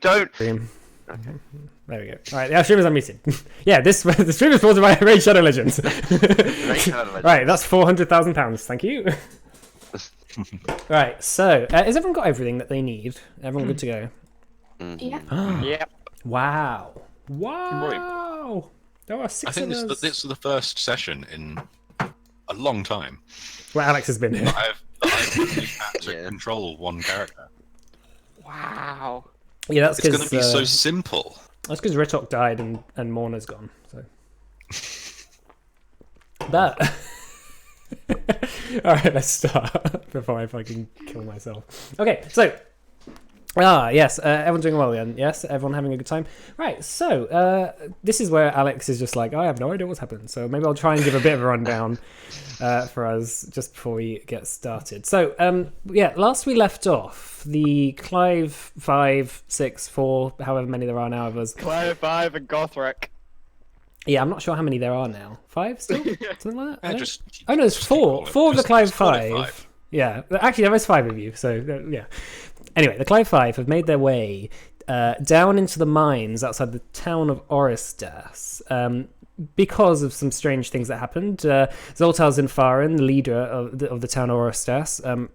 Don't. Stream. Okay. There we go. All right, the stream is unmuted. Yeah, the stream is sponsored by Raid Shadow Legends. Right, that's £400,000. Thank you. Right, so has everyone got everything that they need? Everyone good to go? Yeah. Yep. Wow. Wow. There are I six think of us. this is the first session in a long time Well, Alex has been here. that I've really had to Yeah. control one character. Wow. Yeah, that's It's going because to be so simple. that's because Ritok died and Morna's gone. So, but all right, let's start before I fucking kill myself. Okay, so yes, everyone's doing well then. Yes, everyone having a good time. Right, so this is where Alex is just like, I have no idea what's happened. So maybe I'll try and give a bit of a rundown for us just before we get started. So yeah, last we left off, the Clive 5, 6, 4, however many there are now of us. Clive 5 and Gothric. Yeah, I'm not sure how many there are now. 5 still? Something like that? I don't- Just, Oh no, there's just four. call it- Four of the just Clive call it 5. Yeah, actually there is 5 of you. So yeah. Anyway, the Clive 5 have made their way down into the mines outside the town of Oristas because of some strange things that happened. Zoltar Zinfarin, the leader of the town of Oristas,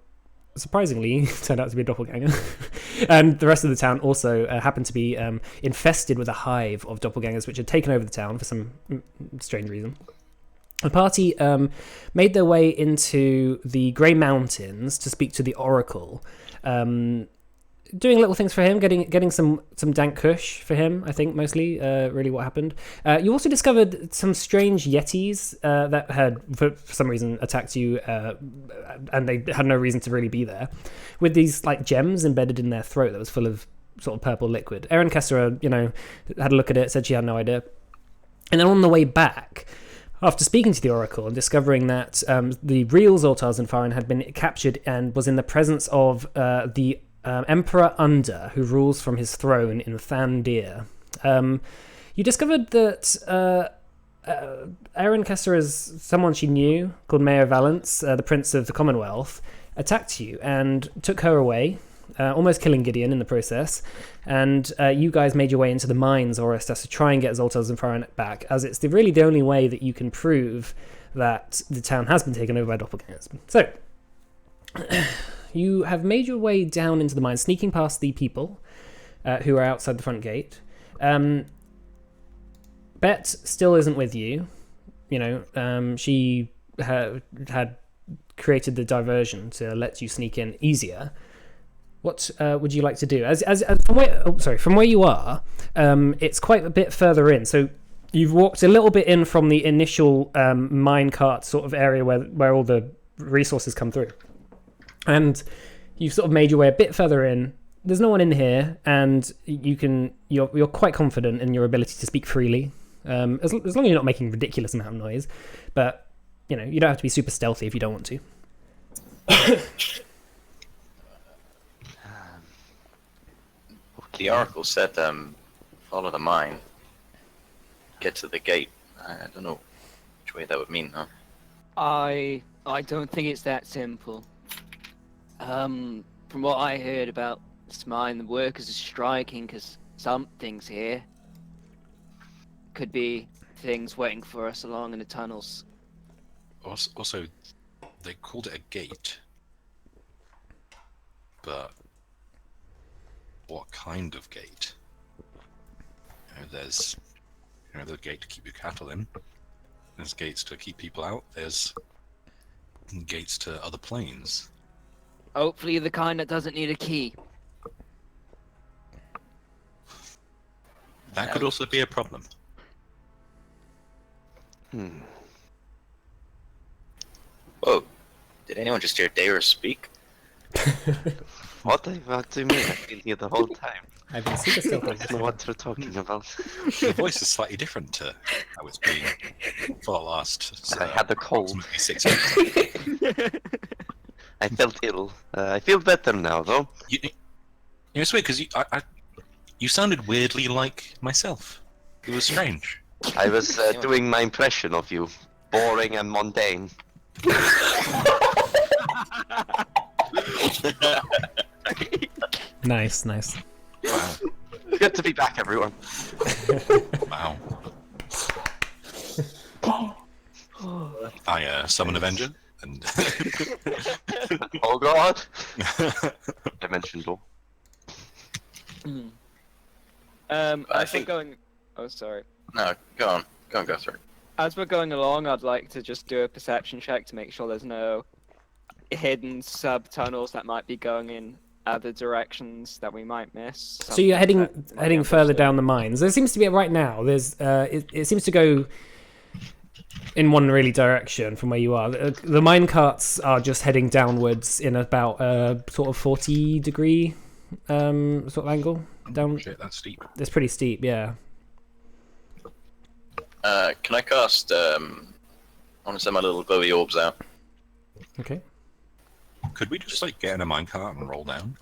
surprisingly turned out to be a doppelganger. And the rest of the town also happened to be infested with a hive of doppelgangers which had taken over the town for some strange reason. The party made their way into the Grey Mountains to speak to the Oracle, doing little things for him, getting some dank kush for him, I think, mostly, really what happened. You also discovered some strange yetis that had, for some reason, attacked you, and they had no reason to really be there, with these like gems embedded in their throat that was full of sort of purple liquid. Erin Kessera, had a look at it, said she had no idea. And then on the way back, after speaking to the Oracle and discovering that the real Zoltar Zinfarin had been captured and was in the presence of the Emperor Under, who rules from his throne in Thandir, you discovered that Erin Kessler is someone she knew called Mayor Valence, the Prince of the Commonwealth, attacked you and took her away, almost killing Gideon in the process. And you guys made your way into the mines or Orestes to try and get Zoltar Zinfarin back, as it's really the only way that you can prove that the town has been taken over by doppelgangers. So, you have made your way down into the mines, sneaking past the people who are outside the front gate. Bet still isn't with you. She had created the diversion to let you sneak in easier. What would you like to do? As from where you are, it's quite a bit further in. So you've walked a little bit in from the initial minecart sort of area where all the resources come through, and you've sort of made your way a bit further in. There's no one in here, and you're quite confident in your ability to speak freely, as long as you're not making a ridiculous amount of noise. But you don't have to be super stealthy if you don't want to. The Oracle said, follow the mine, get to the gate. I don't know which way that would mean, huh? I don't think it's that simple. From what I heard about this mine, the workers are striking because something's here. Could be things waiting for us along in the tunnels. Also, they called it a gate. But what kind of gate? There's the gate to keep your cattle in. There's gates to keep people out. There's gates to other planes. Hopefully the kind that doesn't need a key. That could also be a problem. Whoa, did anyone just hear Daeris speak? What do you mean? I've been here the whole time. I've been super I don't know stealthy. what we're talking about. The voice is slightly different to how it's been for the last I had a cold. approximately 6 months. I felt ill. I feel better now, though. It's weird because you sounded weirdly like myself. It was strange. I was doing my impression of you. Boring and mundane. Nice. Wow. Good to be back, everyone. Wow. I summon Avenger and Oh god. Dimension door. I As think- we're going. Oh, sorry. No, go on, go through. As we're going along, I'd like to just do a perception check to make sure there's no hidden sub-tunnels that might be going in other directions that we might miss. So you're Something that might be heading further understood. down the mines. There seems to be right now. There's it seems to go in one really direction from where you are. The mine carts are just heading downwards in about a sort of 40-degree sort of angle down. shit, that's steep. It's pretty steep, yeah. Can I cast? I want to send my little glowy orbs out. Okay. Could we just like get in a minecart and roll down?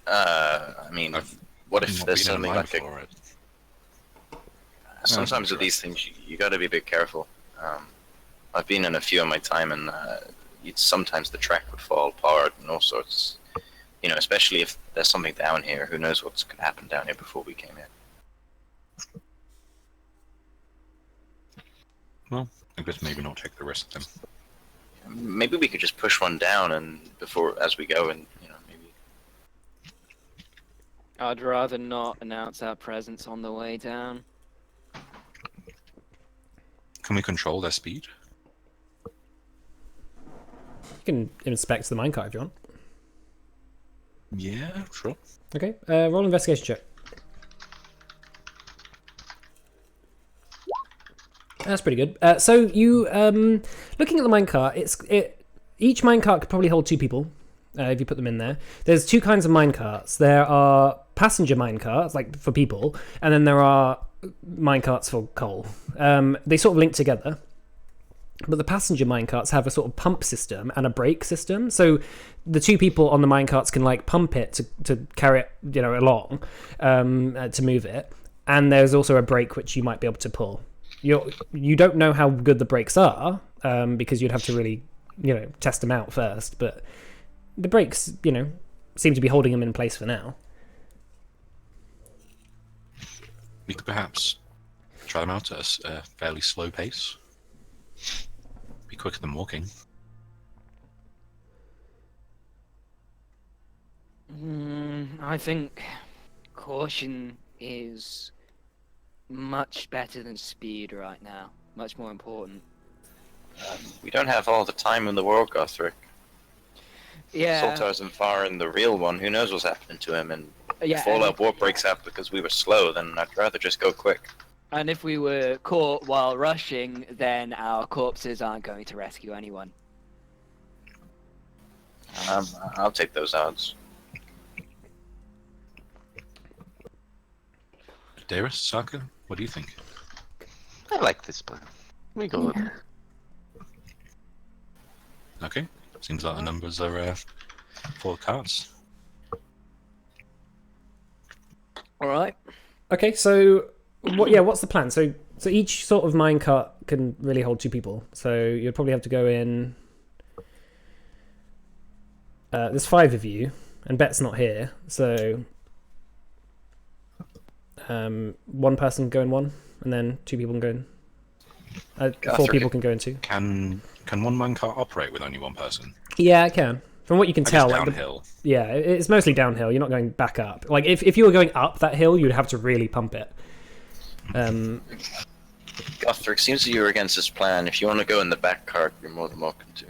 I mean, I've what if Not there's been in something mine like a? before, it- Sometimes sure. with these things, you got to be a bit careful. I've been in a few in my time, and sometimes the track would fall apart and all sorts. You know, especially if there's something down here. Who knows what's going to happen down here before we came in? Well, I guess maybe not take the risk then. Maybe we could just push one down and as we go, and maybe. I'd rather not announce our presence on the way down. Can we control their speed? You can inspect the minecart if you want. Yeah, sure. Okay. Roll investigation check. That's pretty good. So you, looking at the minecart, each minecart could probably hold 2 people if you put them in there. There's 2 kinds of minecarts. There are passenger minecarts, like for people, and then there are minecarts for coal. They sort of link together. But the passenger minecarts have a sort of pump system and a brake system. So the 2 people on the minecarts can like pump it to carry it, along, to move it. And there's also a brake which you might be able to pull. You don't know how good the brakes are, because you'd have to really, test them out first. But the brakes, seem to be holding them in place for now. We could perhaps try them out at a fairly slow pace. Be quicker than walking. I think caution is much better than speed right now. Much more important. We don't have all the time in the world, Gothric. Yeah. Soltar isn't far in the real one. Who knows what's happening to him? And Yeah, if Fallout War breaks out because we were slow, then I'd rather just go quick. And if we were caught while rushing, then our corpses aren't going to rescue anyone. I'll take those odds. Darius, Saka, what do you think? I like this plan. We go with it. Okay, seems like the numbers are for the cards. All right. Okay, so what's the plan? So each sort of minecart can really hold 2 people. So you'd probably have to go in. There's 5 of you, and Bet's not here, so 1 person go in 1, and then 2 people can go in. 4 people can go in 2. Can one minecart operate with only 1 person? Yeah, it can. From what you can I tell, guess like downhill. it's mostly downhill. You're not going back up. Like if you were going up that hill, you'd have to really pump it. Gothric, seems you're against this plan. If you want to go in the back cart, you're more than welcome to.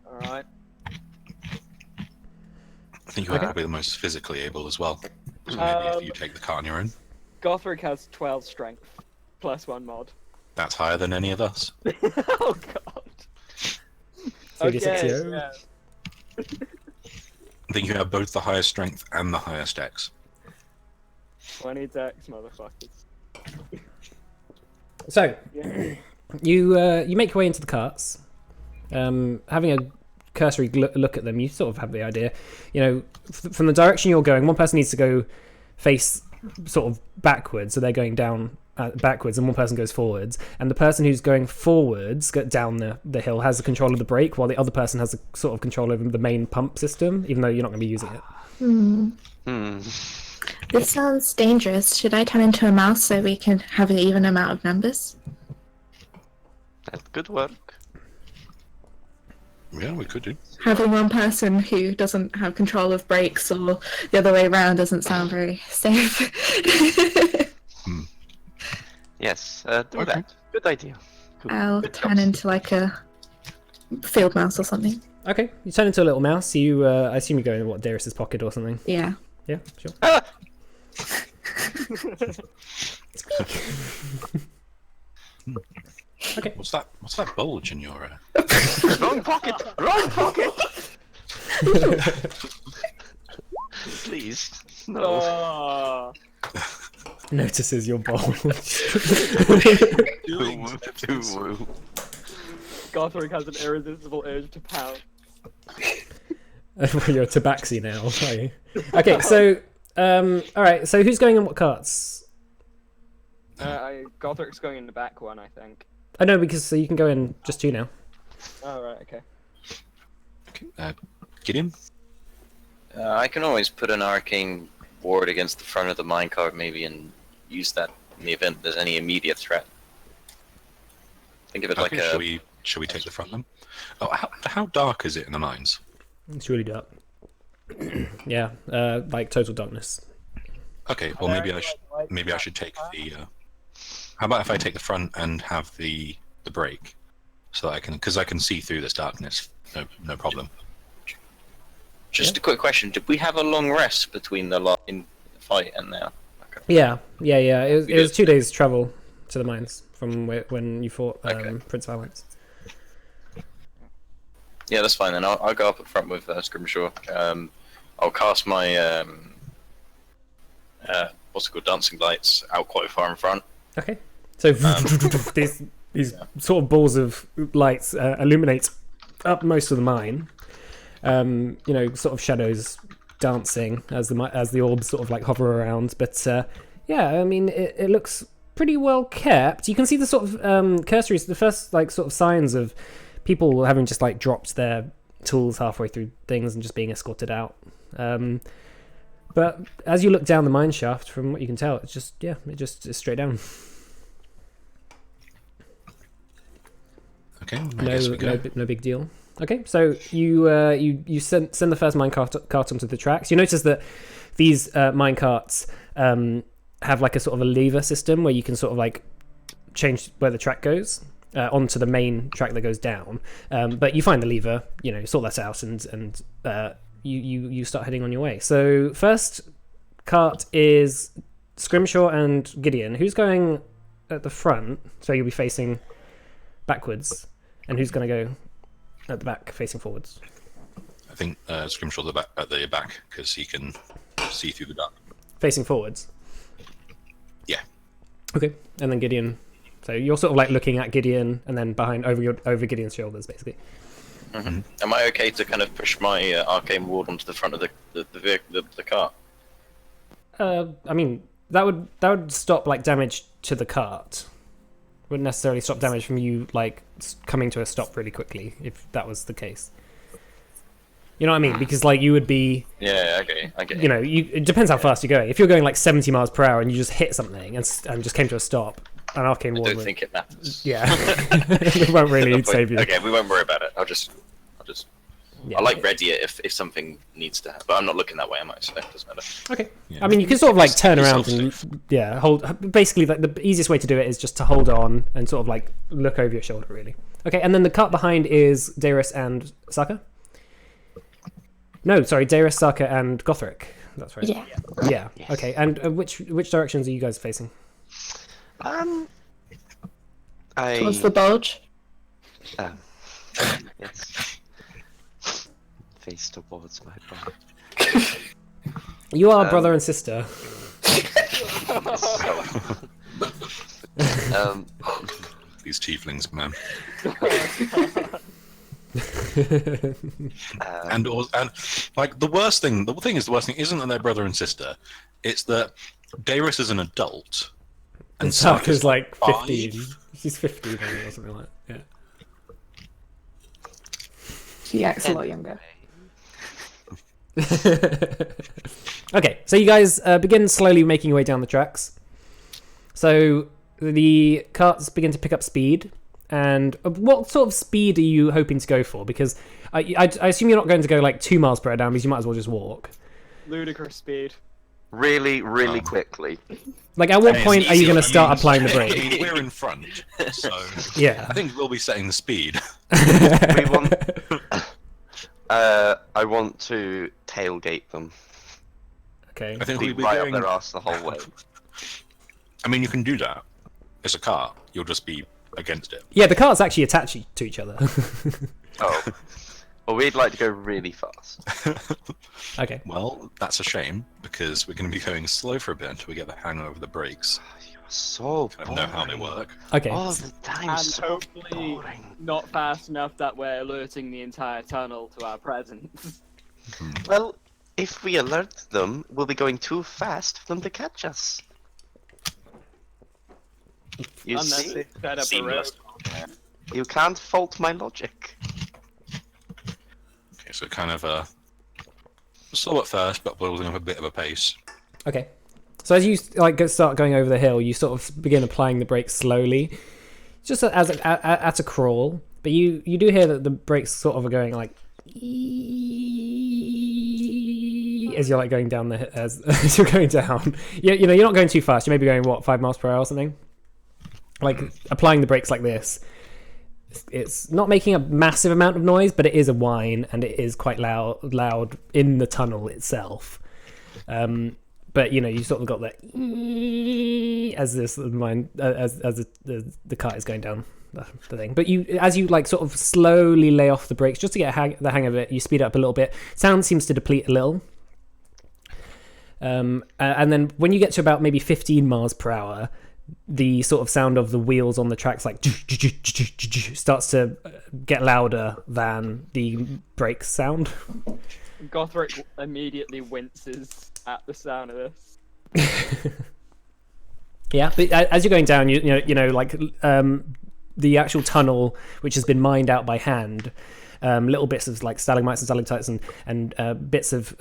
All right. I think you're Okay. probably the most physically able as well. So maybe if you take the cart on your own, Gothric has 12 strength, plus 1 mod. that's higher than any of us. Oh god. 3d6, Okay, yeah. yeah. I think you have both the highest strength and the highest dex. 20 dex, motherfuckers. So Yeah. you make your way into the carts. Having a cursory look at them, you sort of have the idea. From the direction you're going, 1 person needs to go face sort of backwards, so they're going down backwards and one person goes forwards, and the person who's going forwards down the hill has the control of the brake, while the other person has the sort of control over the main pump system, even though you're not going to be using it. Hmm. This sounds dangerous. Should I turn into a mouse so we can have an even amount of numbers? That could work. Yeah, we could do. Having one person who doesn't have control of brakes or the other way around doesn't sound very safe. Yes, do Okay. that. Good idea. Good. I'll Good turn choice. into like a field mouse or something. Okay, you turn into a little mouse. You, I assume you go in Darius's pocket or something. Yeah. Yeah, sure. Ah! Okay. What's that bulge in your? Wrong pocket! Wrong pocket! Please. No. Oh, Notices your bulge. Woo. Gothric has an irresistible urge to pout. You're a tabaxi now, are you? Okay, so, alright, so who's going in what carts? Gothric's going in the back one, I think. I know, because so you can go in just two now. Oh, right, okay. Okay, Gideon. I can always put an arcane ward against the front of the minecart, maybe, and use that in the event there's any immediate threat. Think of it like Okay, a. shall we take the front then? Oh, how dark is it in the mines? It's really dark. Yeah, like total darkness. Okay, well maybe I should take the. How about if I take the front and have the brake, so that I can see through this darkness. No problem. Just a quick question: did we have a long rest between the fight and now? Okay. Yeah. It was 2 days travel to the mines from when you fought Okay. Prince Valence. Yeah, that's fine then. I'll go up at front with Scrimshaw. I'll cast my what's it called, dancing lights out quite far in front. Okay. So these sort of balls of lights illuminate up most of the mine. Sort of shadows dancing as the orbs sort of like hover around. But yeah, I mean, it looks pretty well kept. You can see the sort of cursories, the first like sort of signs of people having just like dropped their tools halfway through things and just being escorted out. But as you look down the mine shaft, from what you can tell, it's just is straight down. Okay, I guess we go. No big deal. Okay, so you send the first minecart onto the tracks. You notice that these minecarts have like a sort of a lever system where you can sort of like change where the track goes onto the main track that goes down. But you find the lever, sort that out, and you start heading on your way. So first cart is Scrimshaw and Gideon. Who's going at the front? So you'll be facing backwards, and who's going to go at the back, facing forwards? I think Scrimshaw at the back because he can see through the dark. Facing forwards. Yeah. Okay, and then Gideon. So you're sort of like looking at Gideon, and then over Gideon's shoulders, basically. Mm-hmm. Am I okay to kind of push my arcane ward onto the front of the car? I mean, that would stop like damage to the cart. Wouldn't necessarily stop damage from you like coming to a stop really quickly if that was the case. You know what I mean? Because like you would be. Yeah, okay, I get it depends how fast you're going. If you're going like 70 miles per hour and you just hit something and just came to a stop, an arcane I ward don't would. think it matters. Yeah, it won't really save you. Okay, we won't worry about it. I'll just. Yeah. I like ready it if something needs to happen, but I'm not looking that way, am I? So it doesn't matter. Okay. Yeah. I mean, you can sort of like turn Yourself around and safe. hold. Basically, like the easiest way to do it is just to hold on and sort of like look over your shoulder, really. Okay, and then the cart behind is Darius and Saka. No, sorry, Darius, Saka, and Gothric. That's right. Yeah. Yeah. Yes. Okay, and which directions are you guys facing? Towards the bulge. Yes. Face towards my brother. You are brother and sister. These tieflings, man. And like the worst thing isn't that they're brother and sister. It's that Darius is an adult, And Saka's Saka's like 5? 15. She's 15 or something like that. She acts a lot younger. Yeah. Okay, so you guys begin slowly making your way down the tracks. So the carts begin to pick up speed. And what sort of speed are you hoping to go for? Because I assume you're not going to go like 2 miles per hour down, because you might as well just walk. Ludicrous speed. Really, really quickly. Like, at what It's point are you easy. going to start applying the I brake? mean, we're in front, so Yeah. I think we'll be setting the speed. We want. I want to tailgate them. Okay. I think Be we'll be right going. up their arse the whole way. I mean, you can do that. It's a car. You'll just be against it. Yeah, the carts actually attach to each other. Oh. Well, we'd like to go really fast. Okay. Well, that's a shame because we're going to be going slow for a bit until we get the hang of the brakes. You're so I don't know how they work. Okay. All the time. And So hopefully boring. not fast enough that we're alerting the entire tunnel to our presence. Well, if we alert them, we'll be going too fast for them to catch us. You Unless see? they set up a road. Seamless. Yeah. You can't fault my logic. Okay, so kind of slow at first, but building up a bit of a pace. Okay. So as you like start going over the hill, you sort of begin applying the brakes slowly, just at a crawl. But you do hear that the brakes sort of are going like as you're like going down as you're going down. You know you're not going too fast. You may be going 5 miles per hour or something. Like applying the brakes like this. It's not making a massive amount of noise, but it is a whine and it is quite loud in the tunnel itself. But you know, you sort of got that as this mine as the cart is going down the thing. But as you like sort of slowly lay off the brakes just to get the hang of it, you speed up a little bit. Sound seems to deplete a little. And then when you get to about maybe 15 miles per hour, the sort of sound of the wheels on the tracks like starts to get louder than the brakes sound. Gothric immediately winces at the sound of this. Yeah, but as you're going down, you know, like the actual tunnel, which has been mined out by hand, little bits of like stalagmites and stalactites and bits of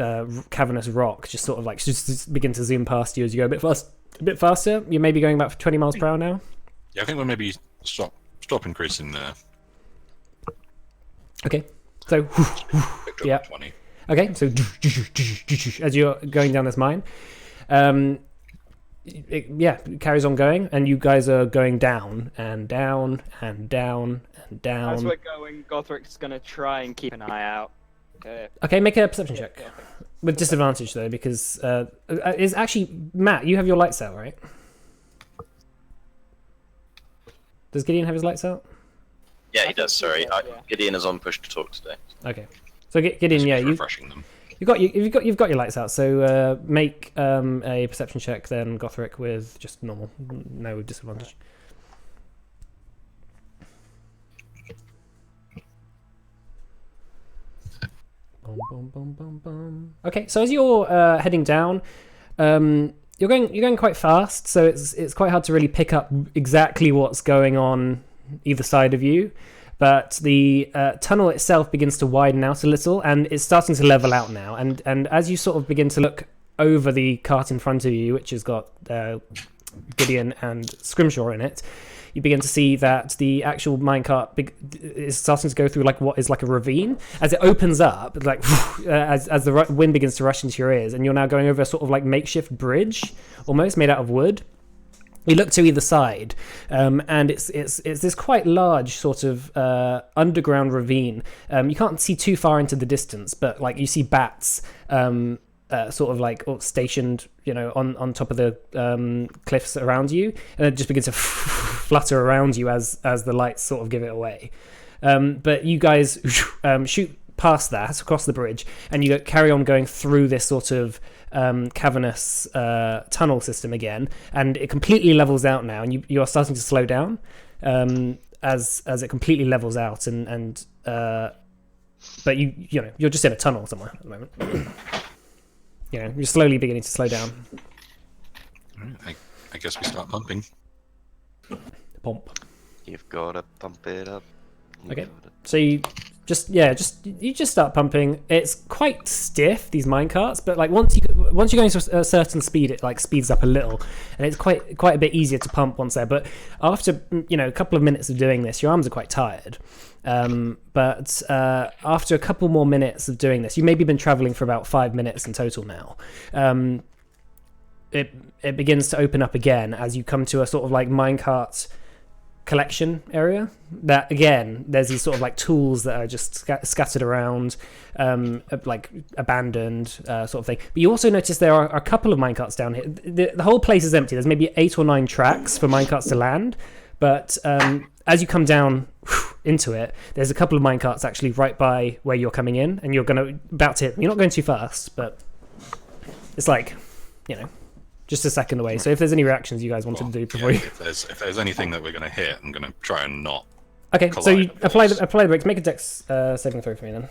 cavernous rock just sort of like just begin to zoom past you as you go a bit faster. You're maybe going about 20 miles per hour now. Yeah, I think we'll maybe stop increasing there. Okay, so Picked up Yeah. 20. okay, so as you're going down this mine, it carries on going, and you guys are going down and down and down and down. As we're going, Gothric's gonna try and keep an eye out. Okay. Okay, make a perception check. With disadvantage though, because is actually Matt. You have your lights out, right? Does Gideon have his lights out? Yeah, he does. Sorry, Yeah. Gideon is on push to talk today. Okay. So Gideon, yeah, Just you've refreshing them. you've got your lights out. So make a perception check then, Gothric, with just normal, no disadvantage. Boom, boom, boom, boom, boom. Okay, so as you're heading down, you're going quite fast, so it's quite hard to really pick up exactly what's going on either side of you. But the tunnel itself begins to widen out a little, and it's starting to level out now. And as you sort of begin to look over the cart in front of you, which has got Gideon and Scrimshaw in it, you begin to see that the actual minecart is starting to go through like what is like a ravine. As it opens up, like as the wind begins to rush into your ears, and you're now going over a sort of like makeshift bridge, almost made out of wood. You look to either side, and it's this quite large sort of underground ravine. You can't see too far into the distance, but like you see bats sort of like stationed, on top of the cliffs around you, and it just begins to flutter around you as the lights sort of give it away. But you guys shoot past that across the bridge, and you carry on going through this sort of cavernous tunnel system again, and it completely levels out now, and you are starting to slow down as it completely levels out, and but you're just in a tunnel somewhere at the moment. You're slowly beginning to slow down. I guess we start pumping. Pump. You've gotta pump it up. You Okay. gotta- So you just start pumping. It's quite stiff, these minecarts, but like once you're going to a certain speed, it like speeds up a little, and it's quite a bit easier to pump once there. But after a couple of minutes of doing this, your arms are quite tired. But after a couple more minutes of doing this, you've maybe been traveling for about 5 minutes in total now. It begins to open up again as you come to a sort of like minecart collection area. That again, there's these sort of like tools that are just scattered around, like abandoned sort of thing. But you also notice there are a couple of minecarts down here. The whole place is empty. There's maybe 8 or 9 tracks for minecarts to land, but as you come down into it, there's a couple of minecarts actually right by where you're coming in, and you're about to hit them. You're not going too fast, but it's like, just a second away. So if there's any reactions you guys wanted to do before you... If there's anything that we're going to hit, I'm going to try and not. Okay, so you collide, apply the brakes. Make a dex saving throw for me then.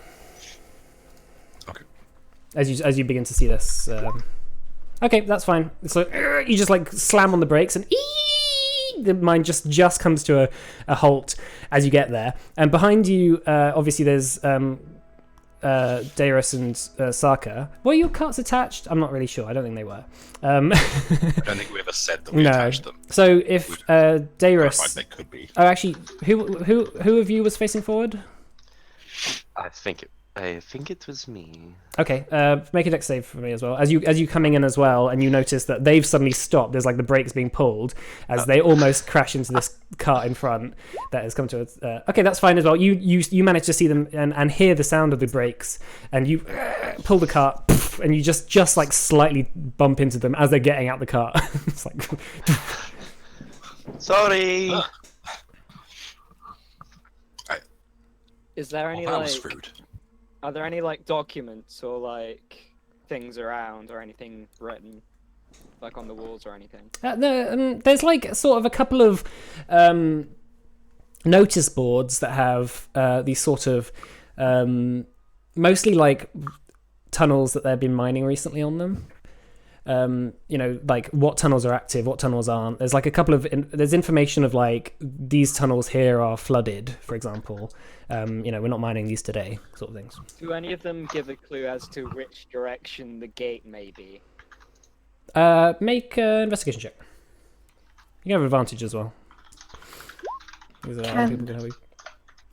Okay. As you begin to see this. Okay, that's fine. So you just like slam on the brakes and the mine just comes to a halt as you get there. And behind you, obviously there's Darius and Saka. Were your carts attached? I'm not really sure. I don't think they were. I don't think we ever said that we No. attached them. So if Clarified Darius... they could be. Oh, actually, who of you was facing forward? I think it was me. Okay, make a dex save for me as well. As you coming in as well, and you notice that they've suddenly stopped. There's like the brakes being pulled as they almost crash into this cart in front that has come to a... okay, that's fine as well. You manage to see them and hear the sound of the brakes, and you pull the cart, and you just like slightly bump into them as they're getting out the cart. It's like... Sorry. Is there any That was like? rude. Are there any like documents or like things around or anything written, like on the walls or anything? There's like sort of a couple of notice boards that have these sort of mostly like tunnels that they've been mining recently on them. Like what tunnels are active, what tunnels aren't. There's like a couple of there's information of like these tunnels here are flooded, for example. We're not mining these today, sort of things. Do any of them give a clue as to which direction the gate may be? Make an investigation check. You can have advantage as well. Because, people can have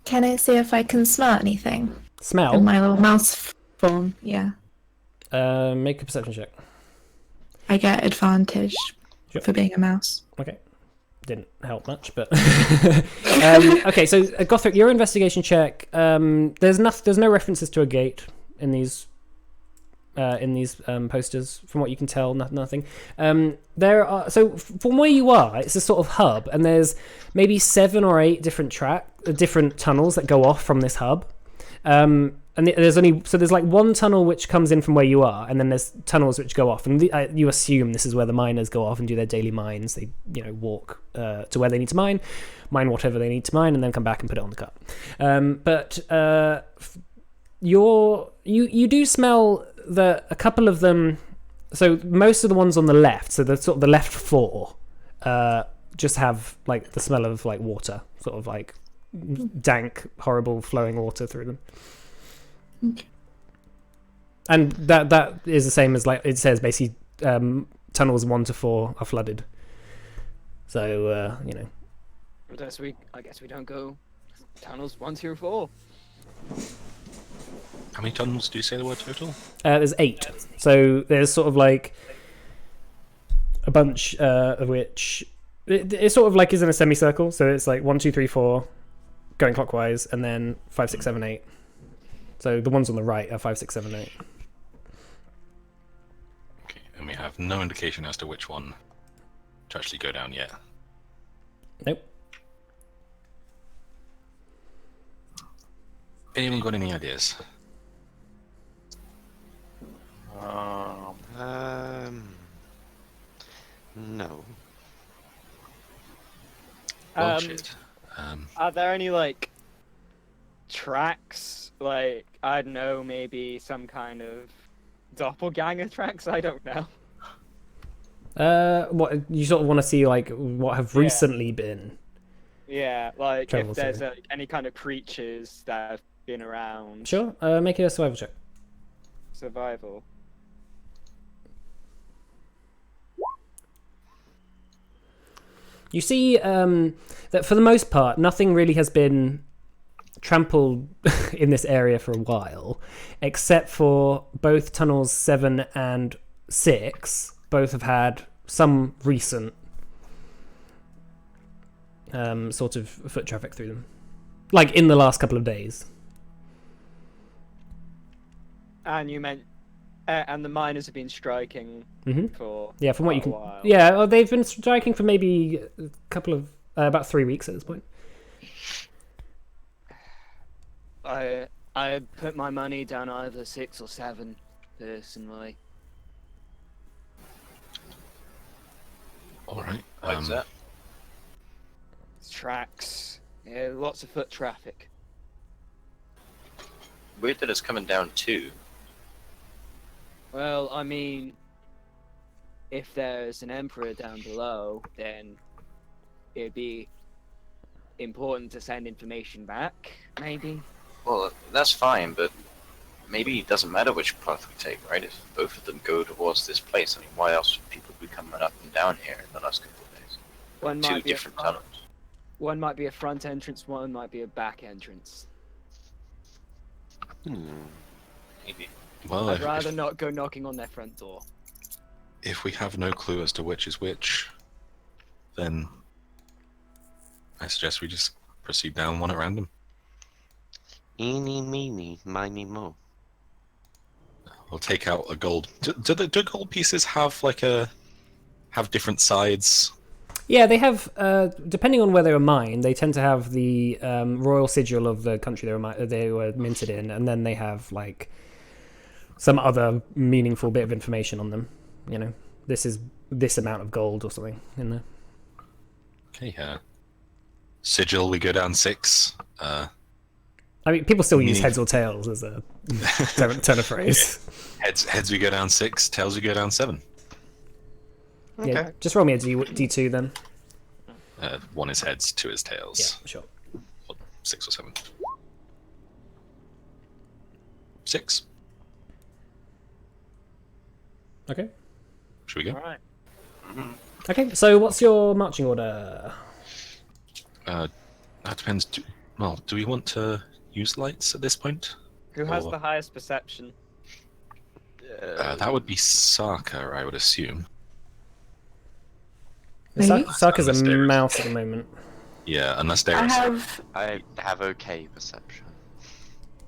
Can I see if I can smell anything in smell. my little mouse form? Yeah. Make a perception check. I get advantage Sure. for being a mouse. Okay. Didn't help much, but okay. So Gothric, your investigation check. There's no references to a gate in these posters, from what you can tell. Nothing. There are from where you are, it's a sort of hub, and there's maybe 7 or 8 different tunnels that go off from this hub. And there's like one tunnel which comes in from where you are, and then there's tunnels which go off, and you assume this is where the miners go off and do their daily mines. They walk to where they need to mine whatever they need to mine, and then come back and put it on the cart. But you do smell a couple of them. So most of the ones on the left, so the sort of the left 4, just have like the smell of like water, sort of like dank, horrible flowing water through them. Okay. And that is the same as like it says basically tunnels 1 to 4 are flooded. So I guess we don't go tunnels 1, 2, or 4. How many tunnels do you say there were total? There's 8. So there's sort of like a bunch of which it sort of like is in a semicircle. So it's like 1, 2, 3, 4 going clockwise, and then 5, 6, 7, 8. So the ones on the right are 5, 6, 7, 8. Okay, and we have no indication as to which one to actually go down yet. Nope. Anyone got any ideas? No. Well, Um, shit. Are there any like tracks? Like I don't know, maybe some kind of doppelganger tracks. I don't know. What you sort of want to see, like what have Yeah. recently been? Yeah, like Travel if there's through. any kind of creatures that have been around. Sure. Make a survival check. Survival. You see that for the most part, nothing really has been trampled in this area for a while, except for both tunnels 7 and 6. Both have had some recent sort of foot traffic through them, like in the last couple of days. And you meant, and the miners have been striking hmm for Yeah, from what you quite can. a while. Yeah, well, they've been striking for maybe a couple of about 3 weeks at this point. I put my money down either 6 or 7, personally. All right. What's that? Tracks. Yeah, lots of foot traffic. Weird that it's coming down too. Well, I mean, if there's an emperor down below, then it'd be important to send information back, maybe. Well, that's fine, but maybe it doesn't matter which path we take, right? If both of them go towards this place, I mean, why else would people be coming up and down here in the last couple of days? One Two might be different tunnels. One might be a front entrance, one might be a back entrance. Maybe. Well, I'd rather not go knocking on their front door. if we have no clue as to which is which, then I suggest we just proceed down one at random. Eeny, meeny, miny, mo. We'll take out a gold. Do gold pieces have have different sides? Yeah, they have. Depending on where they were mined, they tend to have the royal sigil of the country they were minted in, and then they have like some other meaningful bit of information on them. You know, this is this amount of gold or something in there. Okay, sigil. We go down 6. I mean, people still use Meaning- heads or tails as a turn of phrase. Heads we go down 6. Tails we go down 7. Okay. Yeah, just roll me a D2 then. 1 is heads, 2 is tails. Yeah, sure. Or 6 or 7. 6. Okay. Should we go? Alright. Okay. So, what's your marching order? That depends. Do we want to use lights at this point? Who has Or- the highest perception? That would be Saka, I would assume. Me? Sarka's a Unless there is- mouse at the moment. Yeah, unless there I is. have I have okay perception.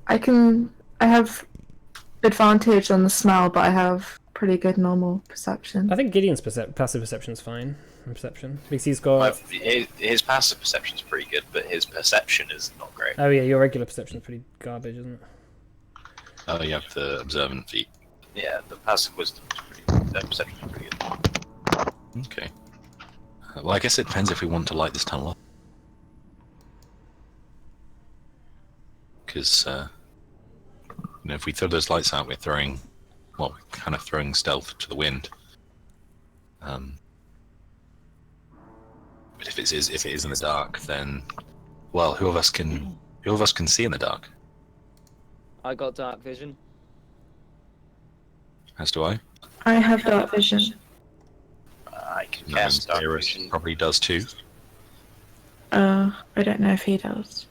I have advantage on the smell, but I have pretty good normal perception. I think Gideon's passive perception's fine. Perception because he's got. His passive perception's pretty good, but his perception is not great. Oh yeah, your regular perception's pretty garbage, isn't it? Oh, you have the observant feat. Yeah, the passive wisdom is pretty good. That perception is pretty good. Okay. Well, I guess it depends if we want to light this tunnel up. Because, if we throw those lights out, we're throwing stealth to the wind. But if it is in the dark, then, well, who of us can see in the dark? I got dark vision. As do I. I have dark vision. I can And that means cast dark Aerith vision. probably does too. I don't know if he does.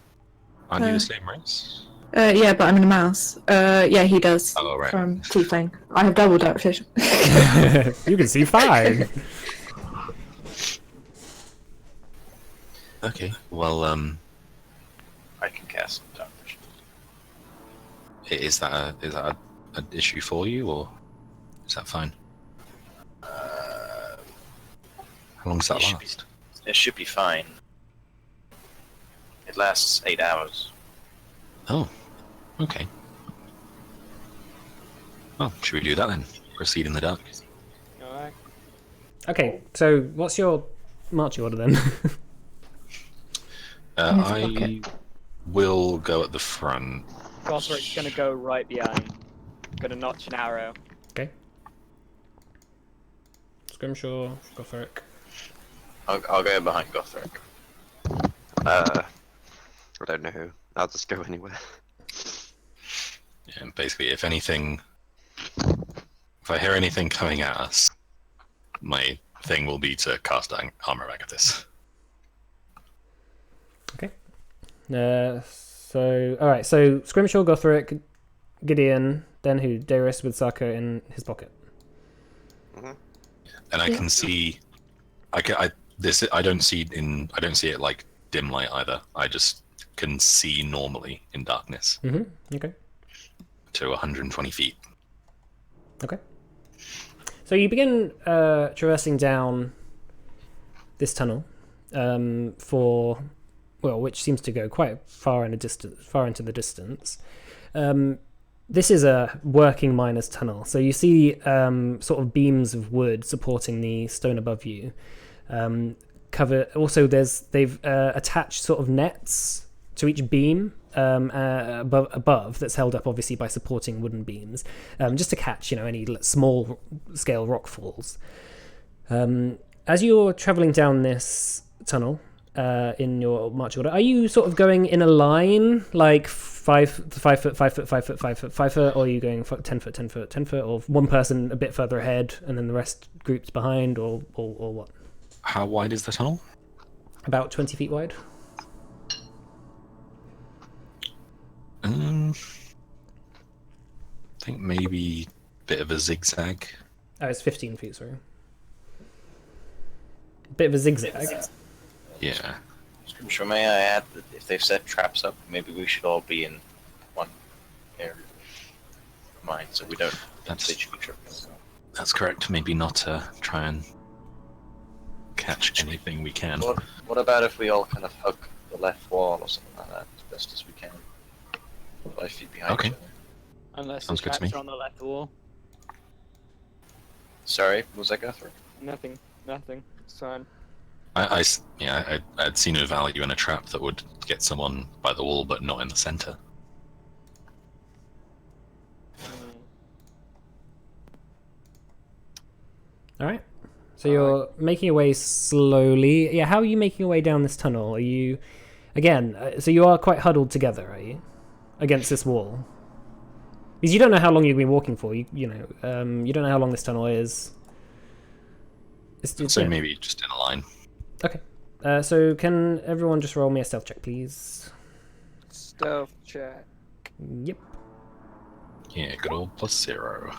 Aren't you Uh, the same race? Yeah, but I'm in a mouse. Yeah, he does. Oh, right. From Tiefling. I have double dark vision. You can see fine. Okay. Well, I can cast dark vision. is that an issue for you, or is that fine? How long does that It should be- last? It should be fine. It lasts 8 hours. Oh, okay. Well, should we do that then? Proceed in the dark. Alright. Okay, so what's your marching order then? Yes, I okay. will go at the front. Gothric's gonna go right behind. Gonna notch an arrow. Okay. Just Scrimshaw, Gothric. I'll go behind Gothric. I don't know who. I'll just go anywhere. Yeah, and basically, if anything, if I hear anything coming at us, my thing will be to cast Armor of Agathis. Okay. So all right. So Scrimshaw, Gothric, Gideon, then who? Darius with Sako in his pocket. And I can see, I don't see it like dim light either. I just can see normally in darkness Okay. to 120 feet. Okay. So you begin traversing down this tunnel which seems to go quite far into the distance. This is a working miner's tunnel, so you see sort of beams of wood supporting the stone above you. Also, they've attached sort of nets to each beam above that's held up obviously by supporting wooden beams, just to catch any small scale rock falls. As you're traveling down this tunnel in your march order, are you sort of going in a line like 5 foot, 5 foot, 5 foot, 5 foot, 5 foot, 5 foot, or are you going 10 foot, 10 foot, 10 foot, or one person a bit further ahead and then the rest groups behind, or what? How wide is the tunnel? About 20 feet wide. I think maybe a bit of a zigzag. Oh, it's 15 feet, sorry. Bit of a zigzag. Yeah. Sure, may I add that if they've set traps up, maybe we should all be in one area of mine, so we don't literally trip. That's correct. Maybe not try and catch anything we can. What about if we all kind of hug the left wall or something like that as best as we can? 5 feet behind Okay. each other. Unless Sounds the good to traps me. are on the left wall. Sorry, was that Guthrie? Nothing. It's fine. I'd see no value in a trap that would get someone by the wall, but not in the center. All right. So you're making your way slowly. Yeah, how are you making your way down this tunnel? Are you, again, so you are quite huddled together, are you? Against this wall? Because you don't know how long you've been walking for. You don't know how long this tunnel is. So maybe just in a line. Okay. So can everyone just roll me a stealth check, please? Stealth check. Yep. Yeah, good old +0.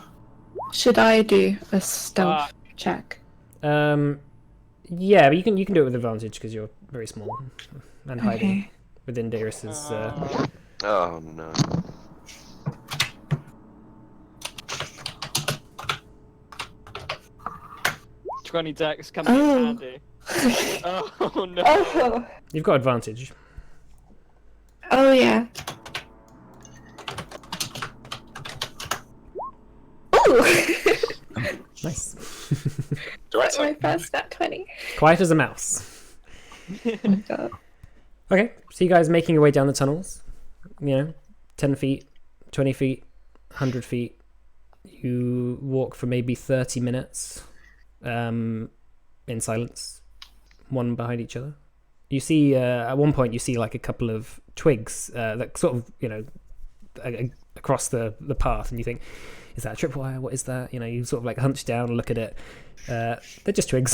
Should I do a stealth check? Yeah, but you can do it with advantage because you're very small and hiding Okay. within Darius's. Oh no. Dex coming in handy. Oh no. Oh, You've got advantage. oh yeah. Oh, Nice. that's my first nat 20. Quiet as a mouse. Oh my god. Okay, so you guys making your way down the tunnels. 10 feet, 20 feet, 100 feet. You walk for maybe 30 minutes in silence, one behind each other. You see, at one point, you see like a couple of twigs that sort of, across the path, and you think, is that a tripwire? What is that? You sort of like hunch down and look at it. They're just twigs.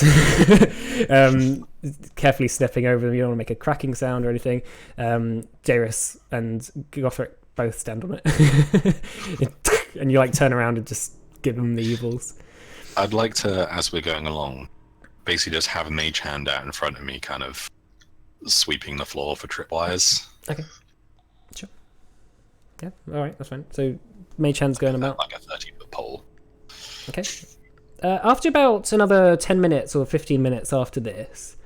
Carefully stepping over them. You don't want to make a cracking sound or anything. Darius and Gothric both stand on it. And you turn around and just give them the evils. I'd like to, as we're going along, basically just have a mage hand out in front of me, kind of sweeping the floor for tripwires. Okay. Sure. Yeah, alright, that's fine. So, mage hand's going about. Like a 30-foot pole. Okay. After about another 10 minutes or 15 minutes after this,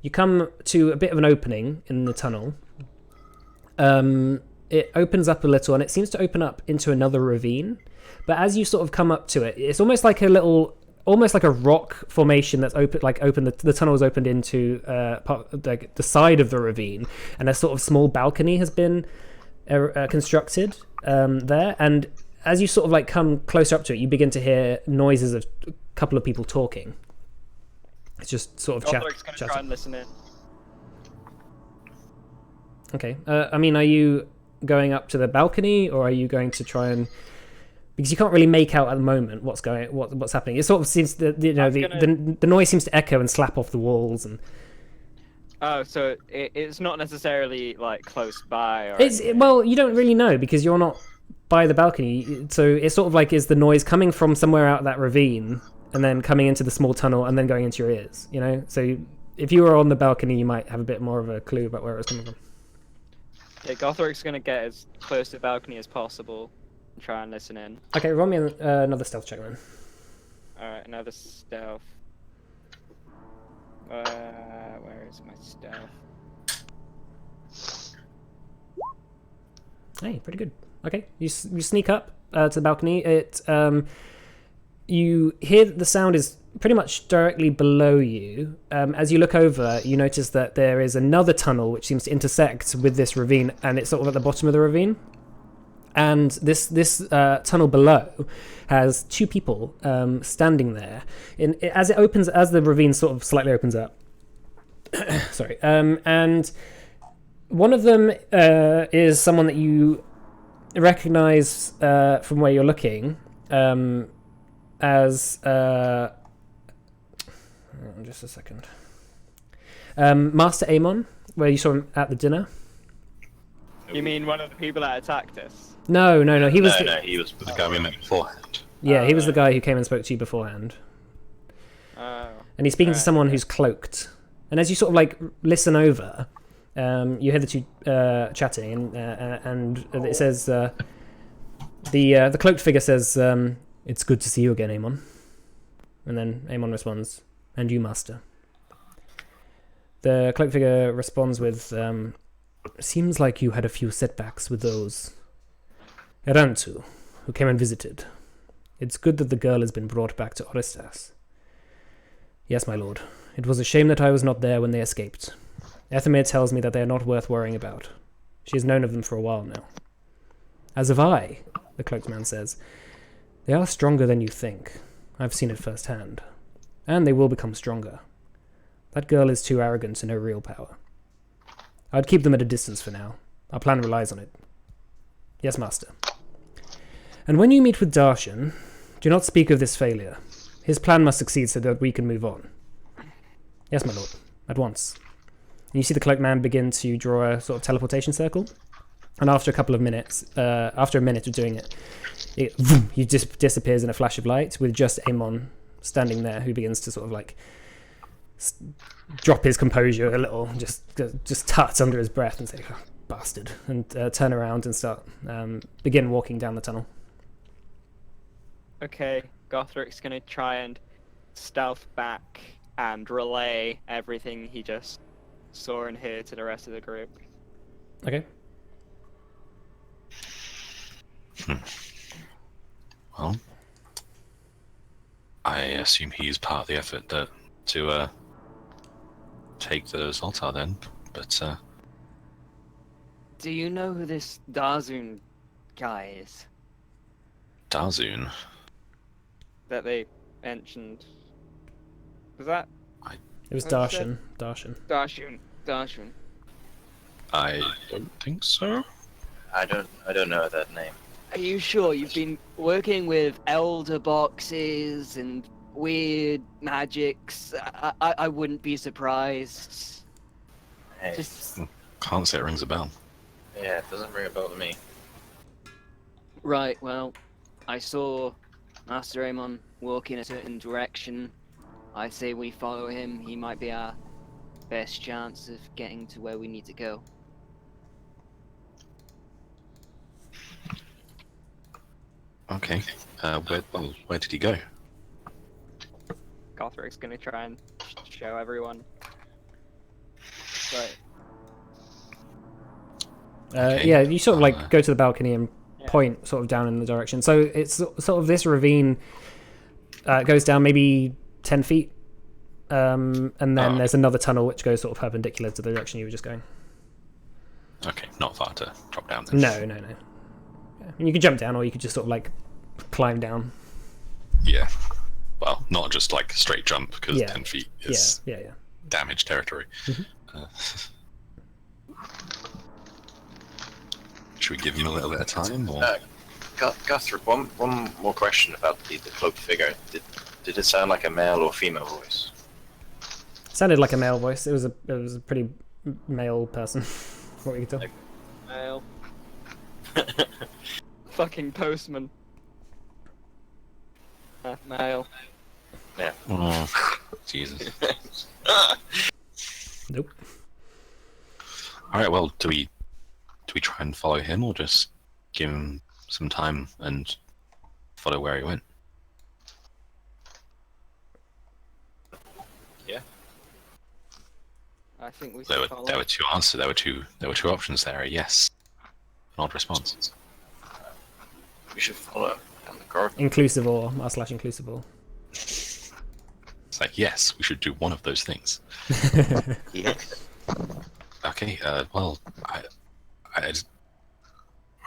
you come to a bit of an opening in the tunnel. It opens up a little, and it seems to open up into another ravine. But as you sort of come up to it, it's almost like a rock formation that's open. The tunnel is opened into the side of the ravine, and a sort of small balcony has been constructed there. And as you sort of come closer up to it, you begin to hear noises of a couple of people talking It's just sort of chat. Gothric's gonna chat- try and listen in. Okay. I mean, are you going up to the balcony, or are you going to try and? Because you can't really make out at the moment what's happening. It sort of seems that the noise seems to echo and slap off the walls, and Oh, so it's not necessarily like close by. Or well, you don't really know because you're not by the balcony. So it's sort of like, is the noise coming from somewhere out that ravine and then coming into the small tunnel and then going into your ears? You know, so if you were on the balcony, you might have a bit more of a clue about where it was coming from. Yeah, Gothric's gonna get as close to the balcony as possible and try and listen in. Okay, roll me another stealth check then. Alright, another stealth. Where is my stealth? Hey, pretty good. Okay, you sneak up to the balcony. You hear that the sound is pretty much directly below you. As you look over, you notice that there is another tunnel which seems to intersect with this ravine, and it's sort of at the bottom of the ravine. And this tunnel below has two people standing there. As the ravine sort of slightly opens up. Sorry. And one of them is someone that you recognize from where you're looking as just a second. Master Amon, where you saw him at the dinner. You mean one of the people that attacked us? No. He was he was The guy we met beforehand. he was the guy who came and spoke to you beforehand. Oh. And he's speaking to Right, someone who's cloaked. And as you sort of like listen over, you hear the two chatting, and it says the cloaked figure says, "It's good to see you again, Amon." And then Amon responds, "And you, Master." The cloaked figure responds with, "Seems like you had a few setbacks with those Erantu, who came and visited. It's good that the girl has been brought back to Orestas." "Yes, my lord. It was a shame that I was not there when they escaped. Ethelmere tells me that they are not worth worrying about. She has known of them for a while now." "As have I," the cloaked man says. "They are stronger than you think. I've seen it firsthand. And they will become stronger. That girl is too arrogant to know real power. I'd keep them at a distance for now. Our plan relies on it." "Yes, master." "And when you meet with Darshan, do not speak of this failure. His plan must succeed so that we can move on." "Yes, my lord. At once." And you see the cloaked man begin to draw a sort of teleportation circle. And after a couple of minutes, after a minute of doing it, he just disappears in a flash of light with just Amon standing there, who begins to sort of like drop his composure a little, just tut under his breath and say, "Oh, bastard," and turn around and begin walking down the tunnel. Okay, Gothric's gonna try and stealth back and relay everything he just saw and heard to the rest of the group. Okay. Well, I assume he's part of the effort to take the Zoltar then, but Do you know who this Darzun guy is? Darzun, That they mentioned. Was that It was What was that? Darshan. Darshan? I don't think so. I don't know that name. Are you sure you've been working with elder boxes and weird magics? I wouldn't be surprised. Hey, Just Can't say it rings a bell. yeah, it doesn't ring a bell to me. right. Well, I saw Master Amon walk in a certain direction. I say we follow him. He might be our best chance of getting to where we need to go. Okay. Where did he go? Gothric's gonna try and show everyone. Right. Okay. Yeah, you sort of like go to the balcony and Yeah. point sort of down in the direction. So it's sort of this ravine goes down maybe 10 feet. And then Oh. there's another tunnel which goes sort of perpendicular to the direction you were just going. Okay, not far to drop down then. No. Yeah. And you could jump down or you could just sort of like climb down. Yeah. Well, not just like straight jump, because Yeah. 10 feet Yeah, is yeah, yeah. damaged territory. Uh, should we give him a little bit of time? Or? Guthrie, one more question about the cloaked figure. Did it sound like a male or female voice? Sounded like a male voice. It was a pretty male person. What we could tell. Male. Fucking postman. Male. Oh, Jesus. Nope. All right. Well, do we try and follow him, or just give him some time and follow where he went? I think we There should were follow. there were two answers. There were two options there. A yes, an odd response. We should follow down the corridor. Inclusive or /inclusive or. It's like yes, we should do one of those things. Yes. Okay. Well,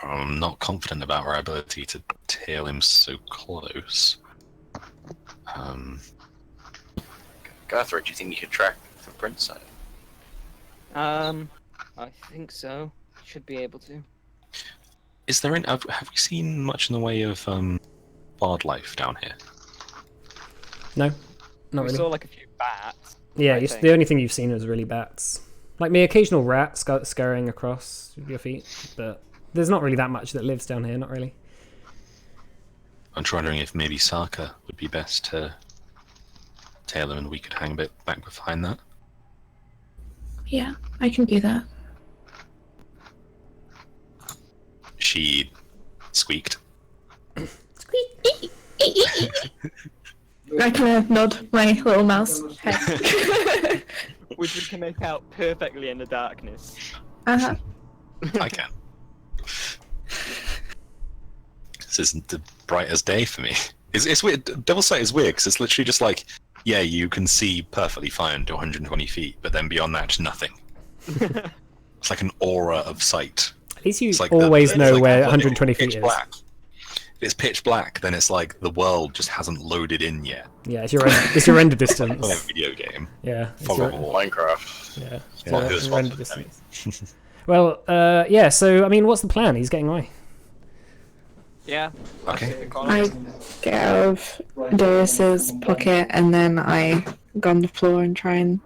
I'm not confident about our ability to tail him so close. Guthrie, do you think you could track the prince on it? I think so. Should be able to. Is there have we seen much in the way of wildlife down here? No, not We really. saw like a few bats. Yeah, I think. the only thing you've seen was really bats. Like the occasional rat scurrying across your feet, but there's not really that much that lives down here. Not really. I'm wondering if maybe Saka would be best to tail him, and we could hang a bit back behind that. Yeah, I can do that. She squeaked. Squeak. I kind of nod my little mouse head. Which we can make out perfectly in the darkness. Uh-huh. I can. This isn't the brightest day for me. It's weird. Devil Sight is weird because it's literally just like, yeah, you can see perfectly fine to 120 feet, but then beyond that, just nothing. It's like an aura of sight. At least you It's like always it's know like where when 120 it's feet pitch is. black. If it's pitch black, then it's like the world just hasn't loaded in yet. Yeah, it's your render Like a distance. video game. Yeah, it's Fog your, of War. Minecraft. yeah, it's Yeah. your Who's render sponsored? distance. Well, yeah. So I mean, what's the plan? He's getting away. Yeah. Okay. I get out of Doris's pocket and then I go on the floor and try and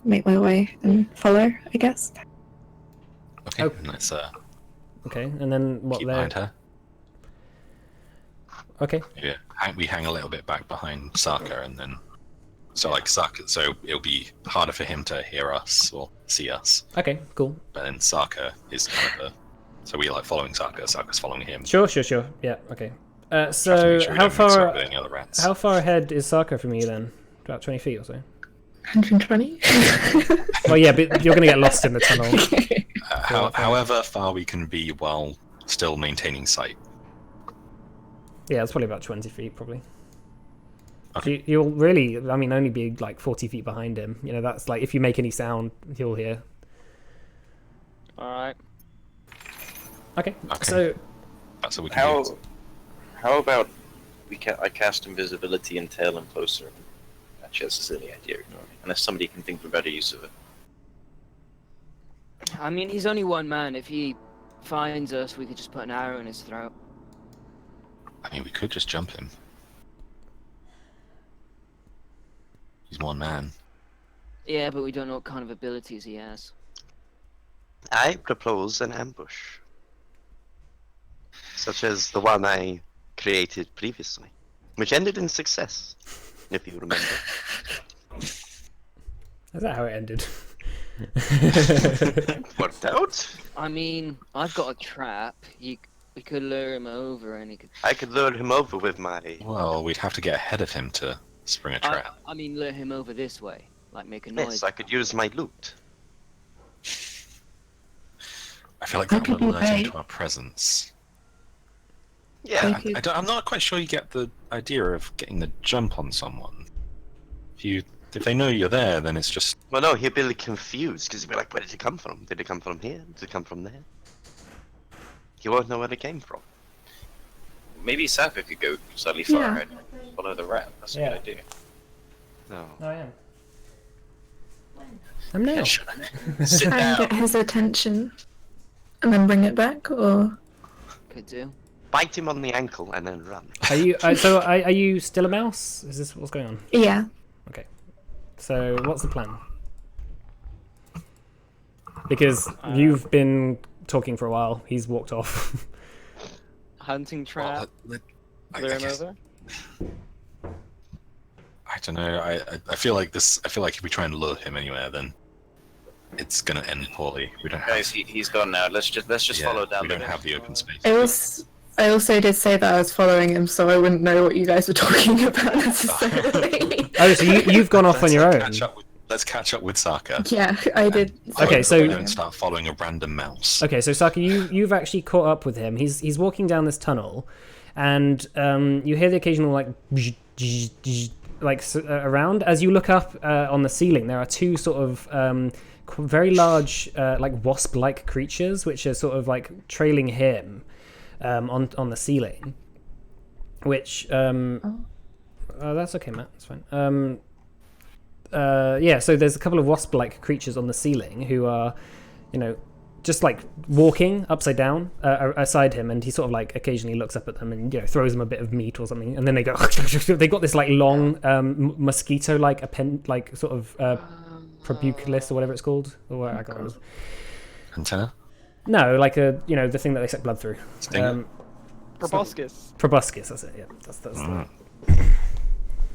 make my way and follow, I guess. Okay. Oh. And let's Okay, and then what? keep There. behind her. Okay. Yeah. We hang a little bit back behind Saka, and then so like Saka, so it'll be harder for him to hear us or see us. Okay. Cool. But then Saka is kind of so we like following Saka. Saka's following him. Sure. Yeah. Okay. Have to So make sure we how don't mix up far? with any other rats. How far ahead is Saka from you then? About 20 feet or so. 120? Well, yeah, but you're gonna get lost in the tunnel. However far we can be while still maintaining sight. Yeah, it's probably about 20 feet, probably. Okay. You'll really, I mean, only be like 40 feet behind him. You know, that's like if you make any sound, he'll hear. Alright. Okay. Okay. So That's what we can do. How about I cast invisibility and tail him closer? Actually, that's a silly idea, ignore me. Unless somebody can think of a better use of it. I mean, he's only one man. If he finds us, we could just put an arrow in his throat. I mean, we could just jump him. He's one man. Yeah, but we don't know what kind of abilities he has. I propose an ambush. Such as the one I created previously. Which ended in success, if you remember. is that how it ended? Worked out. I mean, I've got a trap. We could lure him over, and he could. I could lure him over with my... Well, we'd have to get ahead of him to spring a trap. I mean, lure him over this way, like make a noise. Yes, I could use my loot. I feel like That that could would be alert him bait. to our presence. Yeah, Thank you. I'm not quite sure you get the idea of getting the jump on someone. If they know you're there, then it's just well no, he'd be confused, because he'd be like, where did it come from? Did it come from here? Did it come from there? He won't know where it came from. maybe Saka could go slightly far Yeah. ahead. Follow the rat. That's a Yeah. good idea. No. I am. I'm now. Sit Try and get down. his attention, and then bring it back, or Could do. Bite him on the ankle and then run. Are you? Are you still a mouse? Is this what's going on? yeah. Okay. So what's the plan? Because you've been talking for a while. He's walked off. Hunting trap. I Lure him guess- over. I don't know. I feel like this. I feel like if we try and lure him anywhere, then it's gonna end poorly. We don't have. Guys, he's gone now. Let's just yeah, follow down we the don't bit. have the open space. I also did say that I was following him, so I wouldn't know what you guys were talking about necessarily. Oh, so you've gone off on your own. Let's catch up with Saka. Yeah, I did. Okay, so- we don't start following a random mouse. Okay, so Saki, you've actually caught up with him. He's walking down this tunnel, and you hear the occasional around. As you look up on the ceiling, there are two sort of very large like wasp-like creatures, which are sort of like trailing him on the ceiling. Which that's okay, Matt. That's fine. Yeah, so there's a couple of wasp-like creatures on the ceiling who are, just like walking upside down aside him, and he sort of like occasionally looks up at them and throws them a bit of meat or something, and then they go. They got this like long mosquito-like sort of proboscis or whatever it's called, or I can't remember. Antenna. No, like the thing that they suck blood through. Stinger? Proboscis. Proboscis. That's it. Yeah, that's the Mm.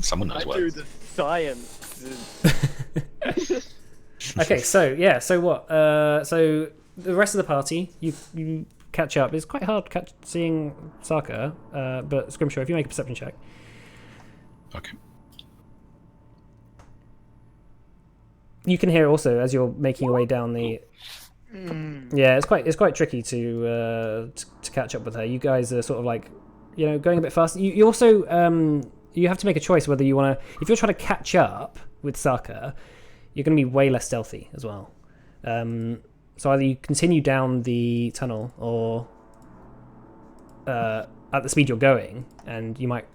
Someone knows I what. do the science. Okay, so yeah, so what? So the rest of the party, you catch up. It's quite hard seeing Saka, but Scrimshaw, if you make a perception check. Okay. You can hear also as you're making your way down the. Yeah, it's quite tricky to catch up with her. You guys are sort of like, going a bit fast. You also you have to make a choice whether you want to. If you're trying to catch up with Saka, you're going to be way less stealthy as well. So either you continue down the tunnel, or at the speed you're going, and you might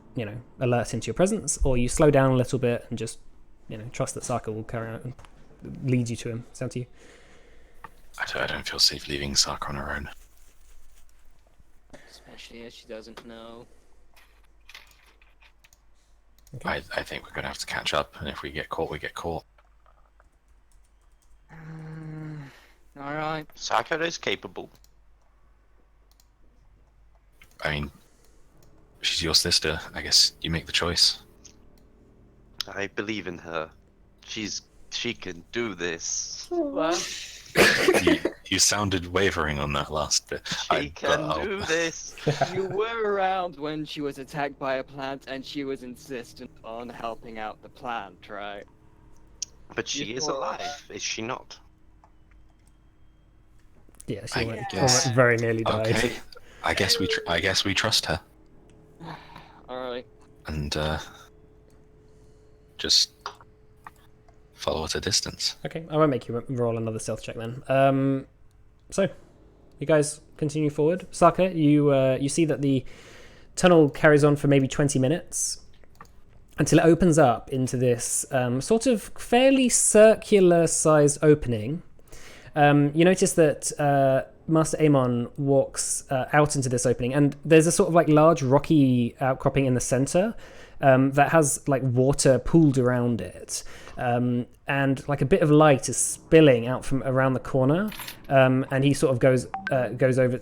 alert into your presence, or you slow down a little bit and just trust that Saka will carry out and lead you to him. It's down to you. I don't feel safe leaving Saka on her own. Especially as she doesn't know. Okay. I think we're gonna have to catch up, and if we get caught, we get caught. Alright. Saka is capable. I mean, she's your sister. I guess you make the choice. I believe in her. She can do this. You sounded wavering on that last bit. She can do this. You were around when she was attacked by a plant, and she was insistent on helping out the plant, right? But she is alive, is she not? Yeah, I she guess. very nearly died. Okay. I guess we trust her, Alright. and just follow at a distance. Okay, I won't make you roll another stealth check then. So, you guys continue forward. Saka, you see that the tunnel carries on for maybe 20 minutes until it opens up into this sort of fairly circular-sized opening. You notice that Master Amon walks out into this opening, and there's a sort of like large rocky outcropping in the center that has like water pooled around it, and like a bit of light is spilling out from around the corner, and he sort of goes over.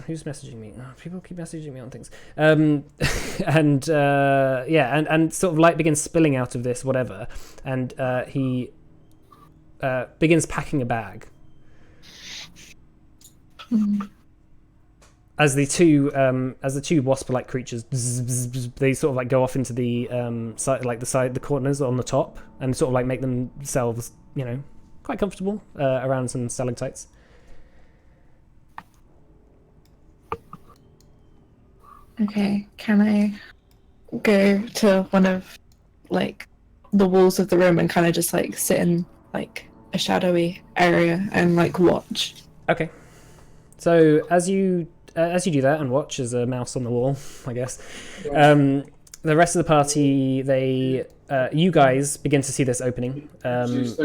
Who's messaging me? Oh, people keep messaging me on things. And sort of light begins spilling out of this whatever, and he begins packing a bag. As the two wasp-like creatures, they sort of like go off into the the corners on the top, and sort of like make themselves, quite comfortable around some stalactites. Okay, can I go to one of like the walls of the room and kind of just like sit in like a shadowy area and like watch? Okay. So as you as you do that and watch as a mouse on the wall, I guess, the rest of the party, you guys begin to see this opening. You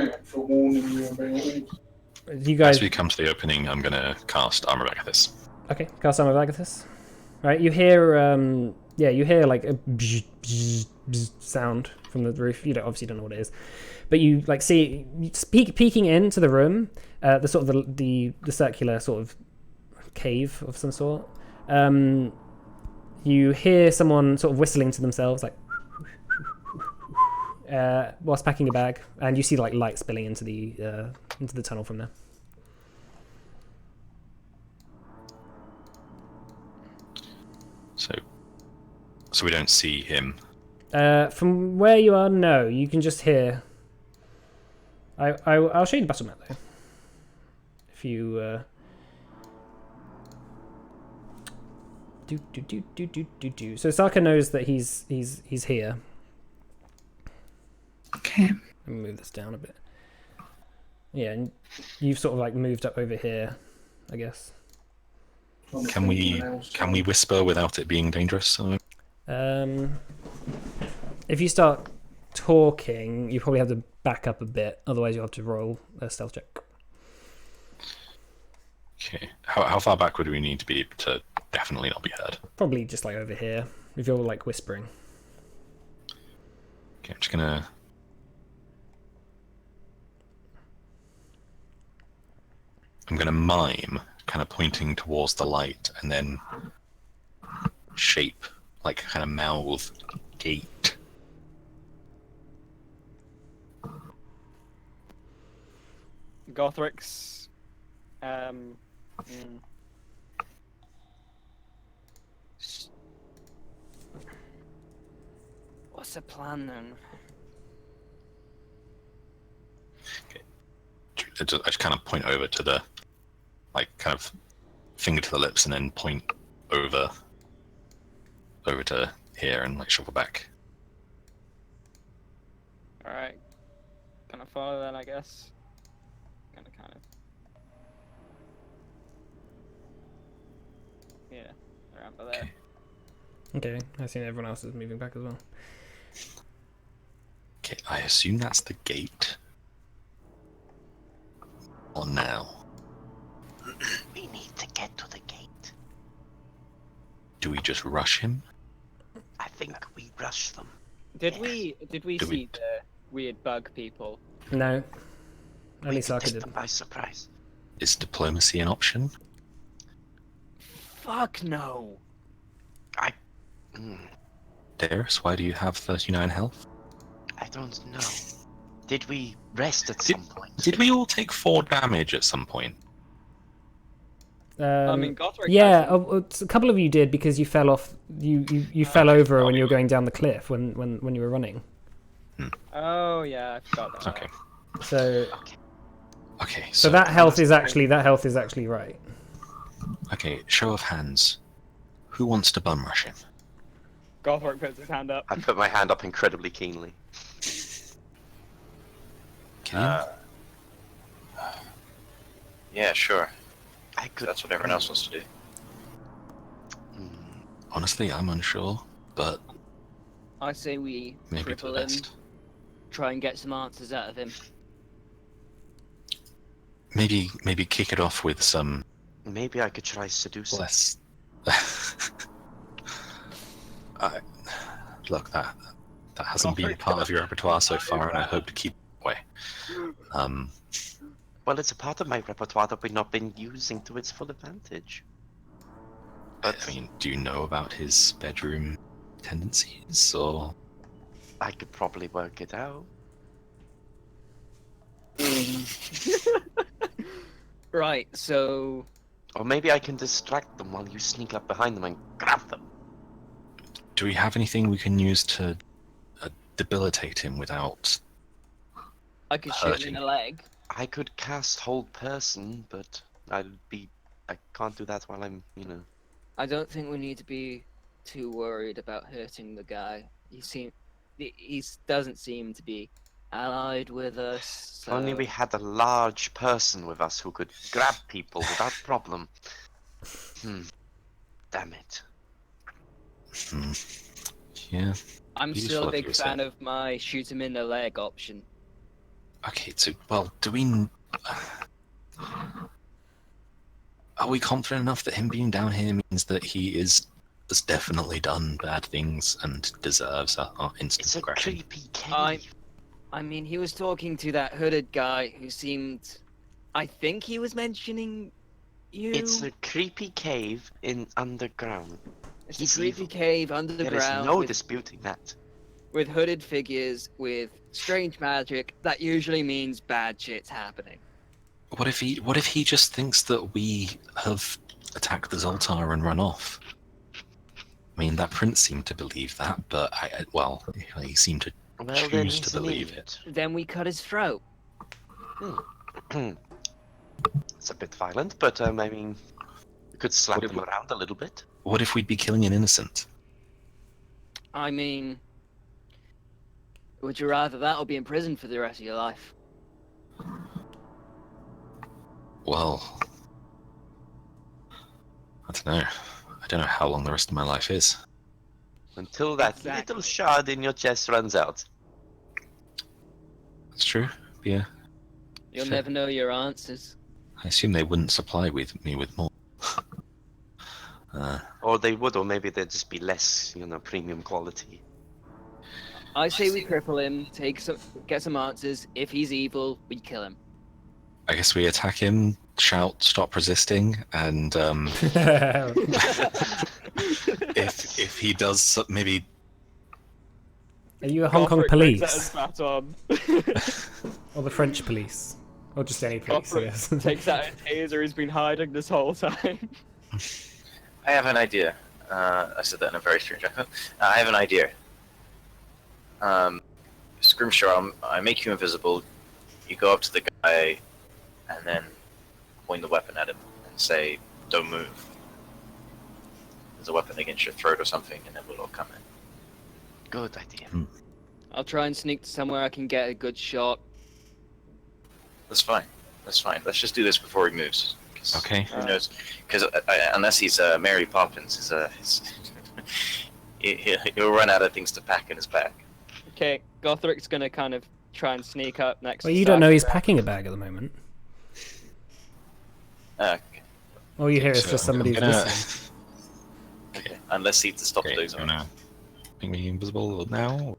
guys. As we come to the opening, I'm gonna cast Armor of Agathis. Okay, cast Armor of Agathis. Right, you hear, you hear like a bzz, bzz, bzz sound from the roof. You obviously don't know what it is, but you like see peeking into the room, the sort of the circular sort of cave of some sort. You hear someone sort of whistling to themselves, like whilst packing a bag, and you see like light spilling into the tunnel from there. So we don't see him. From where you are, no. You can just hear. I'll show you the battle map though. If you do. So Saka knows that he's here. Okay. Let me move this down a bit. Yeah, and you've sort of like moved up over here, I guess. Can we whisper without it being dangerous? If you start talking, you probably have to back up a bit. Otherwise, you'll have to roll a stealth check. Okay. How far back would we need to be to definitely not be heard? Probably just like over here, if you're like whispering. Okay, I'm just gonna. I'm gonna mime, kind of pointing towards the light, and then shape, like kind of mouth, gate. Gothric's. What's the plan then? I just kind of point over to the, like, kind of finger to the lips, and then point over to here and like shuffle back. Alright. Gonna follow then, I guess. Kind of. Yeah, around by there. Okay, I see everyone else is moving back as well. Okay, I assume that's the gate. Or now. We need to get to the gate. Do we just rush him? I think we rush them. Did we Do see we- the weird bug people? No, We only could Saka take did. them by surprise. Is diplomacy an option? Fuck no. Darius, why do you have 39 health? I don't know. Did we rest at some point? Did we all take 4 damage at some point? I mean, Gothric. Yeah, hasn't. a couple of you did because you fell off. You fell over when you were going down the cliff when you were running. Oh yeah, I forgot that. Okay. So Okay. so that health is actually right. Okay. Show of hands. Who wants to bum rush him? Gothric puts his hand up. I put my hand up incredibly keenly. Can Yeah, sure. I could. That's what everyone else wants to do. Honestly, I'm unsure, but I say we maybe for cripple the him, best. try and get some answers out of him. Maybe kick it off with some Maybe I could try seducing. less. Look, that hasn't been part of your repertoire so far, and I hope to keep it that way. Well, it's a part of my repertoire that we've not been using to its full advantage. But I mean, do you know about his bedroom tendencies, or I could probably work it out. Right, so Or maybe I can distract them while you sneak up behind them and grab them. do we have anything we can use to debilitate him without? I could shoot him in the leg. I could cast Hold Person, but I can't do that while I'm, I don't think we need to be too worried about hurting the guy. He doesn't seem to be allied with us. If only so- we had a large person with us who could grab people without problem. Damn it. Hmm. Yeah. I'm Useful still a if big you were fan saying. of my shoot him in the leg option. Okay, so, well, do we... Are we confident enough that him being down here means that he has definitely done bad things and deserves our instant It's a aggression? creepy cave. I mean, he was talking to that hooded guy who seemed. I think he was mentioning you. It's a creepy cave in underground. It's he's a creepy evil. cave There is underground no with, disputing that. with hooded figures with strange magic. That usually means bad shit's happening. What if he just thinks that we have attacked the Zoltar and run off? I mean, that prince seemed to believe that, but he seemed to Well, then choose he's to an believe idiot. Then we cut his throat. It's a bit violent, but I mean, we could slap What if him around a little bit. What if we'd be killing an innocent? I mean, would you rather that or be in prison for the rest of your life? Well, I don't know. I don't know how long the rest of my life is. Until that Exactly. little shard in your chest runs out. That's true. Yeah. You'll Fair. never know your answers. I assume they wouldn't supply me with more. Or they would, or maybe they'd just be less, premium quality. I say we cripple him, get some answers. If he's evil, we kill him. I guess we attack him, shout, stop resisting, and if he does maybe Are you a Hong Kong Gothric brings out police? his baton, Or the French police? Or just any police, I guess. takes out a taser he's been hiding this whole time. I have an idea. I said that in a very strange accent. I have an idea. Scrimshaw, I make you invisible. You go up to the guy, and then point the weapon at him and say, "Don't move." There's a weapon against your throat or something, and then we'll all come in. Good idea. I'll try and sneak to somewhere I can get a good shot. That's fine. That's fine. Let's just do this before he moves. 'Cause Okay. Who knows? Because unless he's Mary Poppins, he'll run out of things to pack in his bag. Okay, Gothric's gonna kind of try and sneak up next Well, to you don't know he's Sakura. packing a bag at the moment. Okay. All you hear is So just I'm somebody who's gonna- listening. Okay. Unless he stops Okay, doing I'm something. gonna make me invisible now.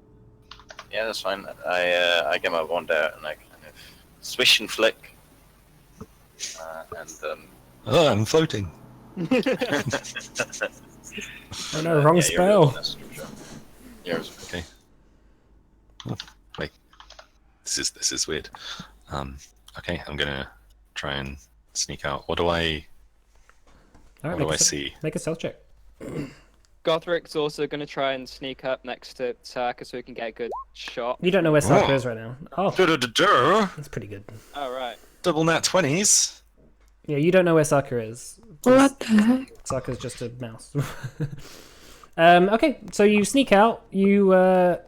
Yeah, that's fine. I get my wand out and I kind of swish and flick. Oh, I'm floating. Oh no, wrong yeah, spell. Yours. Okay. Oh, wait. This is weird. Okay, I'm gonna try and sneak out. What do I Alright, what do I make, see? make a stealth check. Gothric's also gonna try and sneak up next to Saka so he can get a good shot. You don't know where Saka Oh. is right now. Oh, Da-da-da-da. that's pretty good. Alright. Double nat 20s. Yeah, you don't know where Saka is. What the heck? Saka's just a mouse. Okay, so you sneak out. You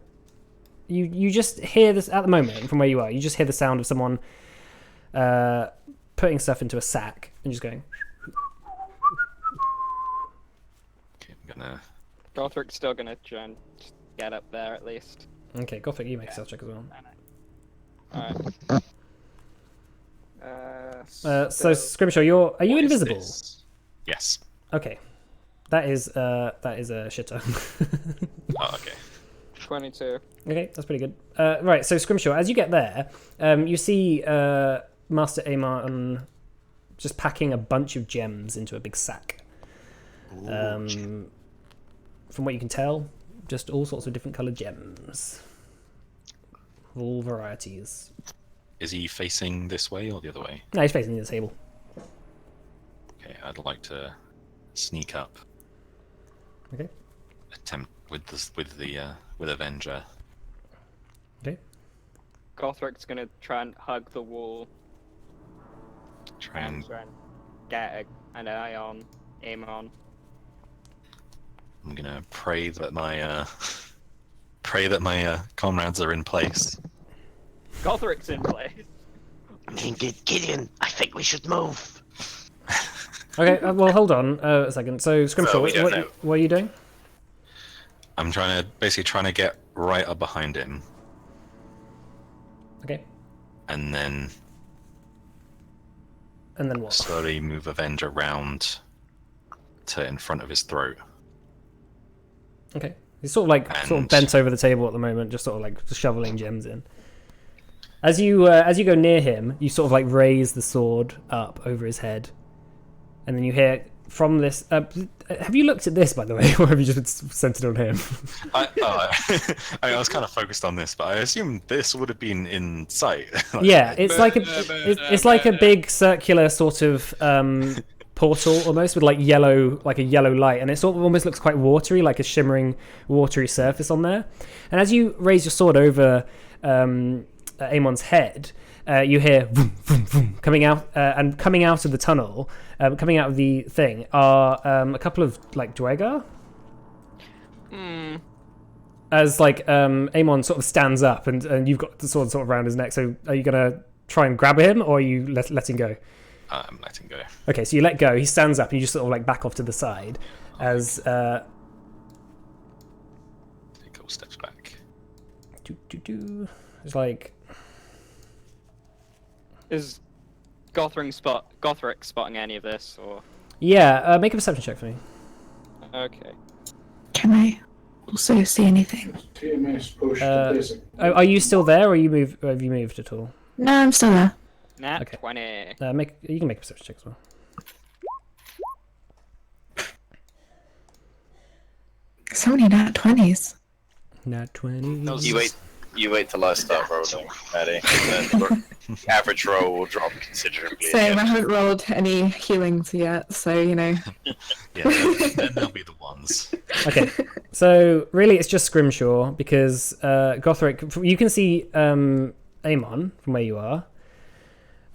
just hear this at the moment from where you are. You just hear the sound of someone putting stuff into a sack and just going. Okay, I'm gonna Gothric's still gonna try and just get up there at least. Okay, Gothic, you make a stealth check as well. Alright. So Scrimshaw, are you What is invisible? this? Yes. Okay, that is a shitter. Oh, okay. 22. Okay, that's pretty good. Right, so Scrimshaw, as you get there, you see Master Amon just packing a bunch of gems into a big sack. From what you can tell, just all sorts of different coloured gems. Of all varieties. Is he facing this way or the other way? No, he's facing the table. Okay, I'd like to sneak up. Okay. Attempt with Avenger. Okay. Gothric's gonna try and hug the wall Try and try and get an eye on Amon. I'm gonna pray that my comrades are in place. Gothric's in place. Gideon, I think we should move. Okay, well, hold on a second. So, Scrimshaw, Well, we don't know. what are you doing? I'm trying to get right up behind him, Okay, and then what? slowly move Avenge around to in front of his throat. Okay, he's sort of And- bent over the table at the moment, just sort of like shoveling gems in. As you go near him, you sort of like raise the sword up over his head, and then you hear from this. Have you looked at this, by the way, or have you just centered on him? I was kind of focused on this, but I assume this would have been in sight. Yeah, it's like a big circular sort of portal almost with like a yellow light, and it sort of almost looks quite watery, like a shimmering watery surface on there. And as you raise your sword over Amon's head, you hear vroom, vroom, vroom, coming out, and coming out of the tunnel, coming out of the thing are a couple of like Dwagar. As like Amon sort of stands up, and you've got the sword sort of around his neck. So are you gonna try and grab him, or are you letting go? I'm letting go. Okay, so you let go. He stands up, and you just sort of like back off to the side as Take a couple steps back. It's like. Is Gothric spotting any of this, or? Yeah, make a perception check for me. Okay. Can I also see anything? TMS push Uh, to basic. Are you still there, or have you moved at all? No, I'm still there. Nat Okay. 20. You can make a perception check as well. So many nat 20s. Nat 20. You wait till I start rolling, Maddie. The average roll will drop considerably. Same, I haven't rolled any healings yet, so you know. Yeah, then they'll be the ones. Okay, so really it's just Scrimshaw, because Gothric, you can see Amon from where you are,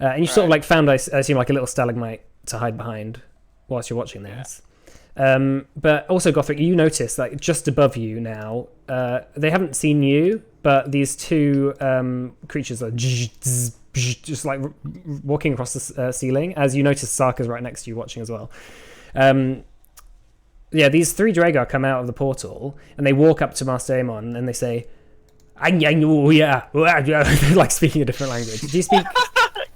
and you sort of like found, I assume, like a little stalagmite to hide behind whilst you're watching this. But also Gothric, you notice that just above you now, they haven't seen you, but these two creatures are just like walking across the ceiling, as you notice Sarka's right next to you watching as well. Yeah, these three Dragar come out of the portal, and they walk up to Master Amon, and they say, they're like speaking a different language. Do you speak...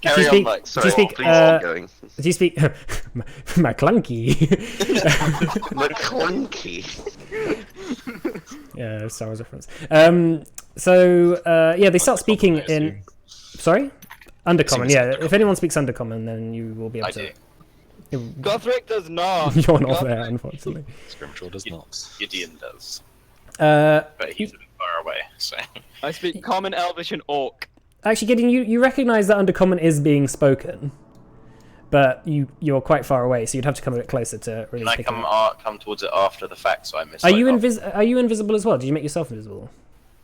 Carry on, Mike. Sorry, speak, please keep going. Do you speak McClunky? McClunky. Yeah, Star Wars reference. Yeah, they start speaking in. Sorry, Undercommon. Seems Yeah, Undercommon. if anyone speaks Undercommon, then you will be able I to. do. Gothric does not. You're not there, unfortunately. Scrimshaw does not. Gideon does, Uh, but he's a bit far away, so. I speak Common, Elvish, and Orc. actually, Gideon, you recognise that Undercommon is being spoken, but you're quite far away, so you'd have to come a bit closer to really Can I pick come it up. come towards it after the fact, so I miss? Are like, you half- Are you invisible as well? Did you make yourself invisible?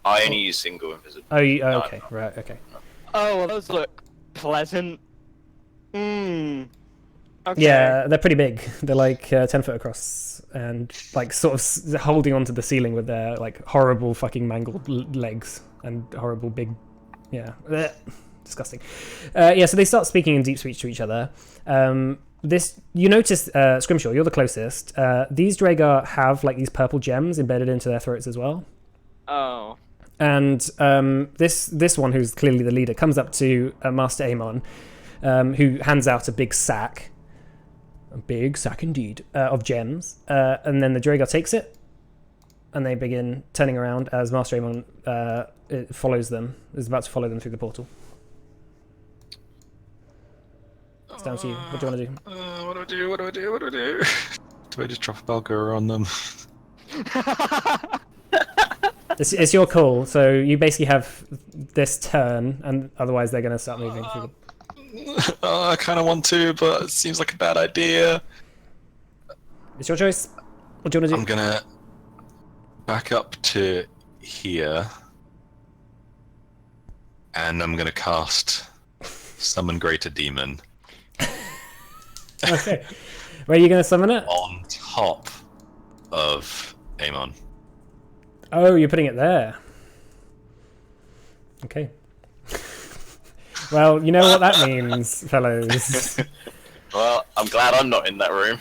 I only use single invisible. Oh, No, okay, right, okay. Oh, well, those look pleasant. Okay. Yeah, they're pretty big. They're like 10 foot across, and like sort of holding onto the ceiling with their like horrible fucking mangled legs and horrible big, yeah, disgusting. Yeah, so they start speaking in deep speech to each other. This you notice, Scrimshaw, you're the closest. These Dragar have like these purple gems embedded into their throats as well. Oh. And this one, who's clearly the leader, comes up to Master Amon, who hands out a big sack indeed, of gems. And then the Dragar takes it, and they begin turning around as Master Amon follows them, is about to follow them through the portal. It's down to you. What do you want to do? What do I do? What do I do? What do I do? Do I just drop a Balgura on them? It's your call. So you basically have this turn, and otherwise they're going to start moving through the... I kind of want to, but it seems like a bad idea. It's your choice. What do you want to do? I'm gonna back up to here, and I'm gonna cast Summon Greater Demon Okay. Where are you going to summon it? on top of Amon. Oh, you're putting it there. Okay. Well, you know what that means, fellows. Well, I'm glad I'm not in that room.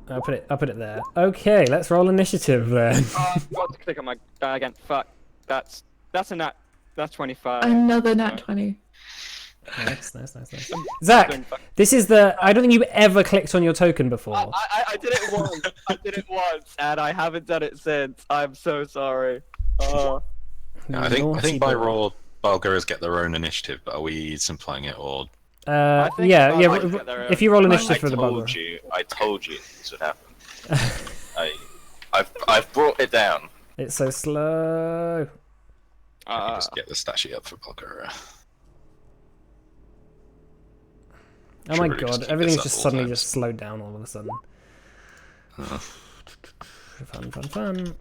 I'll put it there. Okay, let's roll initiative then. Oh, I forgot to click on my die again. Fuck. That's a nat. That's 25. Another nat 20. Nice. Zach, this is the. I don't think you've ever clicked on your token before. I did it once. I did it once, and I haven't done it since. I'm so sorry. No, I think Naughty by boy. raw, Balgurus get their own initiative, but are we simplifying it or? Yeah. I might get there, If you roll I initiative for the told bugger. you. I told you this would happen. I've brought it down. It's so slow. Let me just get the stat sheet up for Balgura. Oh Should my really just god, keep everything's this just up all suddenly times. just slowed down all of a sudden. Fun.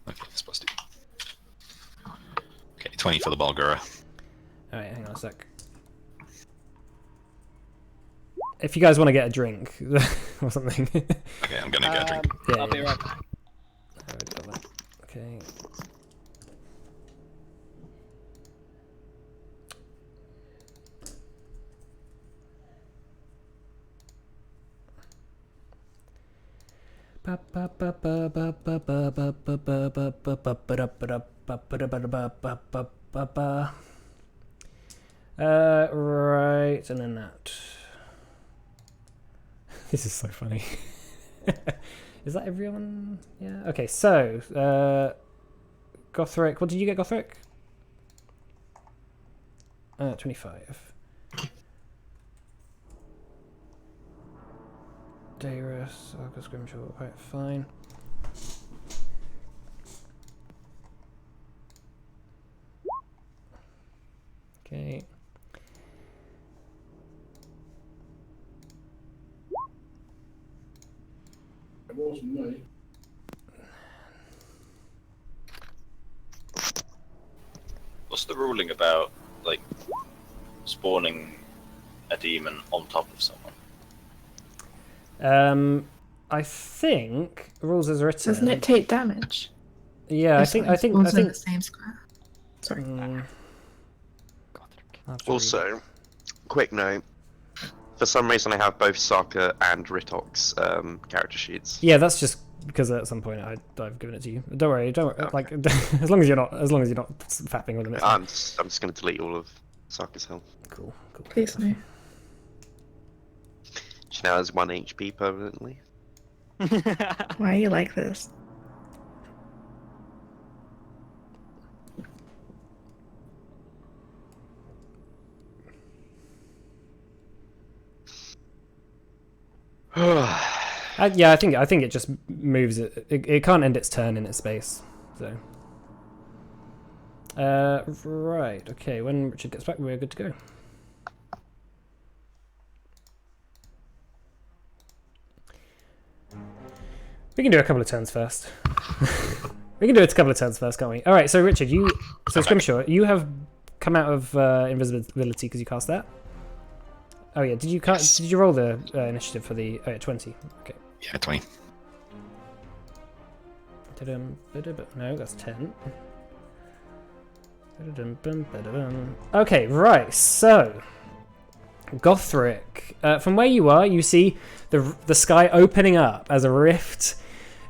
Okay, that's busted. Okay, 20 for the Balgura. Alright, hang on a sec. If you guys want to get a drink or something. Okay, I'm gonna get a drink. Yeah, I'll be yeah. right back. Alright, got that. Okay. Right, and then that. This is so funny. Is that everyone? Yeah. Okay. So, Gothric. What did you get, Gothric? 25. Darius, Argus Grimshaw. Right, fine. Okay. It wasn't me. What's the ruling about like spawning a demon on top of someone? I think rules as written. Doesn't it take damage? Yeah, If someone spawns in the same square. Sorry. I'll have to read Also, quick note. For some reason, I have both Sokka and Ritok's character sheets. Yeah, that's just because at some point I've given it to you. Don't worry. Okay. Like as long as you're not fapping with them. It's I'm just going to delete all of Sokka's health. cool. Please no. She now has 1 HP permanently. Why are you like this? Yeah, I think it just moves it. It can't end its turn in its space. So. Right. Okay. When Richard gets back, we're good to go. We can do a couple of turns first. We can do it a couple of turns first, can't we? All right. So Richard, Scrimshaw, you have come out of invisibility because you cast that. Oh yeah. Did you roll the initiative for the 20? Okay. Yeah, 20. No, that's 10. Okay, right. So, Gothric, from where you are, you see the sky opening up as a rift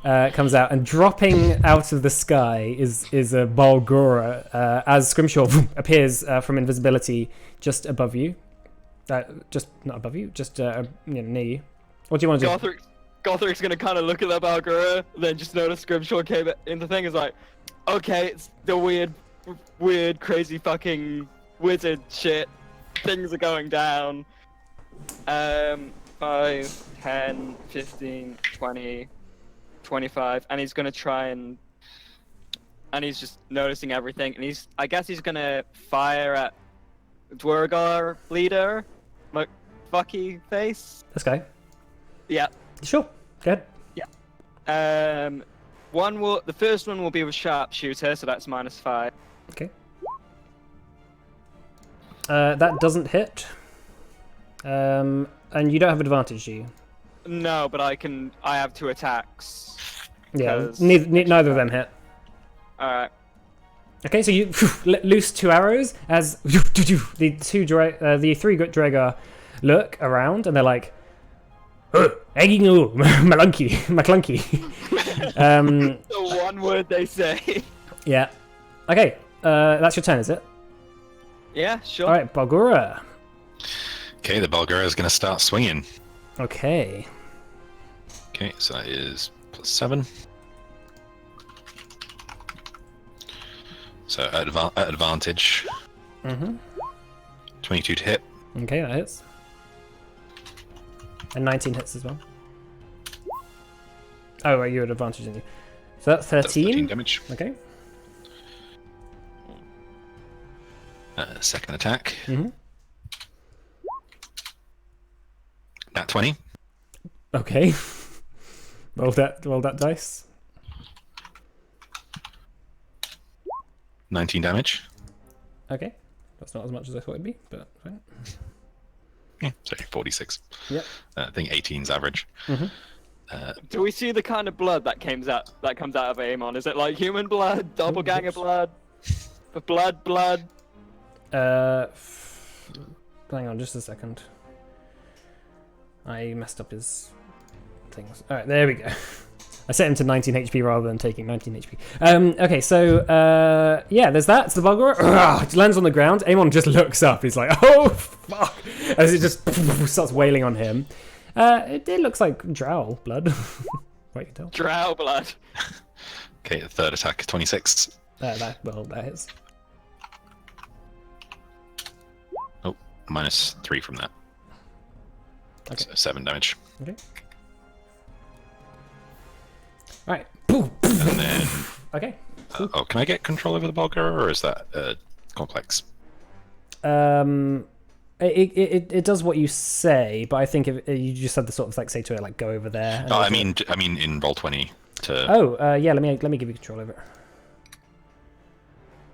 comes out, and dropping out of the sky is a Balgura as Scrimshaw appears from invisibility just above you. Just not above you, just near you. What do you want to do? Gothric's gonna kind of look at that Balgura, then just notice Scrimshaw came in the thing. Is like, okay, it's the weird, crazy fucking wizard shit. Things are going down. 5, 10, 15, 20, 25, and he's gonna try and he's just noticing everything, and I guess he's gonna fire at Dwargar leader, fucky face. This guy. Yeah. Sure. Go ahead. The first one will be with sharpshooter, so that's -5. Okay. That doesn't hit. And you don't have advantage, do you? No, but I have 2 attacks. Yeah. 'Cause- Neither of them hit. Alright. Okay, so you let loose 2 arrows as the three Dragar look around and they're like, egging Malunky, McClunky. The one word they say. Yeah. Okay, that's your turn, is it? Yeah, sure. All right, Balgura. Okay, the Balgura is going to start swinging. Okay. Okay, so that is +7. So at advantage. 22 to hit. Okay, that hits. And 19 hits as well. Oh, right, you're at advantage, didn't you? So that's 13. That's 13 damage. Okay. Second attack. Mhm. Nat 20. Okay. Roll that dice. 19 damage. Okay. That's not as much as I thought it'd be, but fine. Yeah, so 46. Yep. I think 18's average. Do we see the kind of blood that comes out of Amon? Is it like human blood, doppelganger blood, blood? Hang on just a second. I messed up his things. Alright, there we go. I set him to 19 HP rather than taking 19 HP. Okay, so, yeah, there's that. It's the Balgura. It lands on the ground. Amon just looks up. He's like, oh, fuck. As it just starts wailing on him. It looks like drow blood. What you can tell. Drow blood. Okay, the third attack is 26. That hits. Oh, -3 from that. Okay. So 7 damage. Okay. Alright. And then... Okay. oh, can I get control over the Balgura, or is that complex? It does what you say, but I think if you just had to sort of like say to it, like, go over there. Oh, I mean in Roll20 to... Oh, yeah, let me give you control over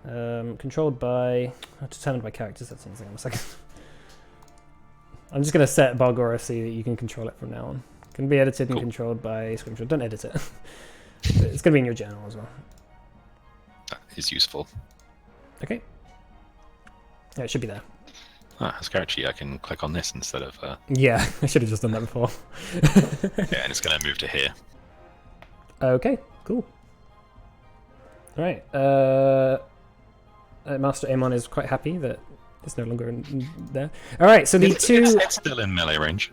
it. Controlled by... determined by characters, that seems like a second. I'm just going to set Balgura so that you can control it from now on. Can be edited and controlled by Scrimshaw. Don't edit it. It's going to be in your journal as well. That is useful. Okay. Yeah, it should be there. Ah, Scratchy, I can click on this instead of... Yeah, I should have just done that before. yeah, and it's going to move to here. Okay, cool. Alright, Master Amon is quite happy that it's no longer there. Alright, so the it's still in melee range.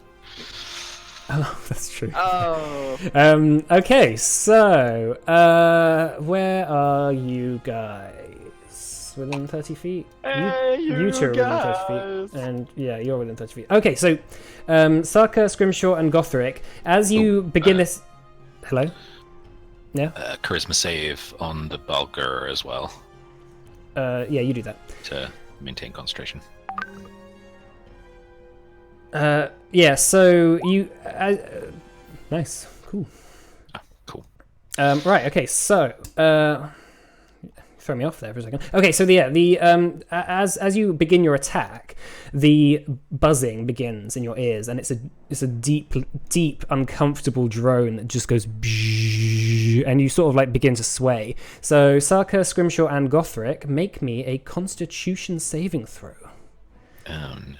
Oh, that's true. Oh. Okay, so, where are you guys? Within 30 feet? Hey, you two are within 30 feet. And, yeah, you're within 30 feet. Okay, so, Saka, Scrimshaw, and Gothric, as you begin this... Hello? Yeah? Charisma save on the Balgura as well. Yeah, you do that. To maintain concentration. Yeah, so you... nice, cool. Oh, cool. Right, okay, so... throw me off there for a second. Okay, so as you begin your attack, the buzzing begins in your ears, and it's a deep, uncomfortable drone that just goes... and you sort of like begin to sway. So, Saka, Scrimshaw, and Gothric, make me a Constitution saving throw. Oh, no.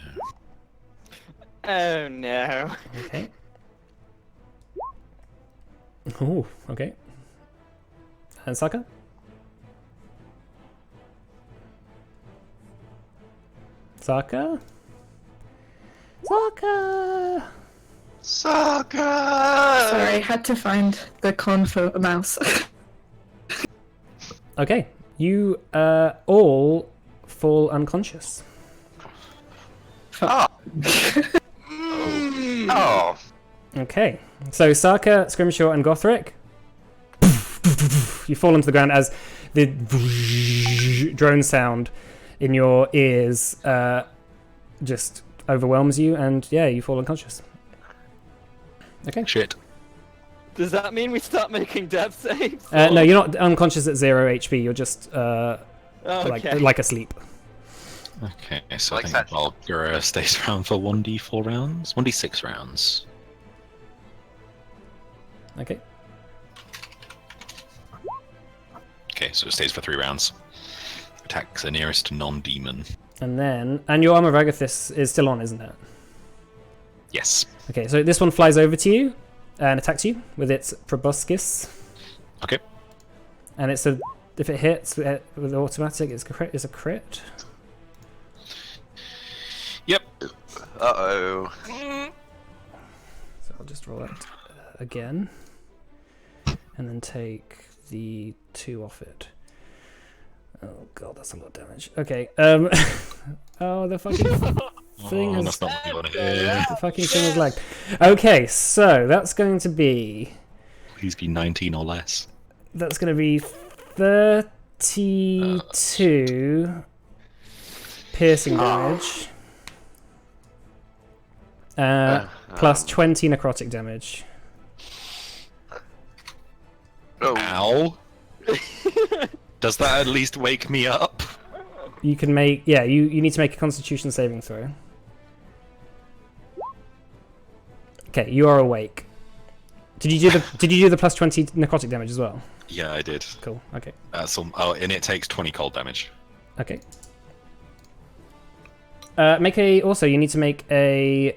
Oh no. Okay. Oh, okay. And Saka? Saka? Sorry, had to find the con for a mouse. Okay, you all fall unconscious. Oh. Oh. Okay, so Saka, Scrimshaw, and Gothric, you fall into the ground as the drone sound in your ears just overwhelms you, and yeah, you fall unconscious. Okay. Shit. Does that mean we start making death saves? No, you're not unconscious at 0 HP. You're just Okay. like asleep. Okay, so Like I think that. Balgura stays around for 1d4 rounds? 1d6 rounds. Okay. Okay, so it stays for 3 rounds. Attacks the nearest non-demon. And your Armor of Agathis is still on, isn't it? Yes. Okay, so this one flies over to you and attacks you with its proboscis. Okay. And it's a if it hits with automatic, it's a crit. Yep. Uh-oh. So I'll just roll that again, and then take the 2 off it. Oh god, that's a lot of damage. Okay. Oh, the fucking thing has. That's not what you want to hear. The fucking thing is lagged. Okay, so that's going to be. Please be 19 or less. That's going to be 32 piercing damage. Plus 20 necrotic damage. Oh. Ow. Does that at least wake me up? You can make you need to make a Constitution saving throw. Okay, you are awake. Did you do the plus 20 necrotic damage as well? Yeah, I did. Cool. Okay. That's oh, and it takes 20 cold damage. Okay. Also, you need to make a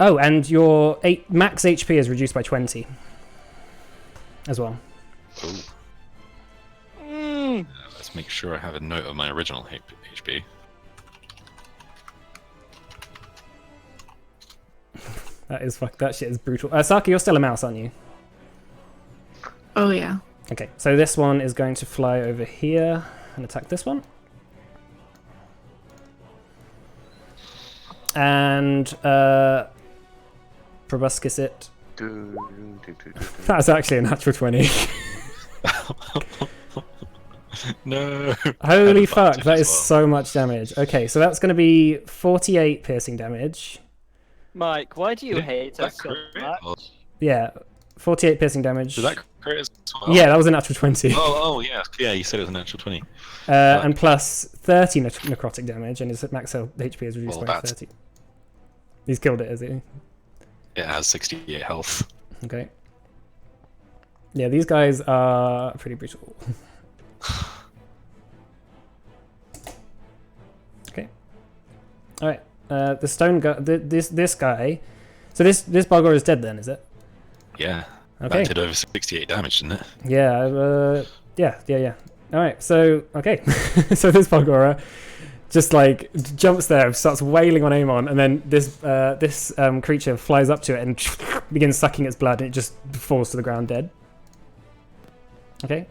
oh, and your max HP is reduced by 20 as well. Ooh. Let's make sure I have a note of my original HP. That shit is brutal. Saki, you're still a mouse, aren't you? Oh yeah. Okay, so this one is going to fly over here and attack this one. And proboscis it. That's actually a natural 20. No. Holy fuck, that is so much damage. Okay, so that's going to be 48 piercing damage. Mike, why do you hate us so much? Yeah, 48 piercing damage. Did that crit as well? Yeah, that was a natural 20. Oh, yeah. Yeah, you said it was a natural 20. And plus 30 necrotic damage, and his max HP is reduced by 30. He's killed it, has he? It has 68 health. Okay. Yeah, these guys are pretty brutal. Okay. All right. The stone guy. This guy. So this Balgor is dead then, is it? Yeah. Okay. That did over 68 damage, didn't it? Yeah. Yeah. All right. So okay. So this Balgora just like jumps there, starts wailing on Amon, and then this creature flies up to it and begins sucking its blood, and it just falls to the ground dead. Okay.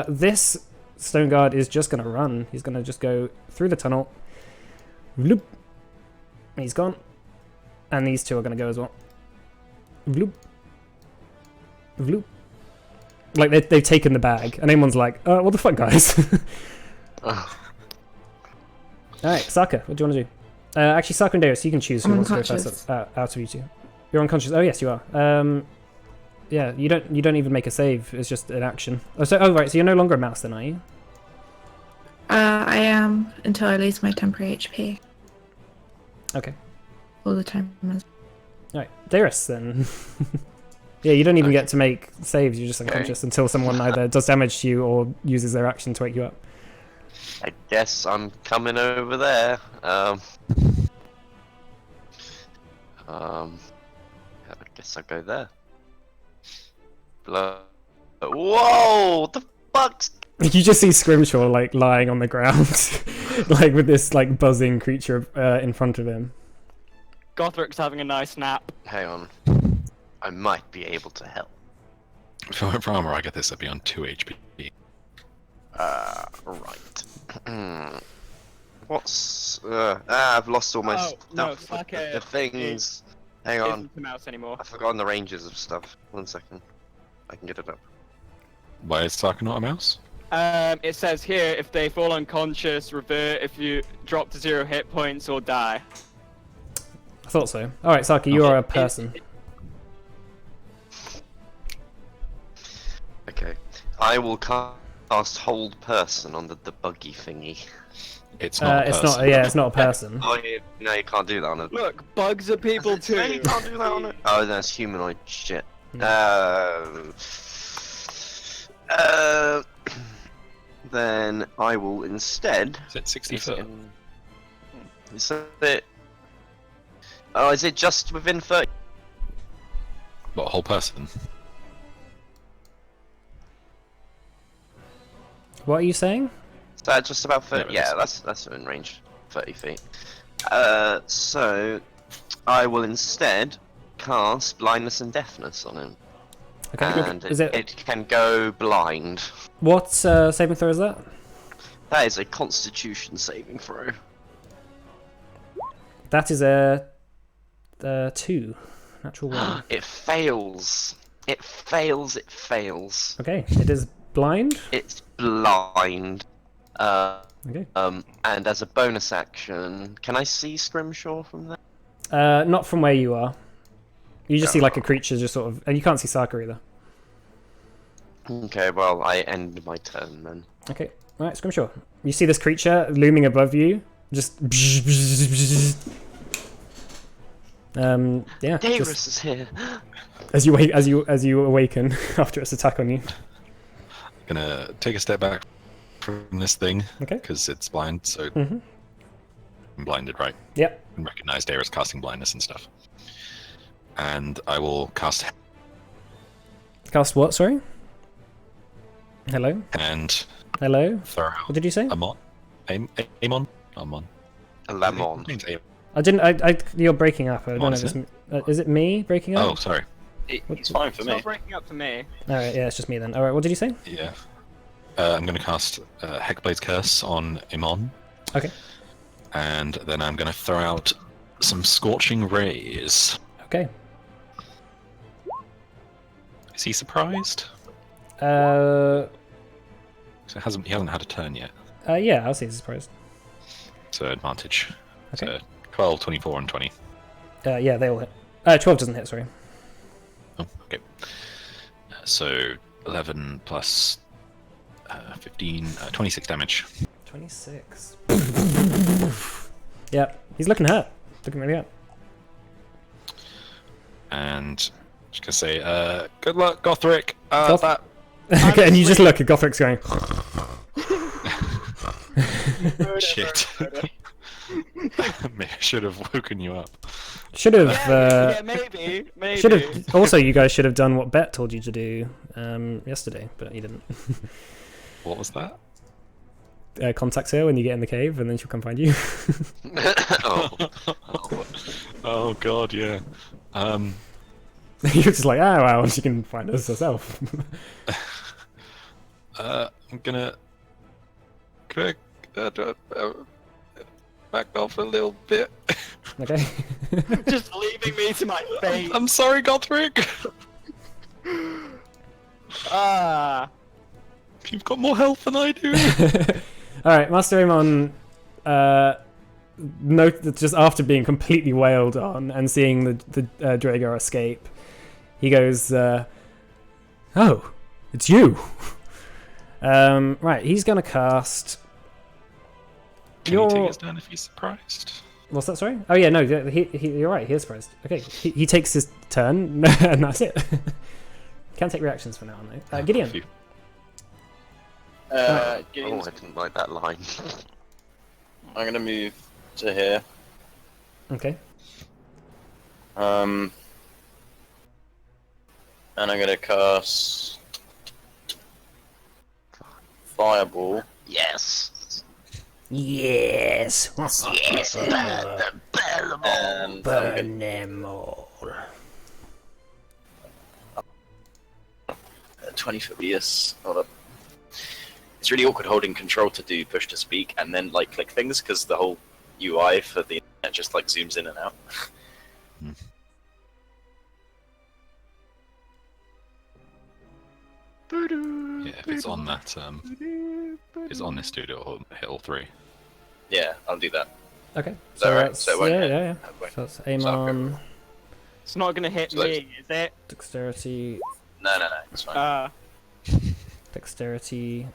This stone guard is just gonna run. He's gonna just go through the tunnel. Bloop. He's gone. And these two are gonna go as well. Bloop. Bloop. Like they've taken the bag, and Amon's like, what the fuck, guys? Alright, Saka, what do you want to do? Actually, Saka and Darius, you can choose who wants to go first out of you two. You're unconscious. Oh yes, you are. Yeah, you don't even make a save. It's just an action. Right, so you're no longer a mouse then, are you? I am until I lose my temporary HP. Okay. All the time. Alright, Darius then. Yeah, you don't even get to make saves. You're just unconscious until someone either does damage to you or uses their action to wake you up. I guess I'm coming over there. I guess I'll go there. Whoa! The fuck's... You just see Scrimshaw like lying on the ground, like with this like buzzing creature in front of him. Gothric's having a nice nap. Hang on. I might be able to help. For armor, I get this. I'd be on 2 HP. Right. What's... I've lost all my stuff. No, Saka the things... Hang on. Isn't the mouse anymore. I've forgotten the ranges of stuff. 1 second. I can get it up. Why is Saka not a mouse? It says here, if they fall unconscious, revert if you drop to 0 hit points or die. I thought so. Alright, Saki, you are a person. Okay. I will cast Hold Person on the buggy thingy. It's not a person. Not. Yeah, it's not a person. Oh, no, you can't do that on it. Look, bugs are people too. No, you can't do that on it. Oh, that's humanoid shit. Then I will instead. Is it 60 foot? Is it? Oh, is it just within 30? What, a whole person? What are you saying? Is that just about 30? There it Yeah, is. that's in range. 30 feet. So I will instead cast blindness and deafness on him. Okay. And Is it can go blind. What saving throw is that? That is a Constitution saving throw. That is a 2. Natural 1. It fails. It fails. It fails. Okay. It is blind. It's blind. Okay. And as a bonus action, can I see Scrimshaw from there? Not from where you are. You just see like a creature just sort of, and you can't see Saka either. Okay, well, I end my turn then. Okay. All right, Scrimshaw. You see this creature looming above you, just. Yeah. Darius just is here. as you awaken after its attack on you. Gonna take a step back from this thing. Okay. Because it's blind, so Mhm. I'm blinded, right? Yep. And recognize Darius casting blindness and stuff. And I will cast Cast what? Sorry. Hello. and Hello. throw What out did you say? Amon. Amon. Amon. Lamon. His name's Amon. I didn't. You're breaking up. I don't What know is if it's. Is it me breaking Oh, up? sorry. It's fine for It's me. not breaking up for me. All right. Yeah, it's just me then. All right. What did you say? Yeah. I'm going to cast Hexblade's Curse on Amon. Okay. And then I'm going to throw out some Scorching Rays. Okay. Is he surprised? 'Cause he hasn't had a turn yet. Yeah. I'll say he's surprised. So advantage. Okay. So 12, 24, and 20. Yeah, they all hit. 12 doesn't hit. Sorry. Oh, okay. So 11 plus 15, 26 damage. 26. Yeah, he's looking hurt. Looking really hurt. And just gonna say, good luck, Gothric. Goth- That Okay, and you just look at Gothric's going. shit. Maybe I should have woken you up. Should have. Yeah, maybe. Should have. Also, you guys should have done what Bet told you to do yesterday, but you didn't. What was that? Contact her when you get in the cave, and then she'll come find you. Oh. Oh god, yeah. You're just like, oh wow, and she can find us herself. I'm gonna back off a little bit. Okay. Just leaving me to my fate. I'm sorry, Gothric. Ah. You've got more health than I do. All right, Master Amon. Note that just after being completely wailed on and seeing the Dragar escape, he goes, "Oh, it's you." Right, he's gonna cast. Can he take his turn if he's surprised? What's that? Sorry. Oh yeah, no. You're right. He is surprised. Okay, he takes his turn, and that's it. Can't take reactions from now on though. Gideon. Phew. Oh, Gideon's- I didn't like that line. I'm gonna move to here. Okay. And I'm gonna cast Fireball. Yes. Yes. Yes. The bell And Burn them all. 20-foot radius. Hold up. It's really awkward holding control to do push to speak and then like click things because the whole UI for the internet just like zooms in and out. Yeah, if it's on that, it's on this dude, it'll hit all three. Yeah, I'll do that. Okay. Is that right? that's- So it won't yeah, hit? yeah, yeah. Okay. So it's Amon, It's not gonna hit So me, is it? dexterity, No, it's fine. dexterity,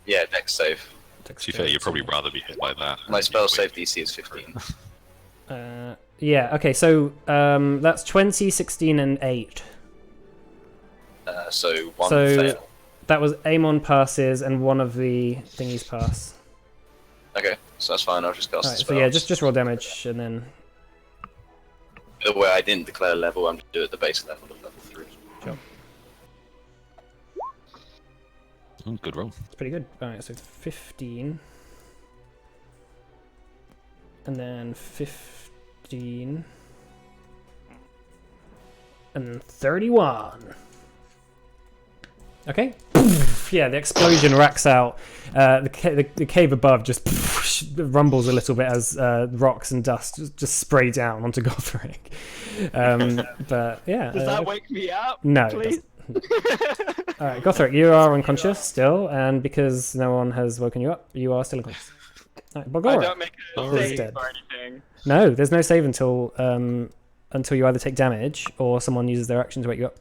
Yeah, dex save. To be fair, you'd probably rather be hit by that. My spell save DC is 15. Yeah. Okay. So that's 20, 16, and 8. So one So- fail. That was Amon passes and one of the thingies pass. Okay, so that's fine. I'll just cast Alright, the so yeah, spells. just roll damage and then. The way I didn't declare level, I'm do at the base level of level 3. Oh, good roll. It's pretty good. Alright, so 15. And then 15. And then 31. Okay. Yeah, the explosion racks out. The cave above just rumbles a little bit as rocks and dust just spray down onto Gothric. But yeah. Does that wake me up? No. it Please. doesn't. All right, Gothric, you are unconscious still, and because no one has woken you up, you are still unconscious. All right, I Bogora. don't make a Alright. Is save dead. or anything. No, there's no save until you either take damage or someone uses their action to wake you up.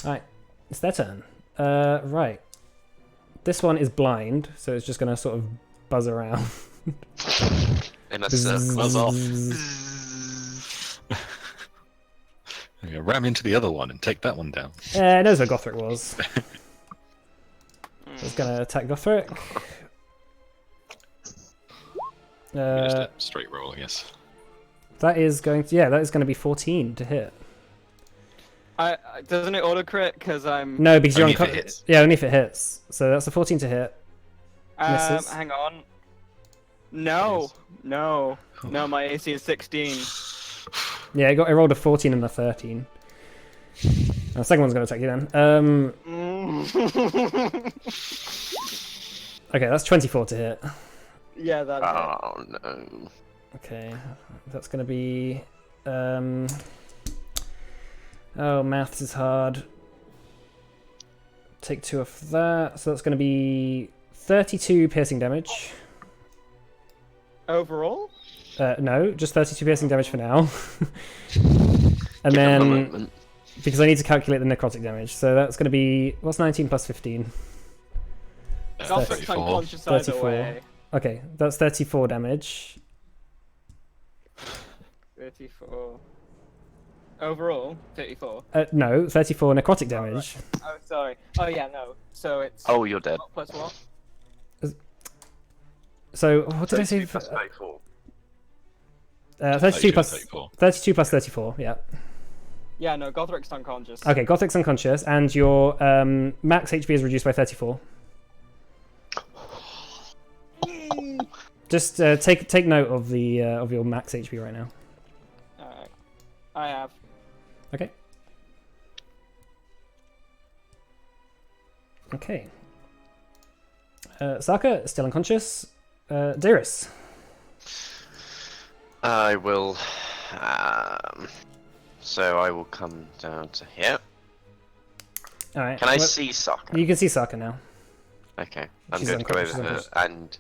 Alright, it's their turn. Right. This one is blind, so it's just going to sort of buzz around. In a circle. Buzz off. Yeah, ram into the other one and take that one down. It knows where Gothric was. So it's going to attack Gothric. Just a straight roll, I guess. That is going to, that is going to be 14 to hit. Doesn't it auto crit? Because I'm. No, because you're Only if it unconscious. hits. Yeah, only if it hits. So that's a 14 to hit. misses. Hang on. No, no, no. My AC is 16. Yeah, it rolled a 14 and a 13. The second one's going to attack you then. Okay, that's 24 to hit. Yeah, that's Oh no. Okay, that's going to be... oh, maths is hard. Take 2 off that. So that's going to be 32 piercing damage. Overall? No, just 32 piercing damage for now. And Give them a then, moment. because I need to calculate the necrotic damage, so that's going to be, what's 19 plus 15? Gothric 34. unconscious either 34. way. Okay, that's 34 damage. 34. Overall, 34. No, 34 necrotic damage. Oh, sorry. Oh, yeah, no. So it's. Oh, you're dead. Plus what? So, what did I say? 34. 32 plus 34. 32 plus 34, yeah. Yeah, no, Gothric's unconscious. Okay, Gothric's unconscious, and your max HP is reduced by 34. Just take note of the of your max HP right now. Alright. I have. Okay. Okay. Saka still unconscious. Darius. I will. So I will come down to here. All right. Can I well, see Sokka? You can see Saka now. Okay, I'm She's going to go unconscious, over she's her and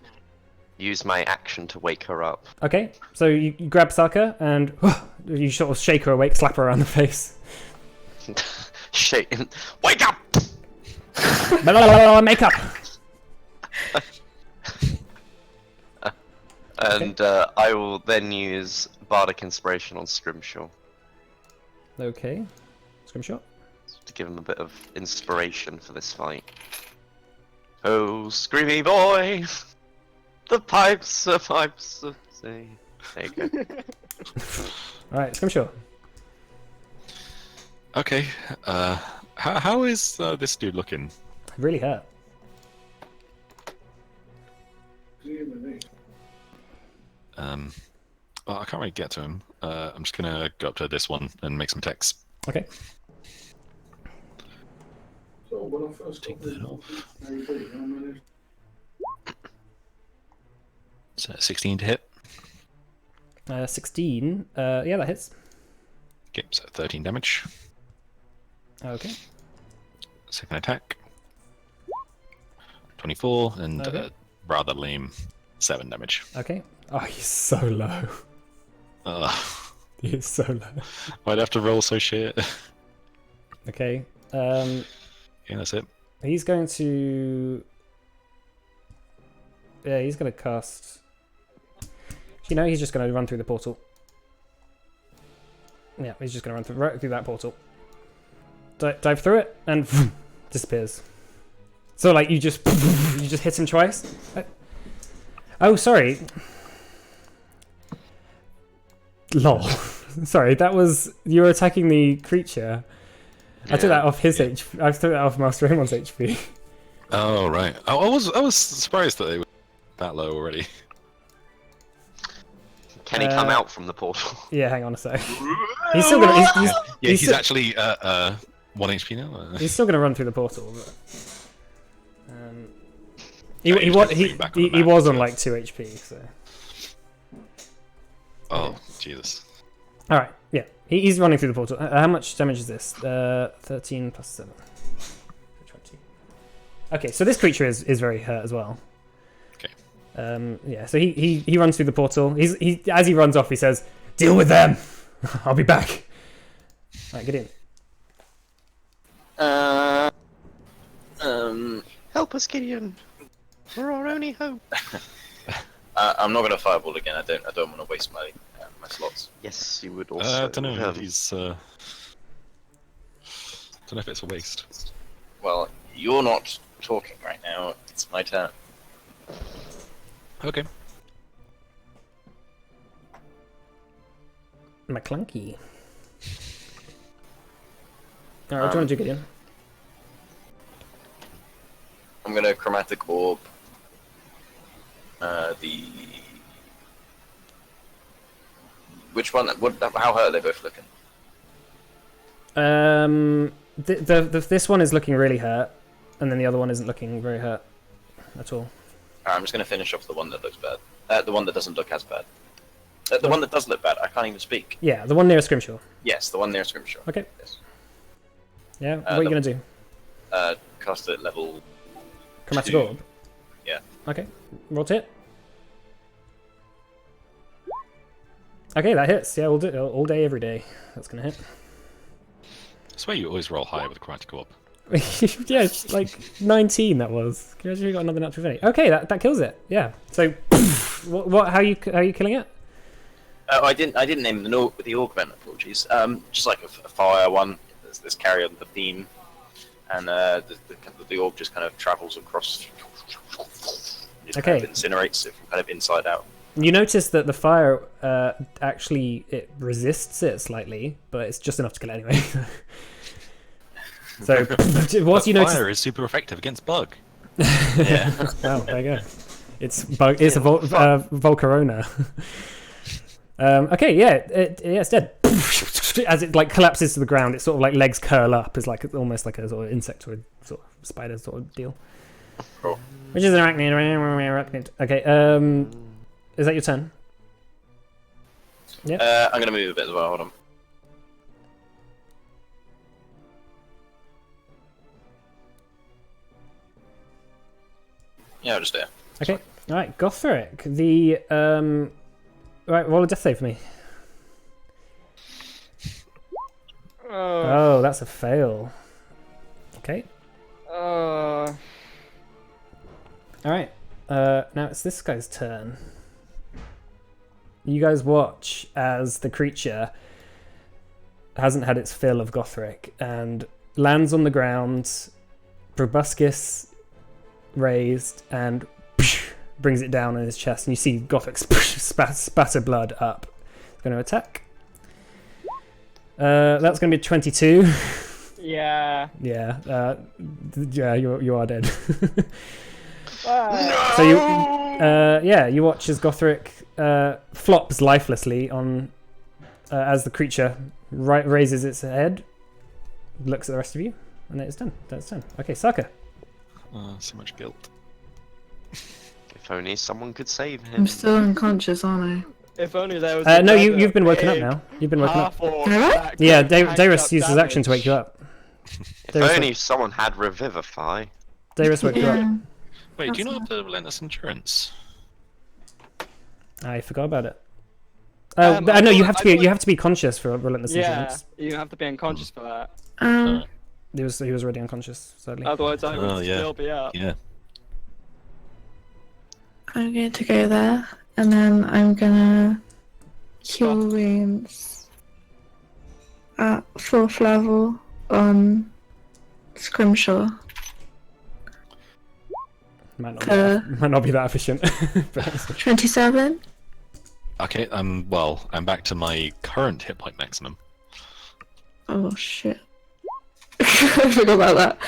use my action to wake her up. Okay, so you grab Saka and you sort of shake her awake, slap her around the face. Shit! Wake up! Make up. And I will then use Bardic Inspiration on Scrimshaw Okay. Scrimshot. to give him a bit of inspiration for this fight. Oh, screamy boy! The pipes of sea. There you go. All right, Scrimshaw. Okay. How is this dude looking? Really hurt. Well, I can't really get to him. I'm just gonna go up to this one and make some attacks. Okay. So when I first Take got that the off. AD, how many? So 16 to hit. 16. Yeah, that hits. Okay, so 13 damage. Okay. Second attack. 24 and Okay. rather lame 7 damage. Okay. Oh, he's so low. He is so low. I'd have to roll so shit. Okay. Yeah, that's it. He's going to. Yeah, he's going to cast. You know, he's just going to run through the portal. Yeah, he's just going to run through, right through that portal. dive through it, and disappears. So like you just hit him twice. Oh, sorry. Lol. Sorry, that was you were attacking the creature. I took that off his HP. I took that off Master Ramon's HP. Oh right. I was surprised that they were that low already. Can he come out from the portal? Yeah, hang on a sec. He's still gonna. He's He's actually 1 HP now. He's still gonna run through the portal. But, Yeah, he he's was just he back on the he map, was on so- like 2 HP. So. Oh Jesus. All right. Yeah, he's running through the portal. How much damage is this? 13 plus 7. 20. Okay, so this creature is very hurt as well. Okay. Yeah, so he runs through the portal. He as he runs off, he says, "Deal with them. I'll be back." All right, get in. Help us, Gideon. We're our only hope. I'm not gonna fireball again. I don't want to waste my slots. Yes, you would also. I don't know. He's. Don't know if it's a waste. Well, you're not talking right now. It's my turn. Okay. McClunky. All right, what do you want to do, Gideon? I'm gonna chromatic orb. Which one? How hurt are they both looking? This one is looking really hurt, and then the other one isn't looking very hurt at all. Alright, I'm just gonna finish off the one that looks bad. The one that doesn't look as bad. The one that does look bad. I can't even speak. Yeah, the one near Scrimshaw. Yes, the one near Scrimshaw. Okay. Yes. Yeah, what are you gonna do? Cast it at level. Chromatic 2. orb. Yeah. Okay, roll to hit. Okay, that hits. Yeah, we'll do it all day, every day. That's gonna hit. I swear you always roll high with chromatic orb. Yeah, it's like 19. That was. Can you imagine we got another natural 20? Okay, that kills it. Yeah. So, what? How are you killing it? I didn't name the augment. Apologies. Just like a fire one. Let's carry on the theme, and the orb just kind of travels across. It Okay. kind of incinerates it from kind of inside out. You notice that the fire actually it resists it slightly, but it's just enough to kill it anyway. So, what you notice? Fire is super effective against bug. Yeah. Oh, there you go. It's a Volcarona. Okay, yeah, it's dead. As it like collapses to the ground, its sort of like legs curl up. It's like almost like a sort of insect or a sort of spider sort of deal. Cool. Which is an arachnid. Okay, is that your turn? Yeah. I'm gonna move a bit as well. Hold on. Yeah, I'll just there. Okay. All right, Gothric. The right, roll a death save for me. Oh, that's a fail. Okay. All right. Now it's this guy's turn. You guys watch as the creature hasn't had its fill of Gothric and lands on the ground, proboscis raised, and brings it down on his chest. And you see Gothric spatter blood up. It's going to attack. That's going to be 22. Yeah. Yeah. Yeah, you are dead. Ah. So you watch as Gothric flops lifelessly on as the creature raises its head, looks at the rest of you, and it's done. That's done. Okay, Saka. So much guilt. If only someone could save him. I'm still unconscious, aren't If only there was. No, you've been woken up now. You've been woken up. Have Yeah, Darius used his action to wake you up. If Darius only someone had Revivify. Darius woke you up. Yeah. Wait, do you not have the relentless endurance? I forgot about it. I No, you thought- have to be conscious for relentless Yeah, endurance. you have to be unconscious for that. He was already unconscious, sadly. Otherwise, I would Oh, yeah. still be up. Yeah. I'm going to go there, and then I'm gonna cure wounds at 4th level on Scrimshaw. Might not be that efficient. But 27? Okay, well, I'm back to my current hit point maximum. Oh shit. I forgot about that.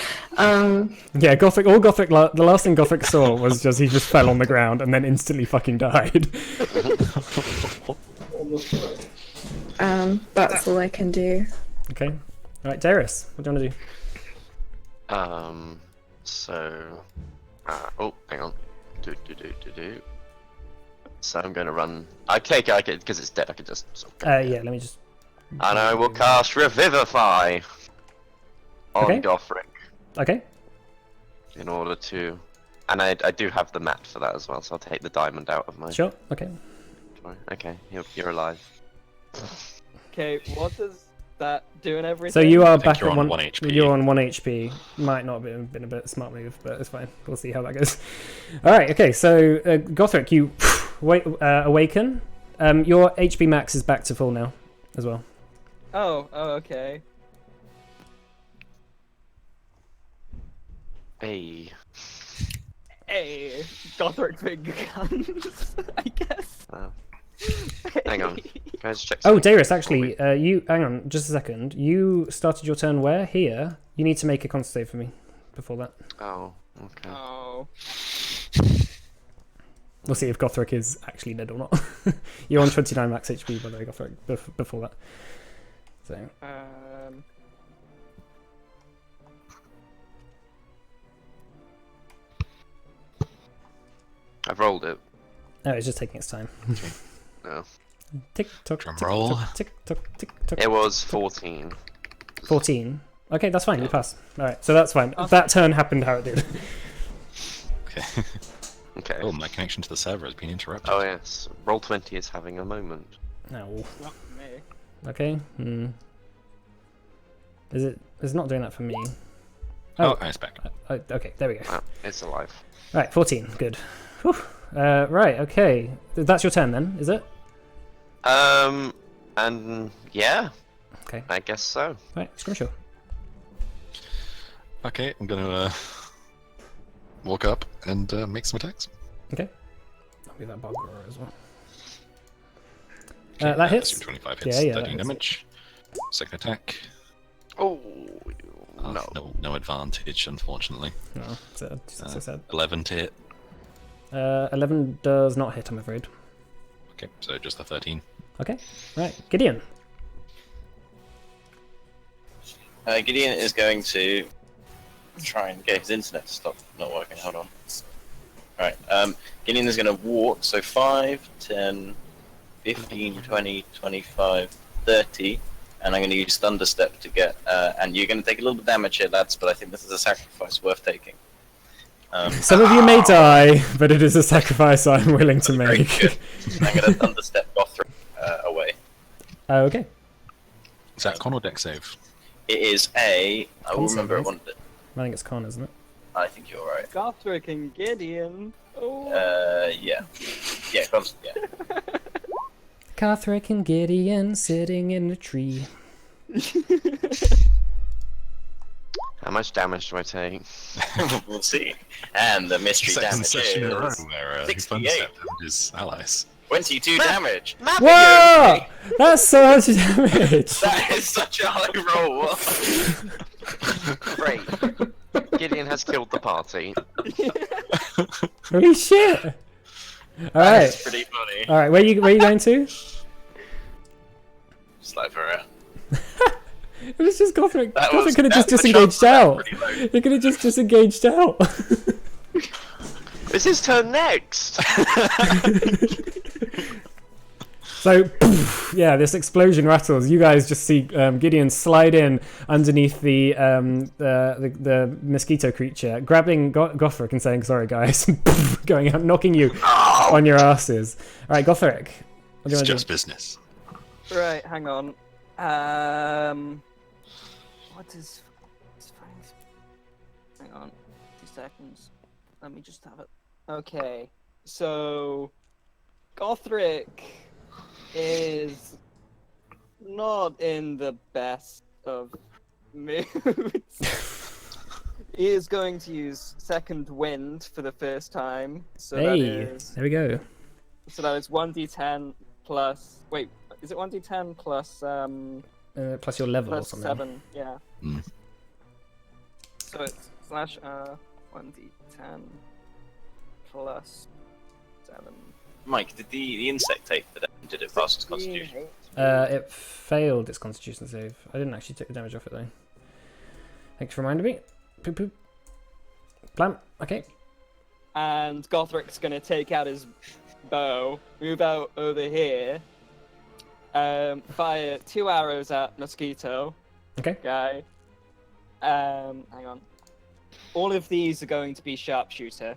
yeah, Gothic. All Gothic. The last thing Gothic saw was just he just fell on the ground and then instantly fucking died. That's all I can do. Okay. All right, Darius, what do you want to do? So, oh, hang on. So I'm going to run. I take it because it's dead. I could just. Sort of Yeah, let me just. And I will cast Revivify on Okay. Gothric Okay. in order to. And I do have the mat for that as well, so I'll take the diamond out of my. Sure. Okay. Okay, you're alive. Okay, what does that do and everything? So you are think back you're at on 1 1 HP. You're on 1 HP. Might not have been a bit smart move, but it's fine. We'll see how that goes. All right. Okay. So Gothric, you awaken. Your HP max is back to full now, as well. Oh, okay. Hey. Hey, Gothric big guns, I guess. Hang on. Can I just check Oh, something? Darius, actually, you hang on just a second. You started your turn where? Here. You need to make a con save for me before that. Oh, okay. Oh. We'll see if Gothric is actually dead or not. You're on 29 max HP, by the way, Gothric, before that. So, I've rolled it. oh, it's just taking its time. No. Tick tock, Drum tick roll. tock, tick tock, tick tock. It was 14. 14. Okay, that's fine. You pass. All right, so that's fine. That turn happened how it did. Okay. Okay. Oh, my connection to the server has been interrupted. Oh yes. Roll20 is having a moment. No. Not me. Okay. Hmm. Is it? It's not doing that for me. Oh, it's back. Okay. There we go. Ah, it's alive. Right, 14. Good. Whew. Right. Okay. That's your turn then, is it? And yeah. Okay. I guess so. Right. Scrimshaw. Okay, I'm gonna walk up and make some attacks. Okay. I'll be that bog roar as well. Okay, That hits. assume 25 hits, Yeah, that 13 hits. damage. Second attack. Oh No, no advantage, unfortunately. No, sad. So sad. 11 to hit. 11 does not hit, I'm afraid. Okay, so just the 13. Okay. Right. Gideon. Gideon is going to try and get his internet to stop not working. Hold on. Alright, Gideon is going to walk, so 5, 10, 15, 20, 25, 30, and I'm going to use Thunder Step to get, and you're going to take a little bit of damage here, lads, but I think this is a sacrifice worth taking. Some of you may die, but it is a sacrifice I'm willing to Very make. good. I'm going to Thunder Step Gothric away. Okay. Is that con or deck save? It is I will Con remember save, one. I think it's con, isn't it? I think you're right. Gothric and Gideon. Oh. Yeah. Yeah, yeah. Gothric and Gideon sitting in a tree. How much damage do I take? We'll see. And the mystery Second damage session in a row is where he 68. thunder his allies. 22 damage. Whoa! That's so much damage! That is such a high roll. Great. Gideon has killed the party. Holy shit! That's Alright. pretty funny. Alright, where you going to? Slide for it. It was just Gothric. That Gothric was- could have just that's the disengaged chance of that out. pretty low. He could have just disengaged out. It's his turn next. So, poof, yeah, this explosion rattles. You guys just see Gideon slide in underneath the mosquito creature, grabbing Gothric and saying, "Sorry, guys," going out, knocking you on your asses. All right, Gothric. What do you It's want to just do? business. Right, hang on. What is... Hang on. 2 seconds. Let me just have it. Okay, so... Gothric is not in the best of moves. He is going to use second wind for the first time. So Hey, that there we go. is 1d10 plus. Wait, is it 1d10 plus Plus your level or plus something. 7? Yeah. Hmm. So it's slash 1d10 plus 7. Mike, did the insect take the damage? Did it pass its constitution? It failed its constitution save. I didn't actually take the damage off it though. Thanks for reminding me. Poop poop. Blam. Okay. And Gothric's gonna take out his bow, move out over here, fire 2 arrows at Mosquito Okay. guy. Hang on. All of these are going to be sharpshooter.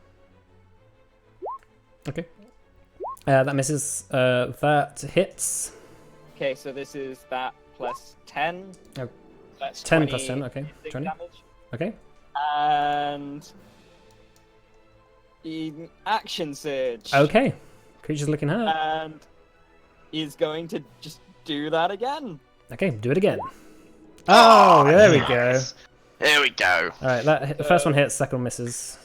Okay. That misses. That hits. Okay, so this is that plus 10. Oh. That's 10 plus 10. Okay. 26 20. damage. Okay. And in action surge. Okay. Creature's looking hurt. And he's going to just do that again. Okay. Do it again. Oh, there we go. Yes. Here we go. All right. The first one hits. Second one misses.